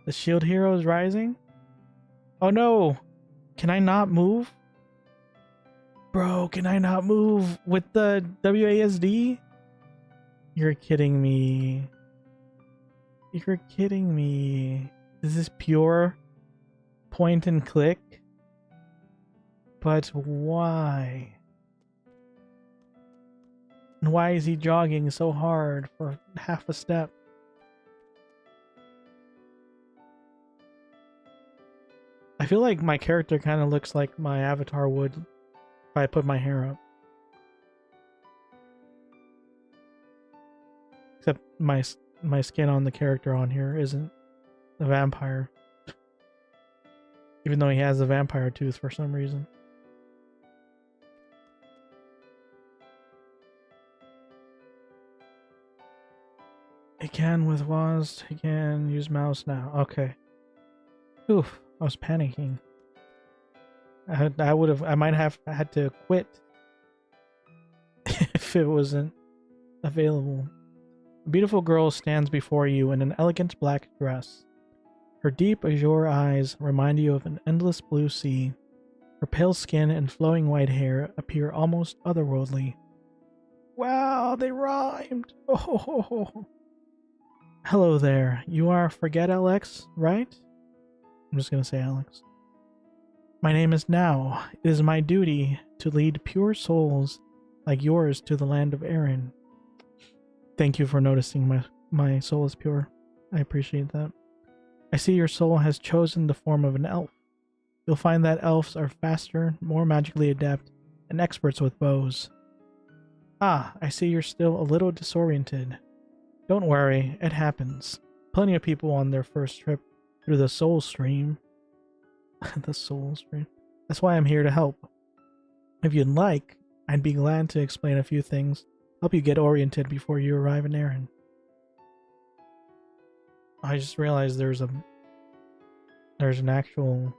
S1: The shield hero is rising? Oh no! Can I not move? Bro, can I not move with the WASD? You're kidding me. You're kidding me. Is this pure point and click? But why? And why is he jogging so hard for half a step? I feel like my character kind of looks like my avatar would if I put my hair up. Except my skin on the character on here isn't a vampire. Even though he has a vampire tooth for some reason. He can with WASD. He can use mouse now. Okay. Oof. I was panicking. I might have had to quit if it wasn't available. A beautiful girl stands before you in an elegant black dress. Her deep azure eyes remind you of an endless blue sea. Her pale skin and flowing white hair appear almost otherworldly. Wow, they rhymed! Oh. Hello there. You are ForgetLX, right? I'm just gonna say Alex. My name is Now. It is my duty to lead pure souls like yours to the land of Erin. Thank you for noticing my soul is pure. I appreciate that. I see your soul has chosen the form of an elf. You'll find that elves are faster, more magically adept, and experts with bows. Ah, I see you're still a little disoriented. Don't worry, it happens. Plenty of people on their first trip through the soul stream. The soul stream. That's why I'm here to help. If you'd like, I'd be glad to explain a few things, help you get oriented before you arrive in Erin. I just realized there's an actual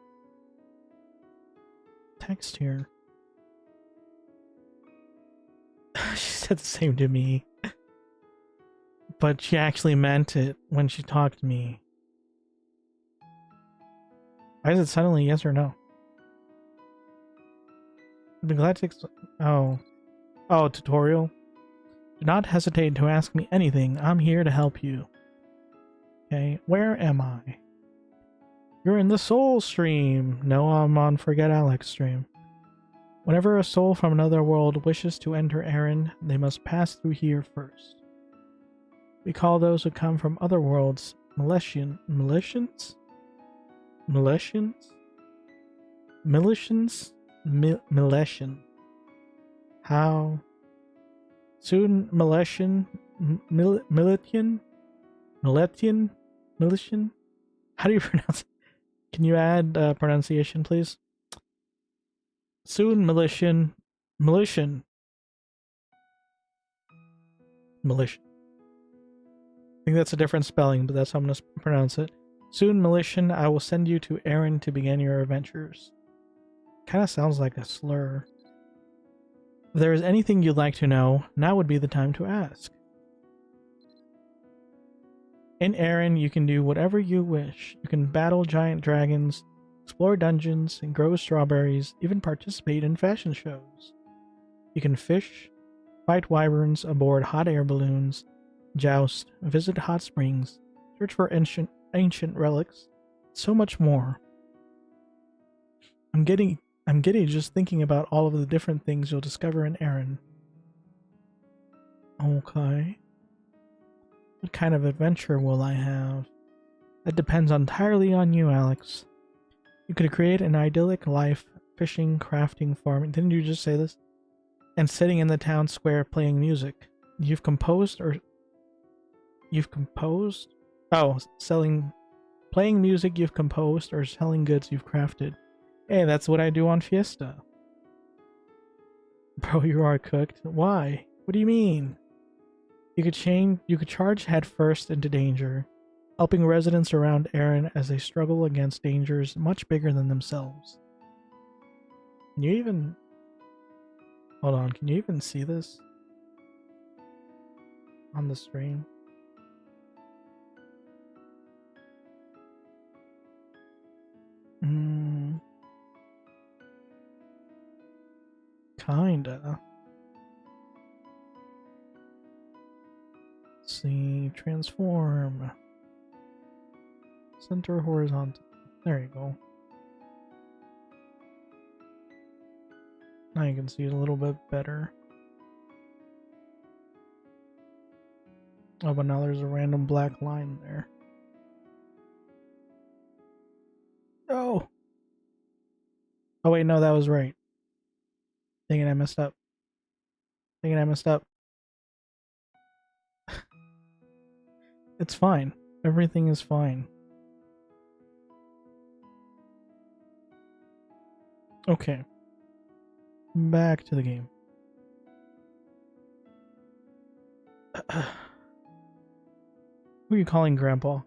S1: text here. She said the same to me. but she actually meant it when she talked to me. Why is it suddenly yes or no? I'd be glad to Oh, tutorial? Do not hesitate to ask me anything. I'm here to help you. Okay, where am I? You're in the soul stream. No, I'm on ForgetLX stream. Whenever a soul from another world wishes to enter Erin, they must pass through here first. We call those who come from other worlds Militians? How? Soon Militian? Militian? How do you pronounce it? Can you add pronunciation, please? Soon Militian. I think that's a different spelling, but that's how I'm going to pronounce it. Soon, Militian, I will send you to Erin to begin your adventures. Kind of sounds like a slur. If there is anything you'd like to know, now would be the time to ask. In Erin, you can do whatever you wish. You can battle giant dragons, explore dungeons, and grow strawberries, even participate in fashion shows. You can fish, fight wyverns aboard hot air balloons, joust, visit hot springs, search for ancient relics, so much more. I'm giddy just thinking about all of the different things you'll discover in Erin. Okay. What kind of adventure will I have? That depends entirely on you, Alex. You could create an idyllic life, fishing, crafting, farming. Didn't you just say this? And sitting in the town square playing music. Oh, playing music you've composed or selling goods you've crafted. Hey, that's what I do on Fiesta. Bro, you are cooked. Why? What do you mean? You could charge headfirst into danger, helping residents around Erin as they struggle against dangers much bigger than themselves. Can you even... Hold on, can you even see this? On the stream? Kinda. Let's see, transform. Center horizontal. There you go. Now you can see it a little bit better. Oh, but now there's a random black line there. Oh! Oh wait, no, that was right. Dang it, I messed up. It's fine. Everything is fine. Okay. Back to the game. Who are you calling Grandpa?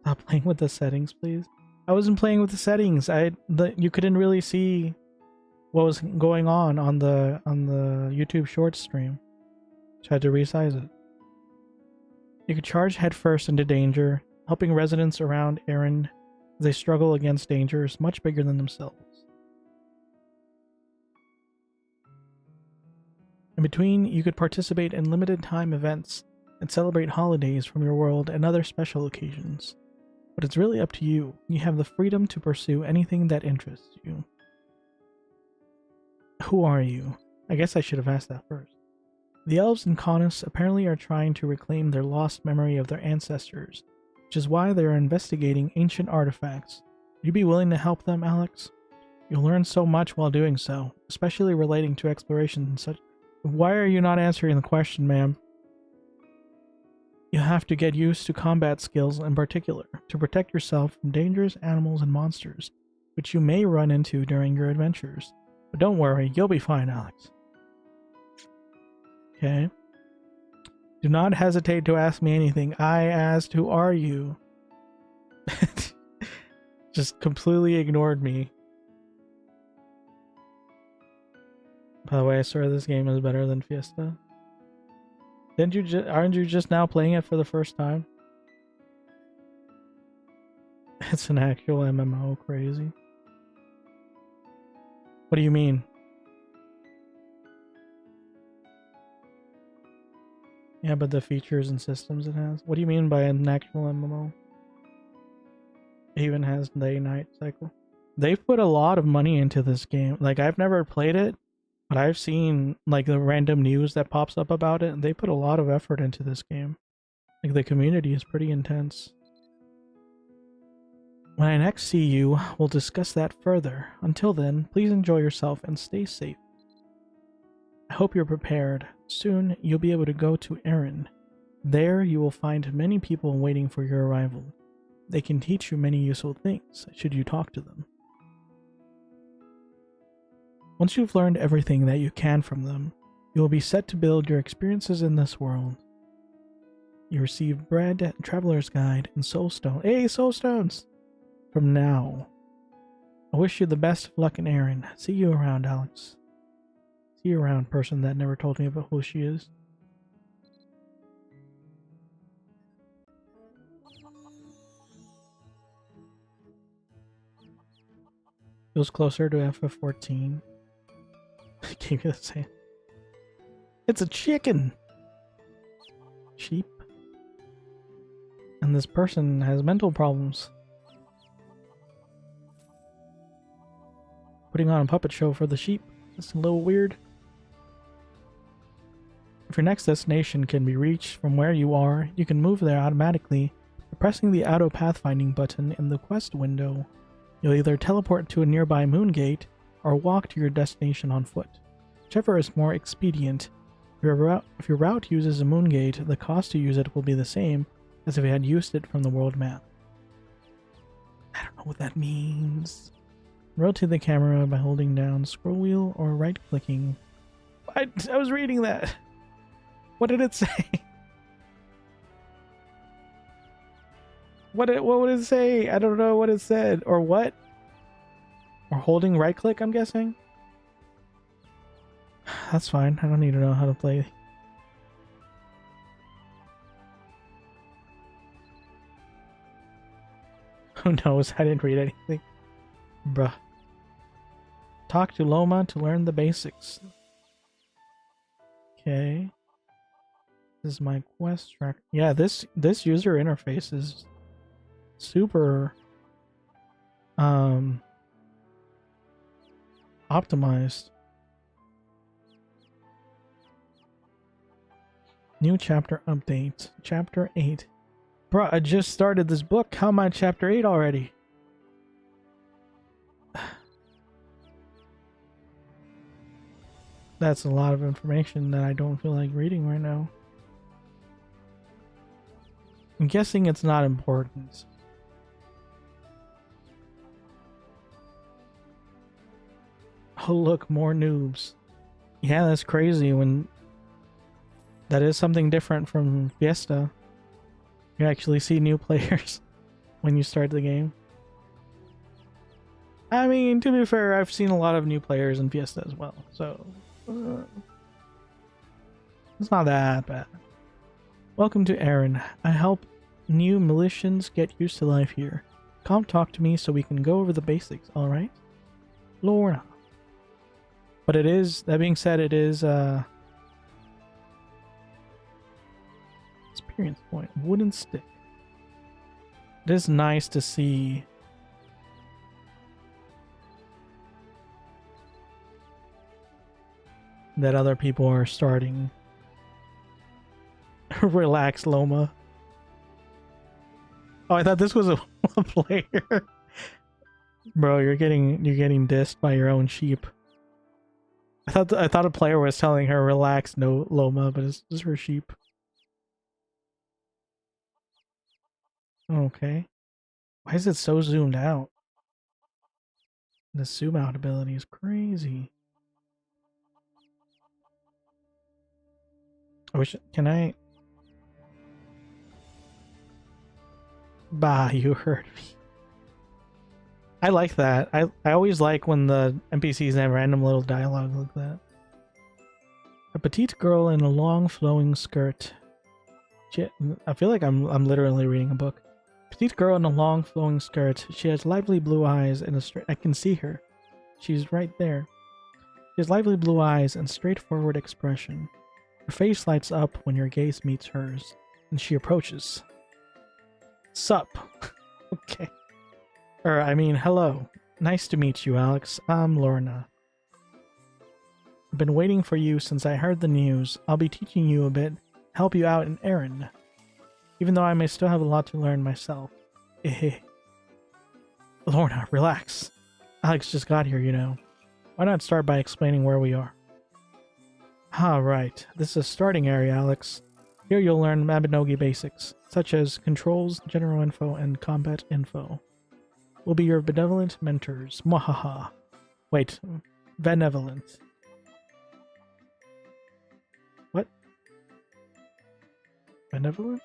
S1: Stop playing with the settings, please. I wasn't playing with the settings. You couldn't really see what was going on the YouTube Shorts stream, so I had to resize it. You could charge headfirst into danger, helping residents around Erin as they struggle against dangers much bigger than themselves. In between, you could participate in limited time events and celebrate holidays from your world and other special occasions. But it's really up to you. You have the freedom to pursue anything that interests you. Who are you? I guess I should have asked that first. The elves in Conus apparently are trying to reclaim their lost memory of their ancestors, which is why they are investigating ancient artifacts. Would you be willing to help them, Alex? You'll learn so much while doing so, especially relating to exploration and such. Why are you not answering the question, ma'am? You have to get used to combat skills in particular, to protect yourself from dangerous animals and monsters, which you may run into during your adventures. But don't worry, you'll be fine, Alex. Okay. Do not hesitate to ask me anything. I asked, who are you? Just completely ignored me. By the way, I swear this game is better than Fiesta. Didn't you aren't you just now playing it for the first time? It's an actual MMO, crazy. What do you mean? Yeah, but the features and systems it has. What do you mean by an actual MMO? It even has day-night cycle. They've put a lot of money into this game. Like, I've never played it, but I've seen like the random news that pops up about it, and they put a lot of effort into this game. Like, the community is pretty intense. When I next see you, we'll discuss that further. Until then, please enjoy yourself and stay safe. I hope you're prepared. Soon, you'll be able to go to Erin. There, you will find many people waiting for your arrival. They can teach you many useful things, should you talk to them. Once you've learned everything that you can from them, you will be set to build your experiences in this world. You receive bread, traveler's guide, and soulstone. Hey, soulstones! From now. I wish you the best of luck in Erin. See you around, Alex. See you around, person that never told me about who she is. Feels closer to FF14. Gave you the same. It's a chicken! Sheep. And this person has mental problems. Putting on a puppet show for the sheep. That's a little weird. If your next destination can be reached from where you are, you can move there automatically by pressing the auto pathfinding button in the quest window. You'll either teleport to a nearby moon gate or walk to your destination on foot, whichever is more expedient. If your route uses a moon gate, the cost to use it will be the same as if you had used it from the world map. I don't know what that means. Rotate the camera by holding down scroll wheel or right-clicking. I was reading that. What did it say? What would it say? I don't know what it said. Or what? Or holding right-click, I'm guessing? That's fine. I don't need to know how to play. Who knows? I didn't read anything. Bruh. Talk to Loma to learn the basics. Okay. This is my quest track. Yeah, this user interface is super optimized. New chapter update. Chapter 8. Bro, I just started this book. How am I chapter 8 already? That's a lot of information that I don't feel like reading right now. I'm guessing it's not important. Oh look, more noobs. Yeah, that's crazy when that is something different from Fiesta. You actually see new players when you start the game. I mean, to be fair, I've seen a lot of new players in Fiesta as well, so it's not that bad. Welcome to Erin. I help new militians get used to life here. Come talk to me so we can go over the basics, alright? Lorna. But it is, that being said, it is experience point. Wooden stick. It is nice to see that other people are starting. Relax, Loma. Oh, I thought this was a player. Bro, you're getting dissed by your own sheep. I thought a player was telling her relax, no Loma, but it's just her sheep. Okay. Why is it so zoomed out? The zoom out ability is crazy. I wish, can I? Bah, you heard me. I like that. I always like when the NPCs have random little dialogue like that. A petite girl in a long flowing skirt. I feel like I'm literally reading a book. Petite girl in a long flowing skirt. She has lively blue eyes and I can see her. She's right there. She has lively blue eyes and straightforward expression. Her face lights up when your gaze meets hers, and she approaches. Sup? Okay. Hello. Nice to meet you, Alex. I'm Lorna. I've been waiting for you since I heard the news. I'll be teaching you a bit, help you out in Erin. Even though I may still have a lot to learn myself. Lorna, relax. Alex just got here, you know. Why not start by explaining where we are? Ah, right. This is a starting area, Alex. Here you'll learn Mabinogi basics, such as controls, general info, and combat info. We'll be your benevolent mentors. Mwahaha. Wait, benevolent. What? Benevolent?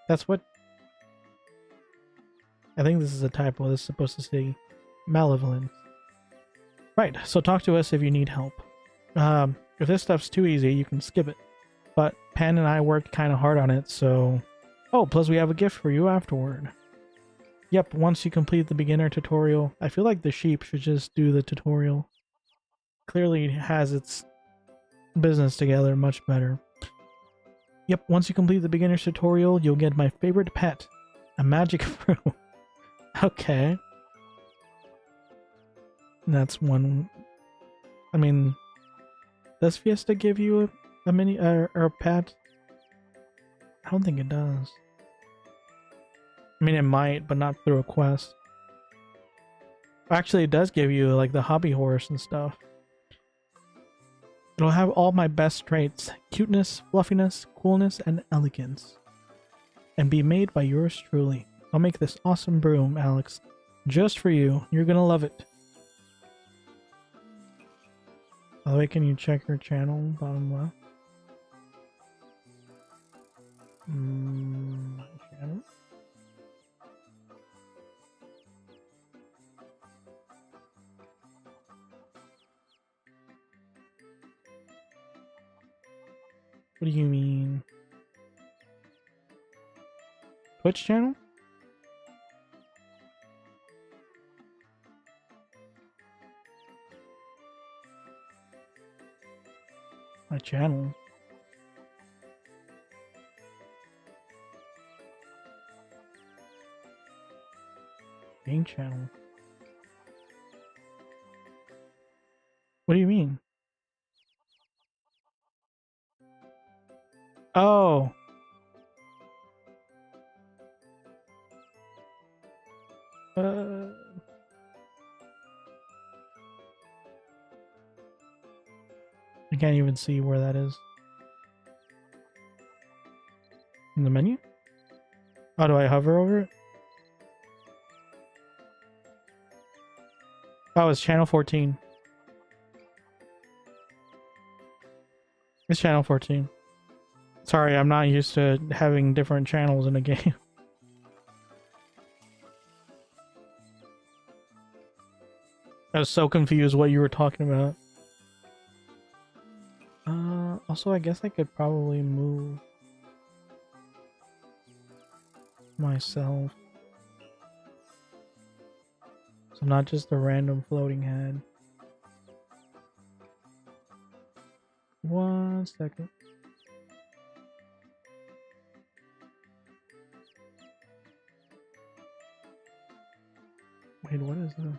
S1: That's what... I think this is a typo. This is supposed to say malevolent. Right, so talk to us if you need help. If this stuff's too easy, you can skip it. But Pan and I worked kind of hard on it, so... Oh, plus we have a gift for you afterward. Yep, once you complete the beginner tutorial, I feel like the sheep should just do the tutorial. Clearly has its business together much better. Yep, once you complete the beginner's tutorial, you'll get my favorite pet, a magic fruit. Okay. That's one... I mean, does Fiesta give you a mini or a pet? I don't think it does. I mean, it might, but not through a quest. Actually, it does give you, like, the hobby horse and stuff. It'll have all my best traits. Cuteness, fluffiness, coolness, and elegance. And be made by yours truly. I'll make this awesome broom, Alex. Just for you. You're gonna love it. By the way, can you check her channel, bottom left? My channel? What do you mean? Twitch channel? My channel? Main channel? What do you mean? Oh! I can't even see where that is. In the menu? How do I hover over it? Oh, it's channel 14. It's channel 14. Sorry, I'm not used to having different channels in a game. I was so confused what you were talking about. Also, I guess I could probably move myself. So I'm not just a random floating head. 1 second. Wait, what is this?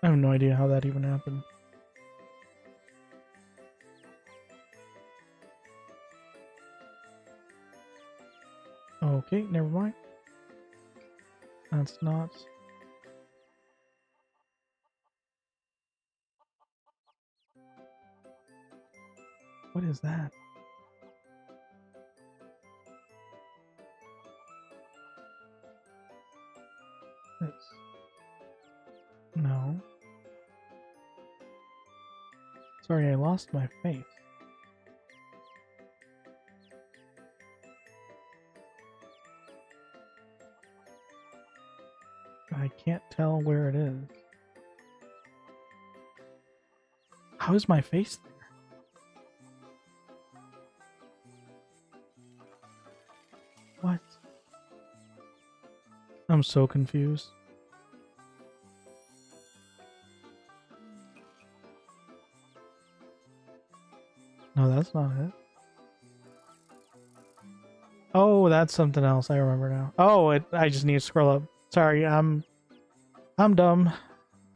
S1: I have no idea how that even happened. Okay, never mind. That's not... What is that? This. No. Sorry, I lost my face. I can't tell where it is. How is my face there? What? I'm so confused. No, that's not it. Oh, that's something else. I remember now. Oh, I just need to scroll up. Sorry, I'm dumb.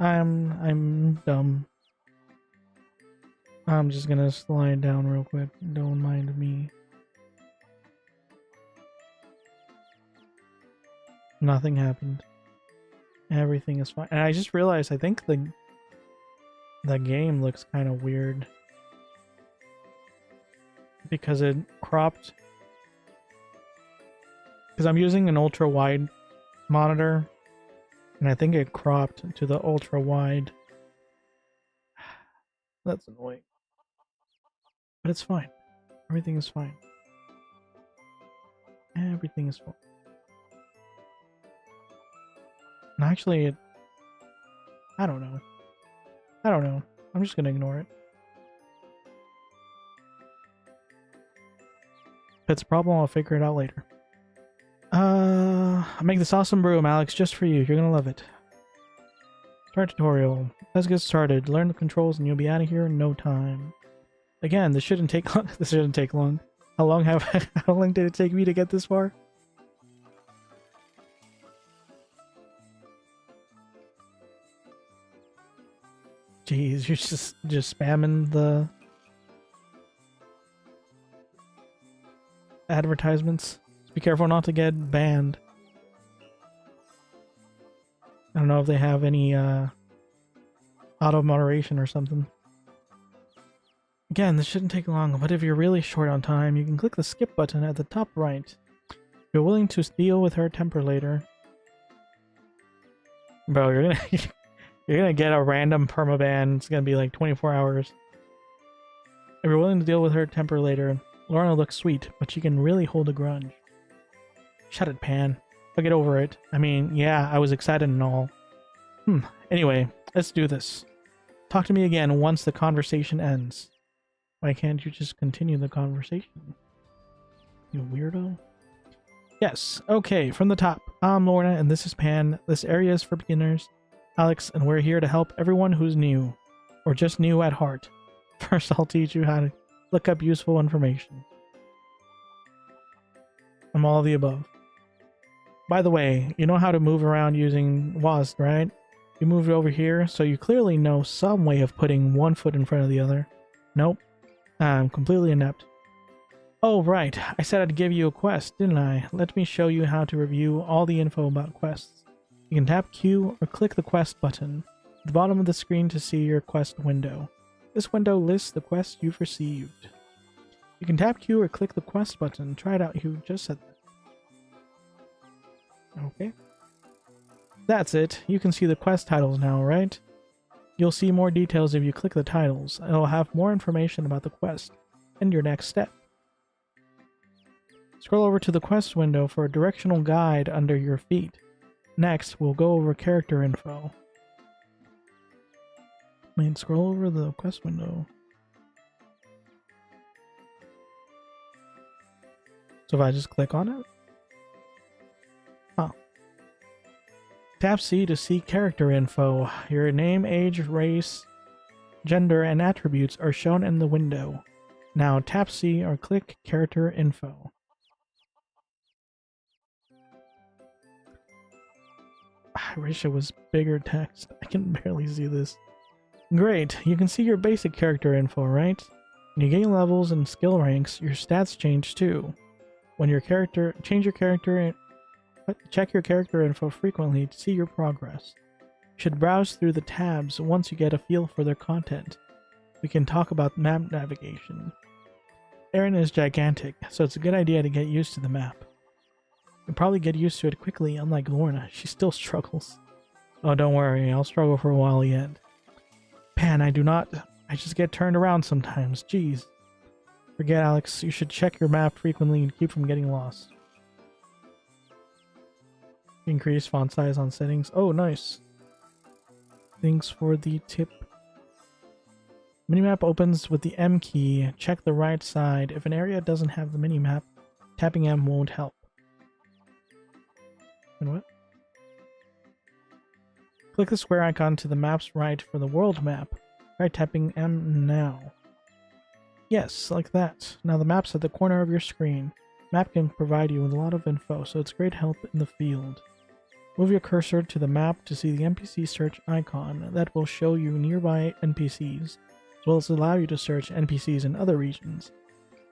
S1: I'm dumb. I'm just gonna slide down real quick. Don't mind me. Nothing happened. Everything is fine. And I just realized I think the game looks kind of weird because it cropped. Because I'm using an ultra wide monitor, and I think it cropped to the ultra wide. That's annoying. But it's fine. Everything is fine. Everything is fine. And actually, I don't know. I don't know. I'm just gonna ignore it. If it's a problem, I'll figure it out later. I make this awesome broom, Alex, just for you. You're gonna love it. Start tutorial. Let's get started. Learn the controls and you'll be out of here in no time. Again, this shouldn't take long. This shouldn't take long. How long did it take me to get this far? Jeez, you're just spamming the advertisements. Just be careful not to get banned. I don't know if they have any auto moderation or something. Again, this shouldn't take long, but if you're really short on time, you can click the skip button at the top right. If you're willing to deal with her temper later. Bro, you're gonna get a random permaban. It's gonna be like 24 hours. If you're willing to deal with her temper later, Lorna looks sweet, but she can really hold a grudge. Shut it, Pan. I'll get over it. I mean, yeah, I was excited and all. Anyway, let's do this. Talk to me again once the conversation ends. Why can't you just continue the conversation? You weirdo. Yes, okay, from the top. I'm Lorna and this is Pan. This area is for beginners. Alex, and we're here to help everyone who's new. Or just new at heart. First, I'll teach you how to look up useful information. I'm all of the above. By the way, you know how to move around using WASD, right? You moved over here, so you clearly know some way of putting one foot in front of the other. Nope. I'm completely inept. Oh, right. I said I'd give you a quest, didn't I? Let me show you how to review all the info about quests. You can tap Q or click the quest button at the bottom of the screen to see your quest window. This window lists the quests you've received. You can tap Q or click the quest button. Try it out. You just said that. Okay. That's it. You can see the quest titles now, right? You'll see more details if you click the titles. It'll have more information about the quest and your next step. Scroll over to the quest window for a directional guide under your feet. Next, we'll go over character info. Scroll over the quest window. So if I just click on it? Tap C to see character info. Your name, age, race, gender, and attributes are shown in the window. Now tap C or click character info. I wish it was bigger text. I can barely see this. Great, you can see your basic character info, right? When you gain levels and skill ranks, your stats change too. When check your character info frequently to see your progress. You should browse through the tabs once you get a feel for their content. We can talk about map navigation. Erin is gigantic, so it's a good idea to get used to the map. You'll probably get used to it quickly, unlike Lorna. She still struggles. Oh, don't worry, I'll struggle for a while yet. Pan, I just get turned around sometimes. Jeez. Forget Alex, you should check your map frequently and keep from getting lost. Increase font size on settings. Oh, nice. Thanks for the tip. Minimap opens with the M key. Check the right side. If an area doesn't have the minimap, tapping M won't help. And what? Click the square icon to the map's right for the world map. Try tapping M now. Yes, like that. Now the map's at the corner of your screen. Map can provide you with a lot of info, so it's great help in the field. Move your cursor to the map to see the NPC search icon. That will show you nearby NPCs, as well as allow you to search NPCs in other regions.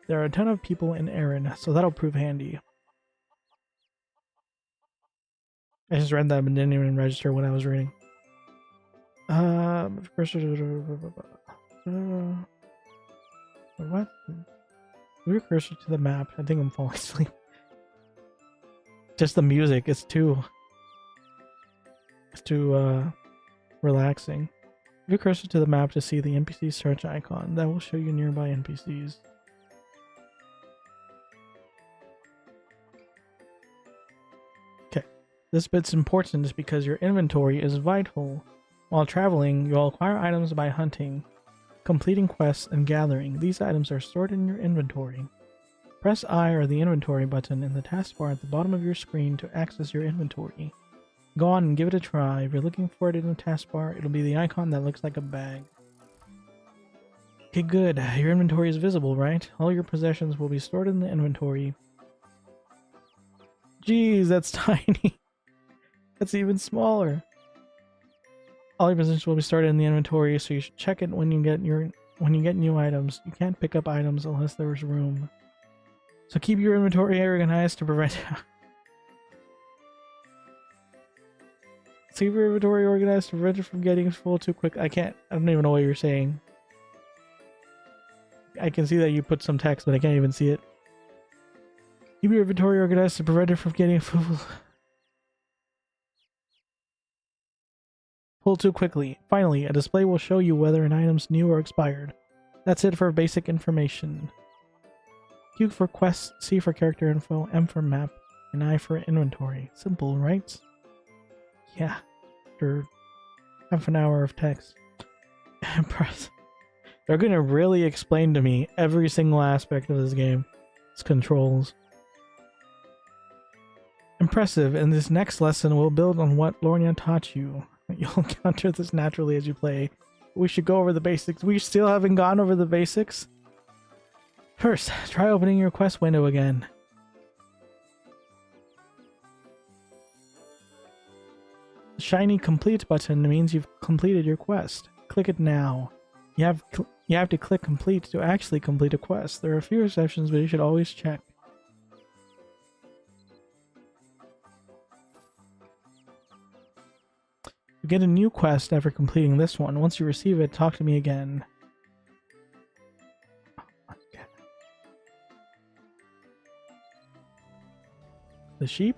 S1: There are a ton of people in Erin, so that'll prove handy. I just read that but didn't even register what I was reading. What? Move your cursor to the map. I think I'm falling asleep. Just the music is too relaxing. Move your cursor to the map to see the NPC search icon. That will show you nearby NPCs. Okay, this bit's important because your inventory is vital. While traveling, you'll acquire items by hunting, completing quests, and gathering. These items are stored in your inventory. Press I or the inventory button in the taskbar at the bottom of your screen to access your inventory. Go on and give it a try. If you're looking for it in the taskbar, it'll be the icon that looks like a bag. Okay, good. Your inventory is visible, right? All your possessions will be stored in the inventory. Jeez, that's tiny. That's even smaller. All your possessions will be stored in the inventory, so you should check it when you get new items. You can't pick up items unless there's room. So keep your inventory organized to prevent keep your inventory organized to prevent it from getting full too quick. I don't even know what you're saying. I can see that you put some text, but I can't even see it. Keep your inventory organized to prevent it from getting full too quickly. Finally, a display will show you whether an item's new or expired. That's it for basic information. Q for quests, C for character info, M for map, and I for inventory. Simple, right? Yeah. After half an hour of text. Impressive. They're gonna really explain to me every single aspect of this game. Its controls. Impressive. In this next lesson, we'll build on what Lorna taught you. You'll encounter this naturally as you play. We should go over the basics. We still haven't gone over the basics. First, try opening your quest window again. The shiny complete button means you've completed your quest. Click it now. You have to click complete to actually complete a quest. There are a few exceptions, but you should always check. You get a new quest after completing this one. Once you receive it, talk to me again. Oh my God. The sheep?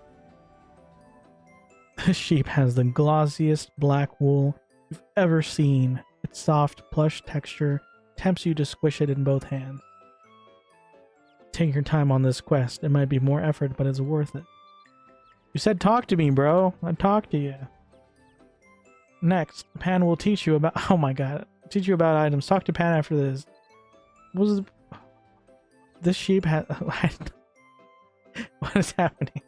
S1: The sheep has the glossiest black wool you've ever seen. Its soft, plush texture tempts you to squish it in both hands. Take your time on this quest. It might be more effort, but it's worth it. You said talk to me, bro. I talked to you. Next, Pan will teach you about... Oh my God. Teach you about items. Talk to Pan after this. What was... This sheep has... What is happening?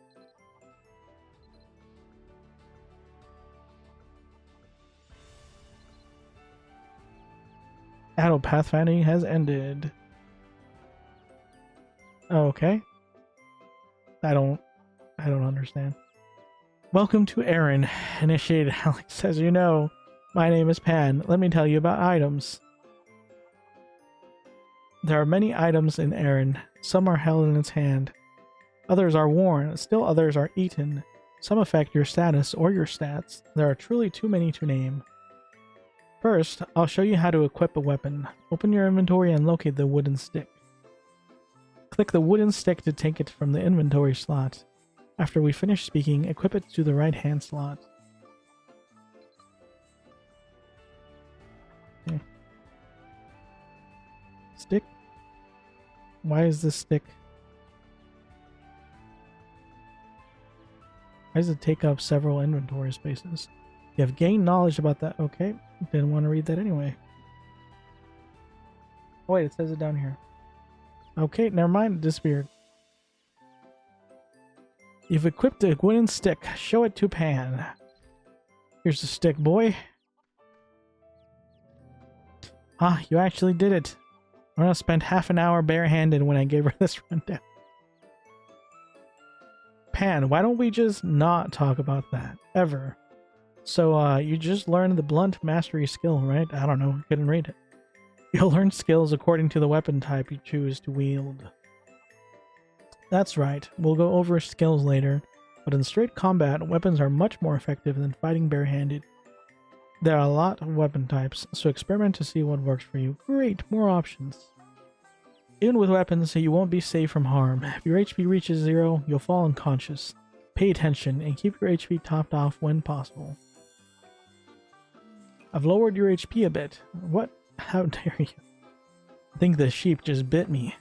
S1: Adult pathfinding has ended. Oh, okay. I don't understand. Welcome to Erin, initiated Alex. As you know, my name is Pan. Let me tell you about items. There are many items in Erin. Some are held in its hand. Others are worn. Still others are eaten. Some affect your status or your stats. There are truly too many to name. First, I'll show you how to equip a weapon. Open your inventory and locate the wooden stick. Click the wooden stick to take it from the inventory slot. After we finish speaking, equip it to the right-hand slot. Okay. Stick? Why is this stick? Why does it take up several inventory spaces? You have gained knowledge about that. Okay. Didn't want to read that anyway. Oh, wait, it says it down here. Okay, never mind. It disappeared. You've equipped a wooden stick. Show it to Pan. Here's the stick, boy. Ah, you actually did it. Lorna spent half an hour barehanded when I gave her this rundown. Pan, why don't we just not talk about that? Ever. So, you just learned the blunt mastery skill, right? I don't know. Couldn't read it. You'll learn skills according to the weapon type you choose to wield. That's right. We'll go over skills later, but in straight combat, weapons are much more effective than fighting barehanded. There are a lot of weapon types, so experiment to see what works for you. Great, more options. Even with weapons, you won't be safe from harm. If your HP reaches 0, you'll fall unconscious. Pay attention and keep your HP topped off when possible. I've lowered your HP a bit. What? How dare you? I think the sheep just bit me.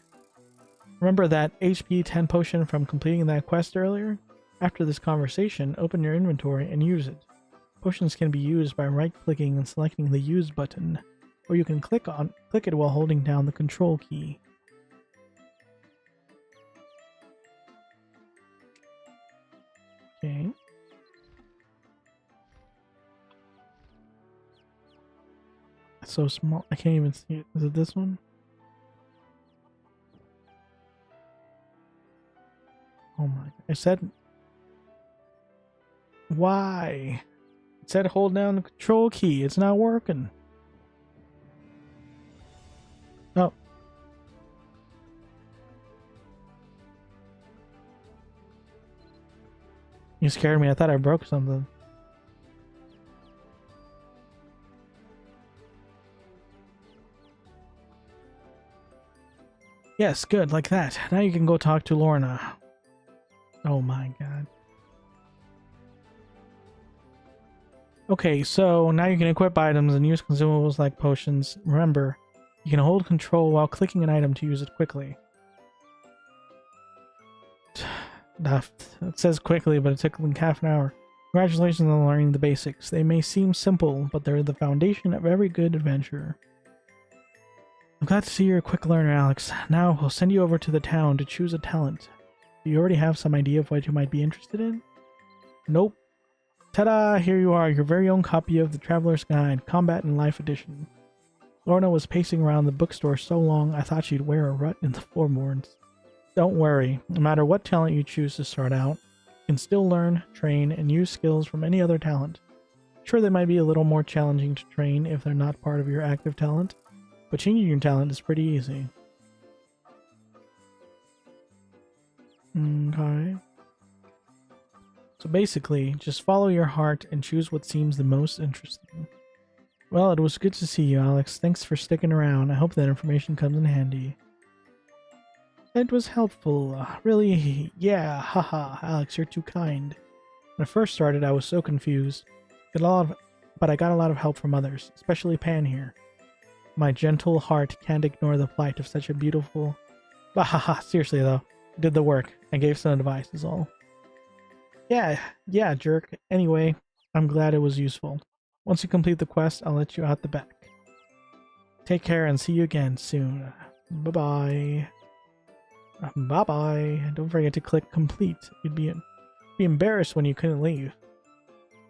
S1: Remember that HP 10 potion from completing that quest earlier? After this conversation, open your inventory and use it. Potions can be used by right-clicking and selecting the Use button, or you can click it while holding down the Control key. Okay. It's so small. I can't even see it. Is it this one? Oh my. I said... Why? It said hold down the Control key. It's not working. Oh. You scared me. I thought I broke something. Yes, good, like that. Now you can go talk to Lorna. Oh my god. Okay, so now you can equip items and use consumables like potions. Remember, you can hold control while clicking an item to use it quickly. It says quickly, but it took like half an hour. Congratulations on learning the basics. They may seem simple, but they're the foundation of every good adventure. I'm glad to see you're a quick learner, Alex. Now, we'll send you over to the town to choose a talent. Do you already have some idea of what you might be interested in? Nope. Ta-da! Here you are, your very own copy of the Traveler's Guide, Combat and Life Edition. Lorna was pacing around the bookstore so long I thought she'd wear a rut in the floorboards. Don't worry, no matter what talent you choose to start out, you can still learn, train, and use skills from any other talent. Sure, they might be a little more challenging to train if they're not part of your active talent, but changing your talent is pretty easy. Okay. So basically, just follow your heart and choose what seems the most interesting. Well, it was good to see you, Alex. Thanks for sticking around. I hope that information comes in handy. It was helpful. Really, yeah, haha, Alex, you're too kind. When I first started, I was so confused. But I got a lot of help from others, especially Pan here. My gentle heart can't ignore the plight of such a beautiful... Bahaha, seriously though. Did the work. I gave some advice is all. Yeah, jerk. Anyway, I'm glad it was useful. Once you complete the quest, I'll let you out the back. Take care and see you again soon. Bye-bye. Bye-bye. Don't forget to click complete. You'd be embarrassed when you couldn't leave.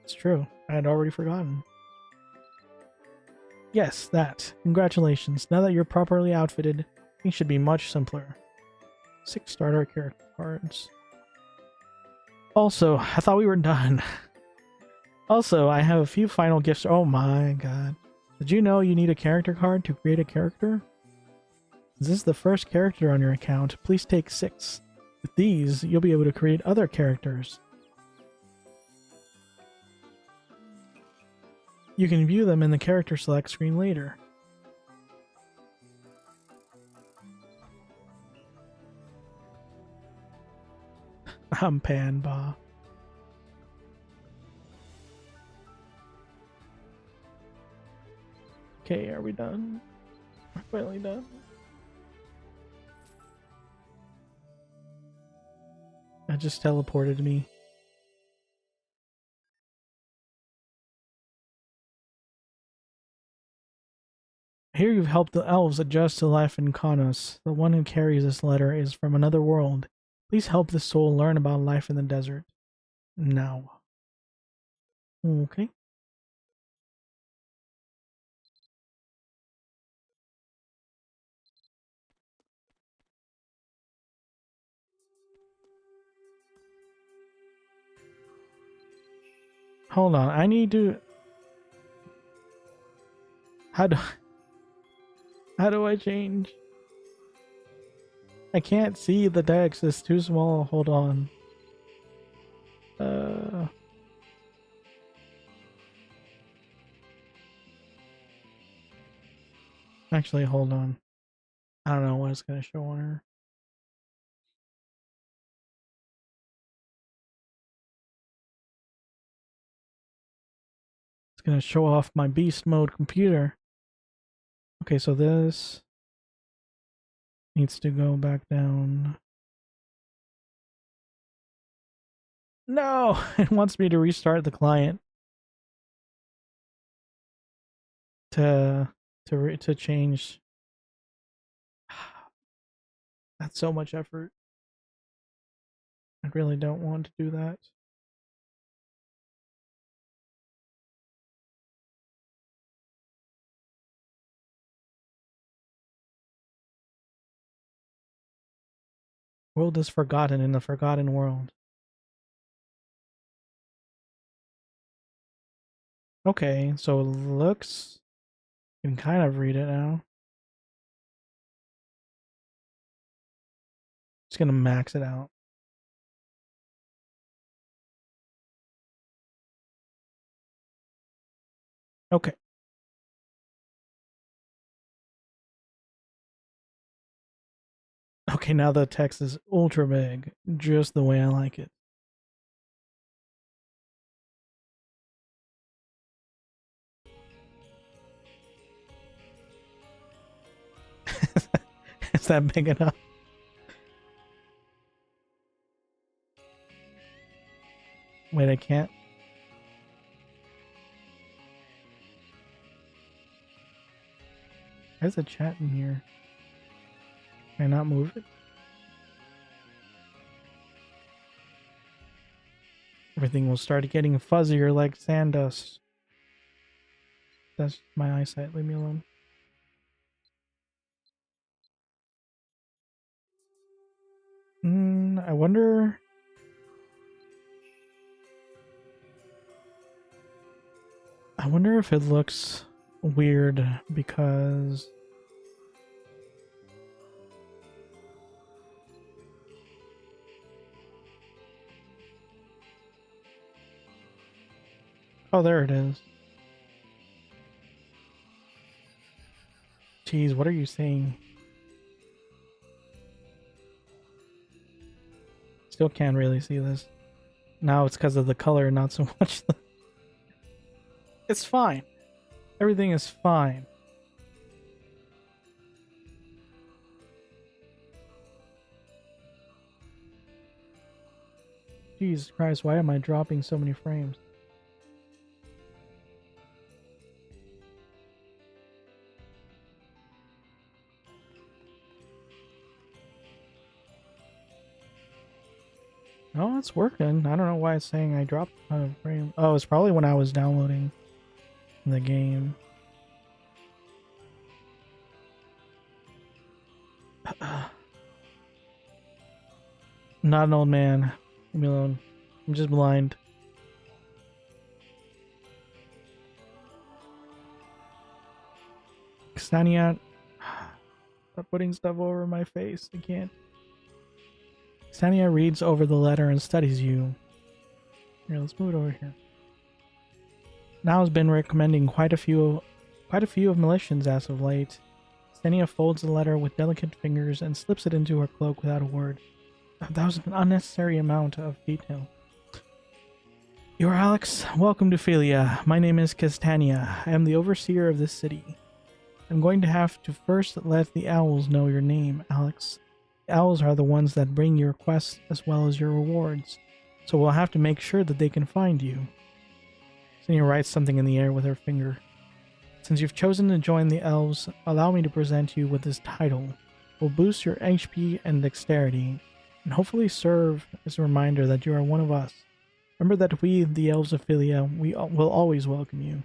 S1: It's true. I had already forgotten. Yes, that. Congratulations. Now that you're properly outfitted, things should be much simpler. 6 starter character cards. Also, I thought we were done. Also, I have a few final gifts. Oh my god. Did you know you need a character card to create a character? Is this the first character on your account? Please take 6. With these, you'll be able to create other characters. You can view them in the character select screen later. I'm Panba. Okay, are we done? We're finally done. That just teleported me. I hear you've helped the elves adjust to life in Kanos. The one who carries this letter is from another world. Please help this soul learn about life in the desert. Now. Okay. Hold on. I need to... How do... How do I change? I can't see the text. It's too small. Hold on. Actually, hold on. I don't know what it's going to show on her. It's going to show off my beast mode computer. Okay, so this needs to go back down. No! It wants me to restart the client to change. That's so much effort. I really don't want to do that. World is forgotten in the forgotten world. Okay, so it looks... You can kind of read it now. Just gonna max it out. Okay. Okay, now the text is ultra big, just the way I like it. Is that big enough? Wait, I can't. There's a chat in here. Can I not move it? Everything will start getting fuzzier like sand dust. That's my eyesight. Leave me alone. I wonder... I wonder if it looks weird because... Oh, there it is. Jeez, what are you saying? Still can't really see this. Now it's because of the color, not so much the... It's fine. Everything is fine. Jesus Christ, why am I dropping so many frames? Oh, it's working. I don't know why it's saying I dropped a frame. Oh, it's probably when I was downloading the game. Not an old man. Leave me alone. I'm just blind. Stop putting stuff over my face. I can't. Sania reads over the letter and studies you. Here, let's move it over here. Now has been recommending quite a few of Militians as of late. Stenia folds the letter with delicate fingers and slips it into her cloak without a word. That was an unnecessary amount of detail. You're Alex. Welcome to Philia. My name is Castania. I am the overseer of this city. I'm going to have to first let the owls know your name, Alex. The owls are the ones that bring your quests as well as your rewards, so we'll have to make sure that they can find you. Stenia writes something in the air with her finger. Since you've chosen to join the elves, allow me to present you with this title. It will boost your HP and dexterity, and hopefully serve as a reminder that you are one of us. Remember that we, the elves of Philia, will always welcome you.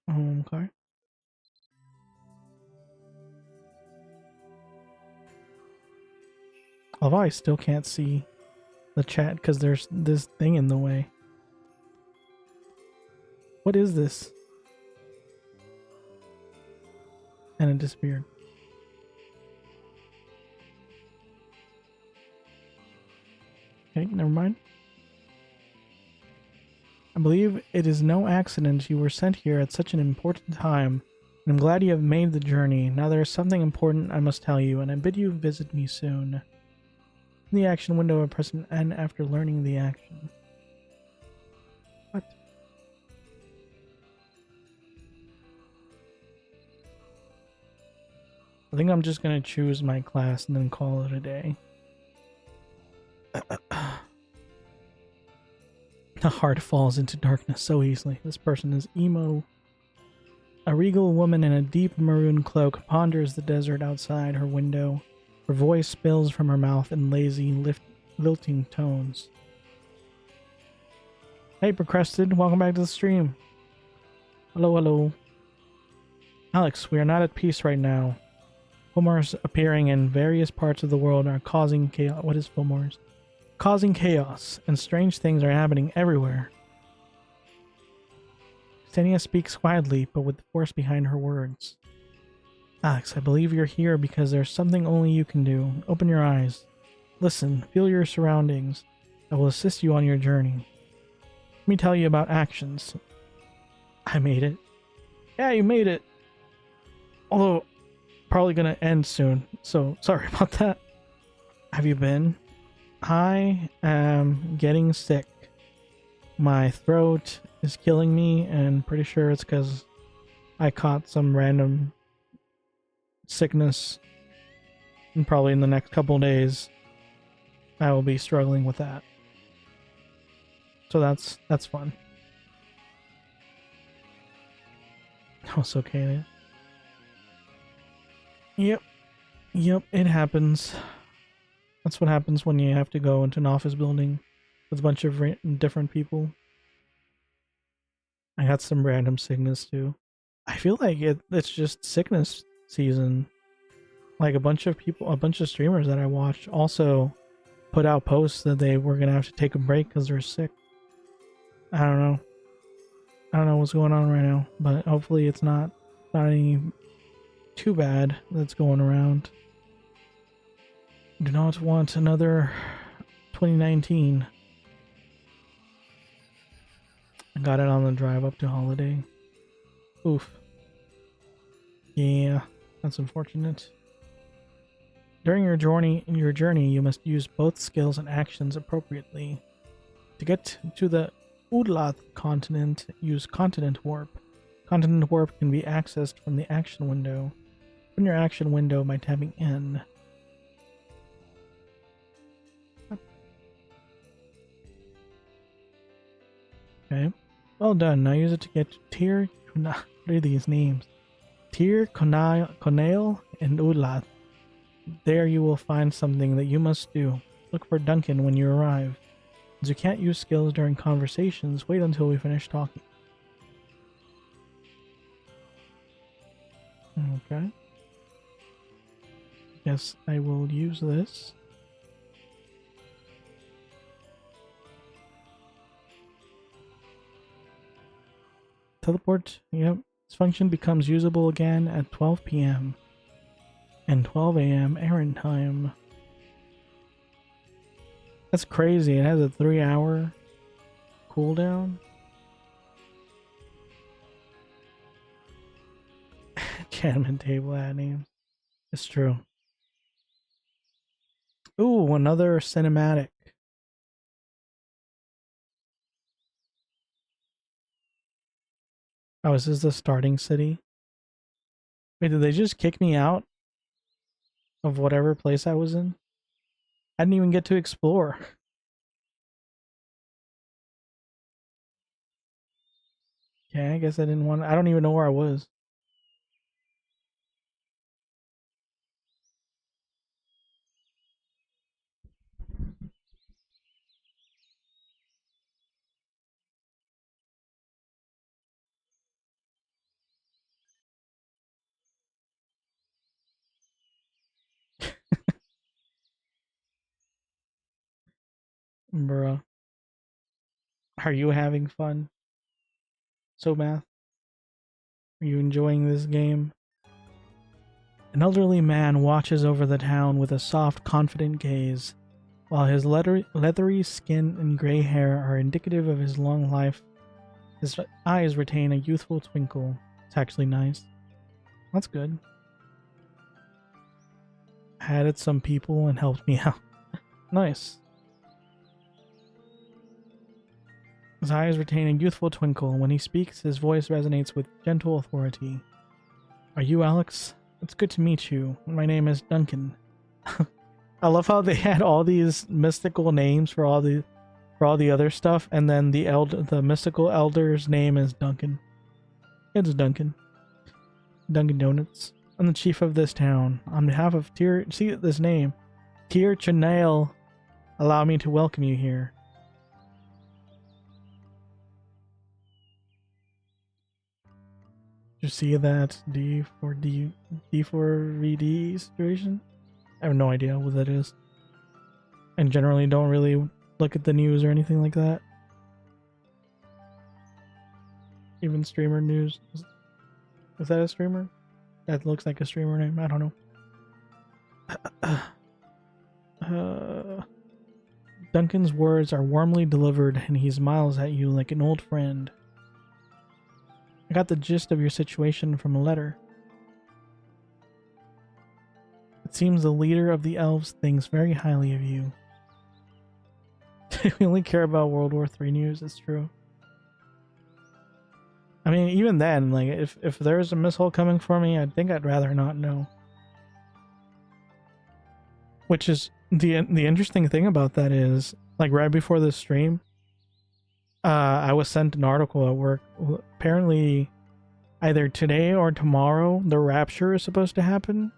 S1: Okay. Although I still can't see the chat because there's this thing in the way. What is this? And it disappeared. Okay, never mind. I believe it is no accident you were sent here at such an important time, and I'm glad you have made the journey. Now there is something important I must tell you, and I bid you visit me soon. In the action window, press an N after learning the action. What? I think I'm just gonna choose my class and then call it a day. The heart falls into darkness so easily. This person is emo. A regal woman in a deep maroon cloak ponders the desert outside her window. Her voice spills from her mouth in lazy, lilting tones. Hey, Procrusted, welcome back to the stream. Hello, hello. Alex, we are not at peace right now. Fulmars appearing in various parts of the world are causing chaos. What is Fulmars? Causing chaos, and strange things are happening everywhere. Stenia speaks quietly, but with the force behind her words. Alex, I believe you're here because there's something only you can do. Open your eyes. Listen, feel your surroundings. I will assist you on your journey. Let me tell you about actions. I made it. Yeah, you made it. Although, probably gonna end soon, so sorry about that. Have you been? I am getting sick. My throat is killing me, and pretty sure it's because I caught some random sickness. And probably in the next couple days, I will be struggling with that. So that's fun. Oh, it's okay. Yep, it happens. That's what happens when you have to go into an office building with a bunch of different people. I got some random sickness too. I feel like it's just sickness season. Like a bunch of streamers that I watch also put out posts that they were gonna have to take a break because they're sick. I don't know. I don't know what's going on right now, but hopefully it's not any too bad that's going around. Do not want another 2019. I got it on the drive up to holiday. Oof. Yeah, that's unfortunate. During your journey, you must use both skills and actions appropriately. To get to the Udlath continent, use Continent Warp. Continent Warp can be accessed from the action window. Open your action window by tapping N. Okay. Well done. Now use it to get to Tyr. What are these names? Tyr, Conail, and Udlath. There you will find something that you must do. Look for Duncan when you arrive. As you can't use skills during conversations, wait until we finish talking. Okay. Yes, I will use this. Teleport, yep. This function becomes usable again at 12 p.m. and 12 a.m. errand time. That's crazy. It has a 3-hour cooldown. Enchantment table ad names. It's true. Ooh, another cinematic. Oh, is this the starting city? Wait, did they just kick me out of whatever place I was in? I didn't even get to explore. Okay, I guess I didn't want. I don't even know where I was. Bruh. Are you having fun? So math? Are you enjoying this game? An elderly man watches over the town with a soft, confident gaze. While his leathery skin and gray hair are indicative of his long life, his eyes retain a youthful twinkle. It's actually nice. That's good. Added some people and helped me out. Nice. His eyes retain a youthful twinkle. When he speaks, his voice resonates with gentle authority. Are you Alex? It's good to meet you. My name is Duncan. I love how they had all these mystical names for all the other stuff, and then the mystical elder's name is Duncan. It's Duncan. Dunkin' Donuts. I'm the chief of this town. On behalf of see this name, Tier Chanel, allow me to welcome you here. Did you see that D4VD situation? I have no idea what that is. And generally don't really look at the news or anything like that. Even streamer news. Is that a streamer? That looks like a streamer name. I don't know. Duncan's words are warmly delivered and he smiles at you like an old friend. I got the gist of your situation from a letter. It seems the leader of the elves thinks very highly of you. We only care about World War III news, it's true. I mean, even then, like, if there's a missile coming for me, I think I'd rather not know. Which is, the interesting thing about that is, like, right before this stream, I was sent an article at work. Apparently, either today or tomorrow, the rapture is supposed to happen.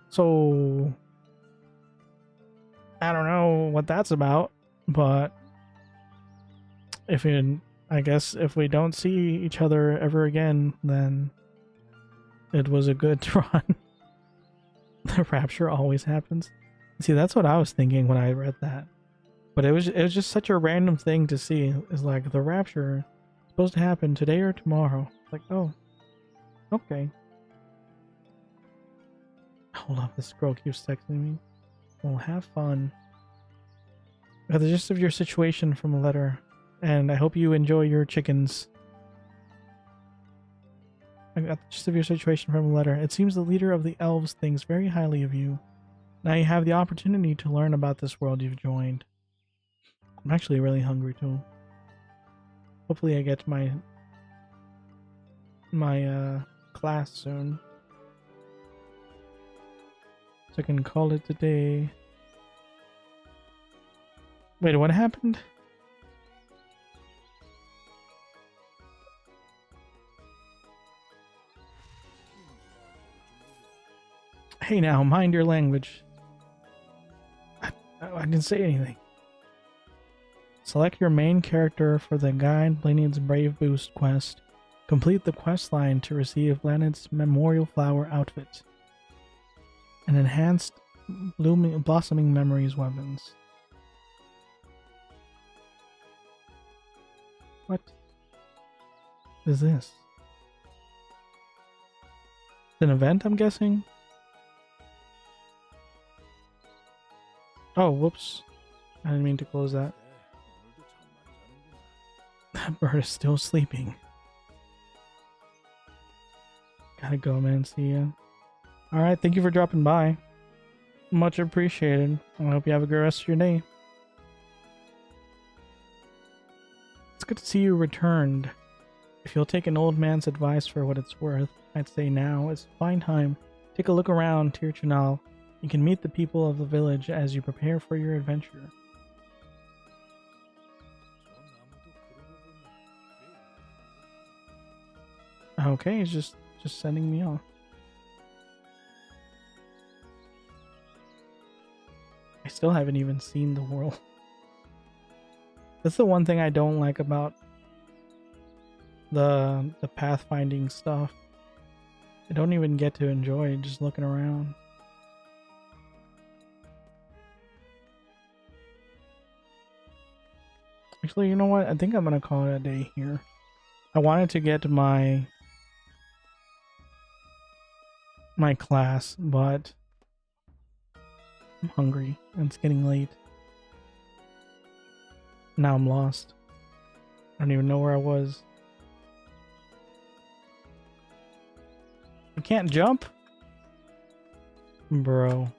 S1: So, I don't know what that's about, but I guess if we don't see each other ever again, then it was a good run. The rapture always happens. See, that's what I was thinking when I read that. But it was just such a random thing to see. It's like the rapture is supposed to happen today or tomorrow. It's like, oh, okay. Hold on, this girl keeps texting me. Well, have fun. I got the gist of your situation from a letter, and I hope you enjoy your chickens. I got the gist of your situation from a letter. It seems the leader of the elves thinks very highly of you. Now you have the opportunity to learn about this world you've joined. I'm actually really hungry too. Hopefully I get my class soon, so I can call it a day. Wait, what happened? Hey now, mind your language. I didn't say anything. Select your main character for the Guide Blanid's Brave Boost quest. Complete the quest line to receive Blanid's Memorial Flower outfit. An enhanced Blossoming Memories weapons. What is this? An event, I'm guessing? Oh, whoops. I didn't mean to close that. That bird is still sleeping. Gotta go, man. See ya. Alright, thank you for dropping by. Much appreciated. I hope you have a good rest of your day. It's good to see you returned. If you'll take an old man's advice for what it's worth, I'd say now is a fine time. Take a look around Tir Chanal. You can meet the people of the village as you prepare for your adventure. Okay, it's just sending me off. I still haven't even seen the world. That's the one thing I don't like about the pathfinding stuff. I don't even get to enjoy just looking around. Actually, you know what? I think I'm gonna call it a day here. I wanted to get my class, but I'm hungry and it's getting late. Now I'm lost. I don't even know where I was. I can't jump? Bro.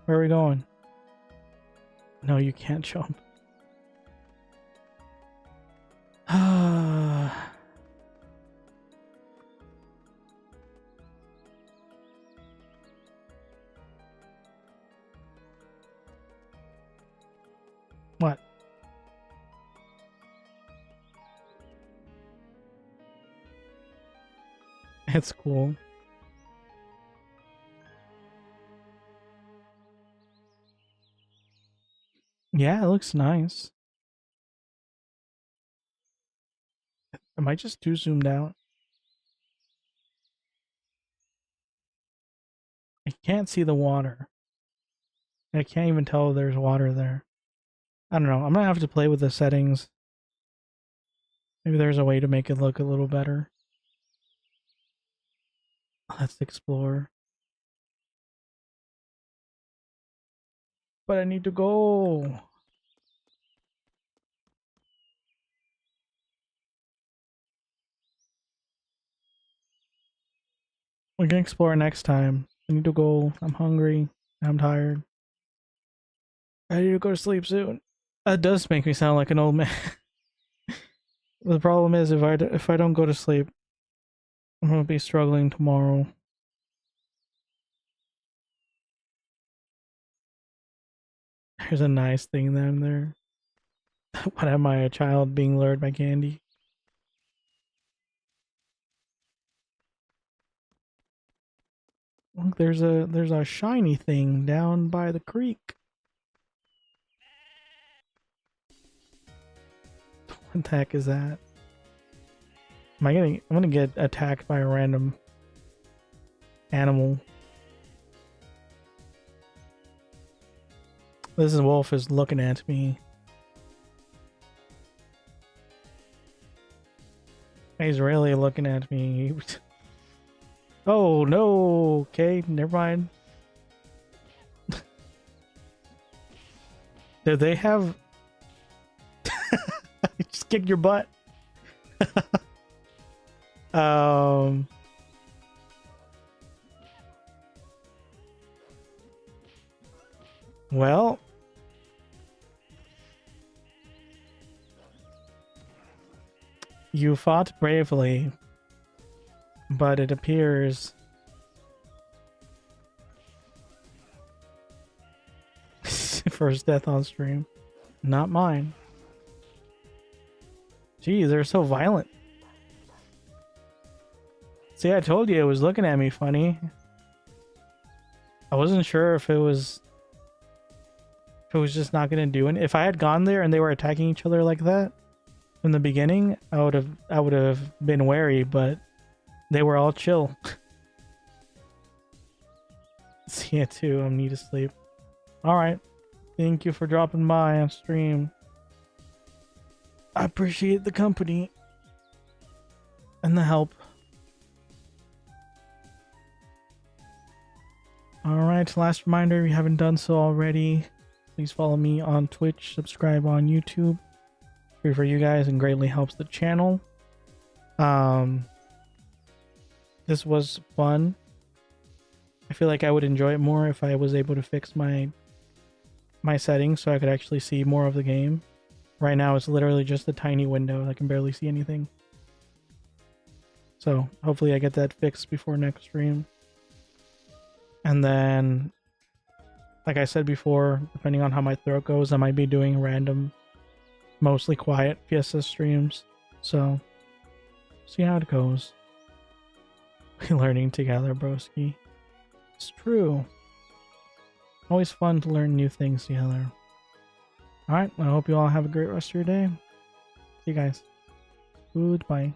S1: Where are we going? No, you can't jump. What? It's cool. Yeah, it looks nice. Am I just too zoomed out? I can't see the water. I can't even tell there's water there. I don't know. I'm gonna have to play with the settings. Maybe there's a way to make it look a little better. Let's explore. But I need to go. We can explore next time. I need to go. I'm hungry. I'm tired. I need to go to sleep soon. That does make me sound like an old man. The problem is if I don't go to sleep, I'm gonna be struggling tomorrow. There's a nice thing down there. What am I, a child being lured by candy? Look, there's a shiny thing down by the creek. What the heck is that? I'm gonna get attacked by a random animal. This wolf is looking at me. He's really looking at me. Oh no! Okay, never mind. Do they have? Just kick your butt. Well, you fought bravely, but it appears first death on stream, not mine. Geez, they're so violent. See, I told you it was looking at me funny. I wasn't sure if it was just not gonna do it. If I had gone there and they were attacking each other like that from the beginning, I would have been wary, but they were all chill. See it too. I need to sleep. All right. Thank you for dropping by on stream. I appreciate the company and the help. Alright, last reminder, if you haven't done so already, please follow me on Twitch, subscribe on YouTube. Free for you guys and greatly helps the channel. This was fun. I feel like I would enjoy it more if I was able to fix my settings so I could actually see more of the game. Right now it's literally just a tiny window. I can barely see anything. So hopefully I get that fixed before next stream. And then Like I said before, depending on how my throat goes, I might be doing random, mostly quiet Fiesta streams. So, see how it goes. We're learning together, broski. It's true. Always fun to learn new things together. Alright, I hope you all have a great rest of your day. See you guys. Goodbye.